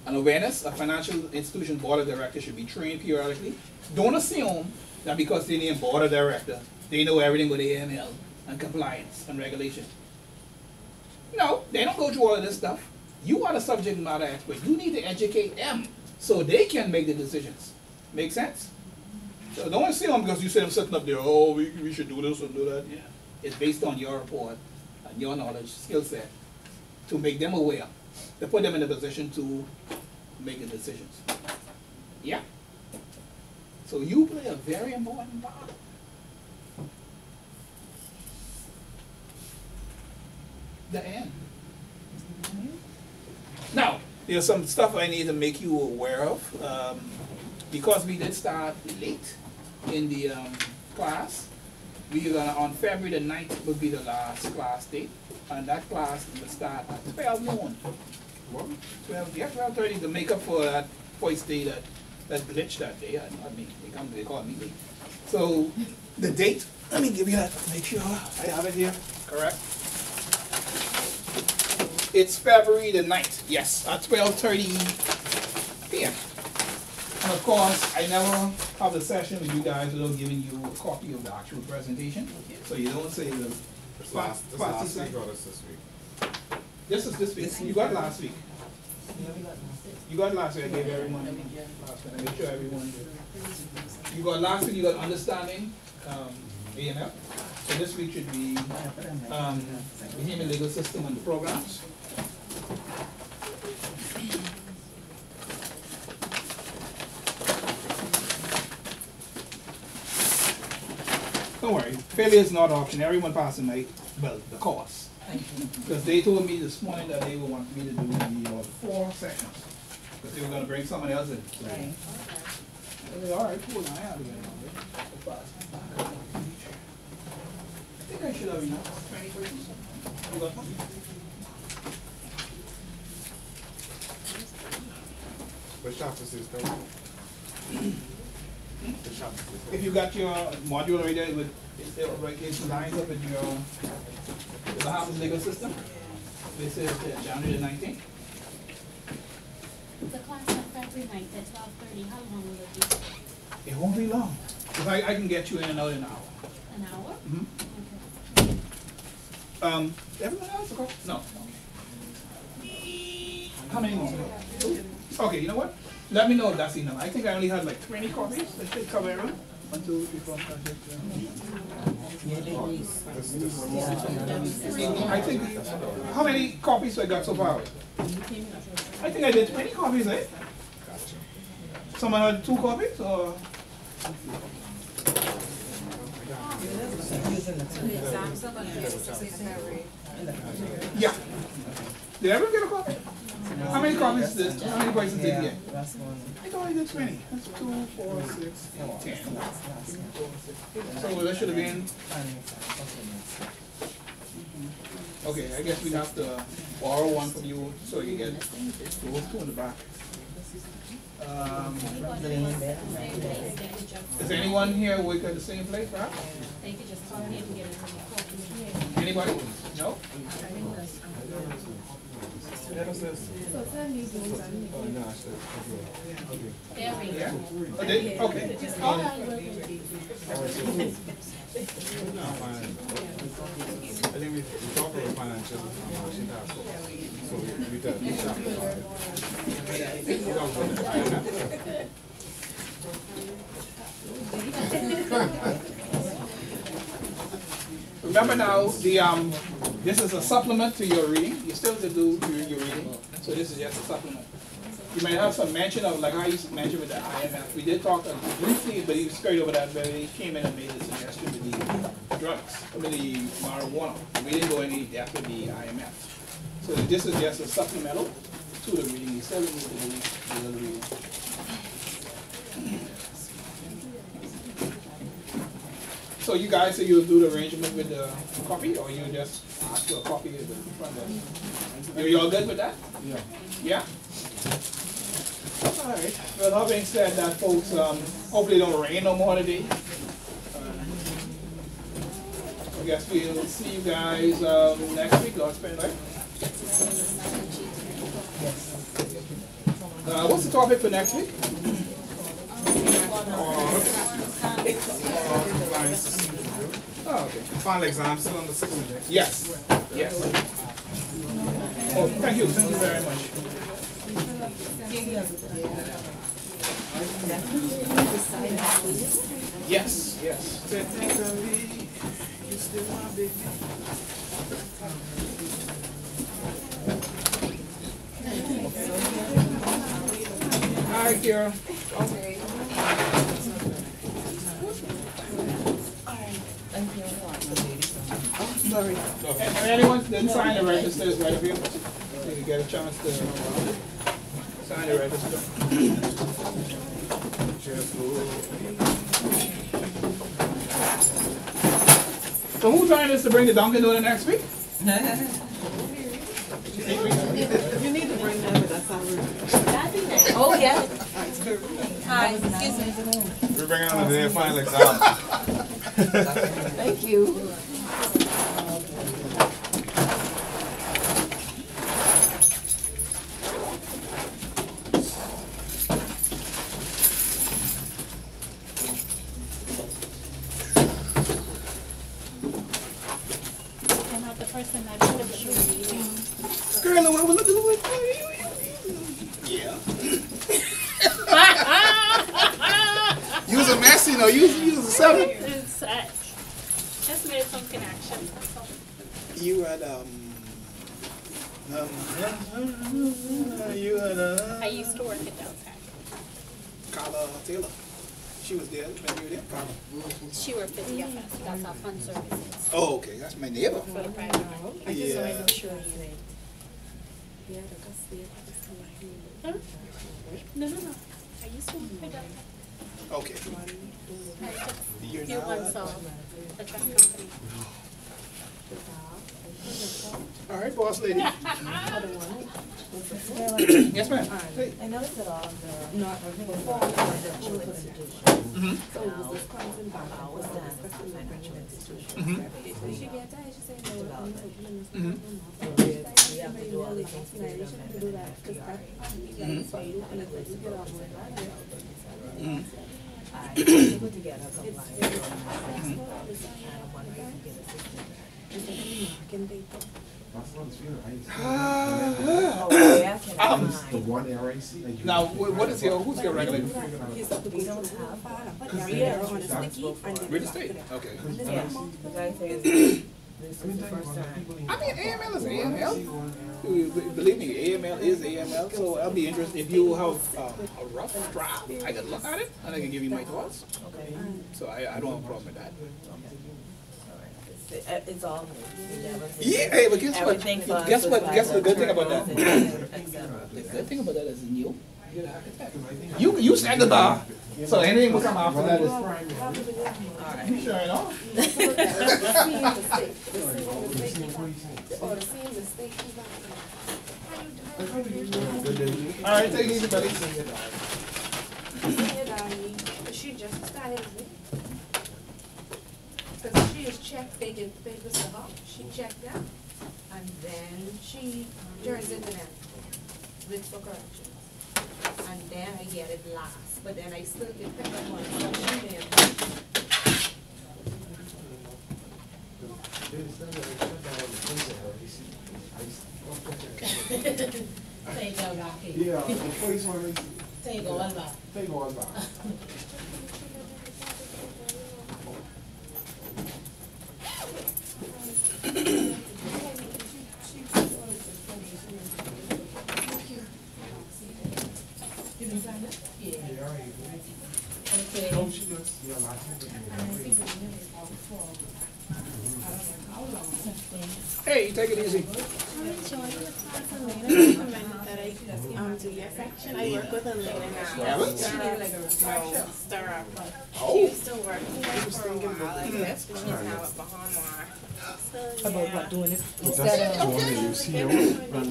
An awareness, a financial institution board of directors should be trained periodically. Don't assume that because they name board of director, they know everything with AML and compliance and regulation. No, they don't go through all of this stuff. You are the subject matter expert. You need to educate them so they can make the decisions. Make sense? So don't assume because you see them sitting up there, oh, we should do this and do that. Yeah. It's based on your report and your knowledge, skill set, to make them aware, to put them in a position to make the decisions. Yeah? So you play a very important part. The end. Now, there's some stuff I need to make you aware of. Because we did start late in the class, we are gonna, on February the 9th will be the last class date, and that class will start at 12 noon. What? 12:30 to make up for that first day that glitch that day. I mean, they call me late. So the date, let me give you that, make sure I have it here, correct? It's February the 9th, yes, at 12:30 p.m. And of course, I never have a session with you guys without giving you a copy of the actual presentation. So you don't say the Last week or this week? This is this week. You got last week. You got last week. I gave everyone last week. I made sure everyone did. You got last week. You got understanding AML. So this week should be the human legal system and the programs. Don't worry, failure is not an option. Everyone passing the course. Because they told me this morning that they would want me to do the 4 sessions. Because they were going to bring someone else in. So, Right. I said, all right, cool, I have to get on I think I should have enough. 20 questions. You got one? Which office is that? Which office is that? If you got your module right there, it lines up with your the Bahamas legal system. This is January the 19th. The class on February 9th at 12:30, how long will it be? It won't be long. Because I can get you in and out in an hour. An hour? Mm-hmm. Okay. Everyone else? Okay. No. How many more? Okay, you know what? Let me know if that's enough. I think I only had like 20 copies. That should cover everyone. 1, 2, 3, 4, 5, 6, 7. I think, how many copies I got so far? I think I did 20 copies, eh? Someone had 2 copies or? February. Yeah. Did everyone get a copy? How many copies did, how many voices did you get? That's one. I think I only did 20. That's 2, 4, 6, 10. So that should have been, okay, I guess we have to borrow one from you so you get those two in the back. Is anyone here work at the same place, perhaps? They could just call me and get it from the copy. Anybody? No? There we Yeah? go. Oh, did? Okay. All I will do. I think we talk about financial, so we tell each Remember now, this is a supplement to your reading. You still have to do your reading, so this is just a supplement. You might have some mention of, like I used to mention with the IMF. We did talk briefly, but he skirted over that, but he came in and made a suggestion with the drugs, with the marijuana. We didn't go any depth with the IMF. So this is just a supplemental to the reading. You still need to do the reading. So you guys say you'll do the arrangement with the copy, or you just ask for a copy of the front desk? Are you all good with that? Yeah. Yeah? All right. Well, that being said, that folks, hopefully it don't rain no more today. I guess we'll see you guys next week, Lord spend, right? What's the topic for next week? Oh, okay. final exam still on the 6th. Yes. Yes. Oh, thank you. Thank you very much. Yes. Yes. Technically, you still my baby. All right, Kira. Okay. Sorry. And anyone didn't sign the register is right up here. So you get a chance to sign the register. So who's trying this to bring the Dunkin' Donut next week? You need to bring that, but that's how we're. Oh, yeah. Hi, excuse me. We're bringing on the day of final exam. Thank you. I'm not the person that did the reading. Girl, I was looking like yeah. You was a mess, you know. You was a seven. It's, just made some connections. That's all. You had you had I used to work at downtown. Carla Taylor. She was there when you were there. Carla. She worked at the FS. That's our fund services Oh, okay. That's my neighbor. for the private bank. I just Yeah. wasn't sure you. Huh? No. I used to work at downtown. Okay. I took few months off the trust company. All right, boss lady. Yes, ma'am. Hey. I noticed that all the, not before, the financial institutions. So it was Wisconsin Bank, was that financial institutions. Did she get that? She said no. We have to do all the things for them. I put together a compliance. And I'm wondering if you can assist me. Oh, yeah, can I The one RAC. Now, what is your, who's your regulator? We don't have. With the state? Okay. Yes, this is the first time. I mean, AML is AML. Believe me, AML is AML. So I'll be interested if you have a rough draft. I can look at it and I can give you my thoughts. Okay. So I don't have a problem with that. It's all new. We never did Yeah, it. hey, but guess what? Everything for us Guess was what? by Guess the good thing journals about that? and et cetera. The good thing about that is you. You're the architect. You set the bar. So anything will come after that is. Alright. You sure enough? All right, take it easy, buddy. She just started with me. Because she has checked, they get the papers to her, she checked them, and then she turns it to them, with for correction. And then I get it last, but then I still get pick up on some she did. Take a rocket. Yeah, the first one is. Take a one back. Take one back. You didn't sign it? Yeah. Okay. No, she does. Yeah, I think And I think the minute is all before. I don't know how long. Hey, take it easy. That I do your section. I work with Elena now. Yeah. She did like a refresher, stir up. Oh. She used to work here for a while, I guess, but she's now at Bahamar. So, About what, doing it that's instead of, one that you see on.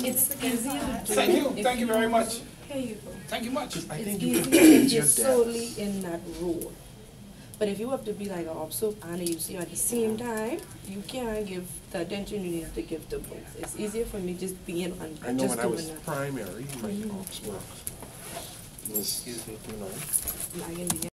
It's easier to do. Thank you very much. Here you go. Thank you much. I It's think you easier can if change you're your solely depth. in that role. But if you have to be like an observer and you see at the same time, you can't give the attention you need to give to both. It's easier for me just being on, I know just when I was doing that. primary, my ops work was, Excuse me. you know. Like in the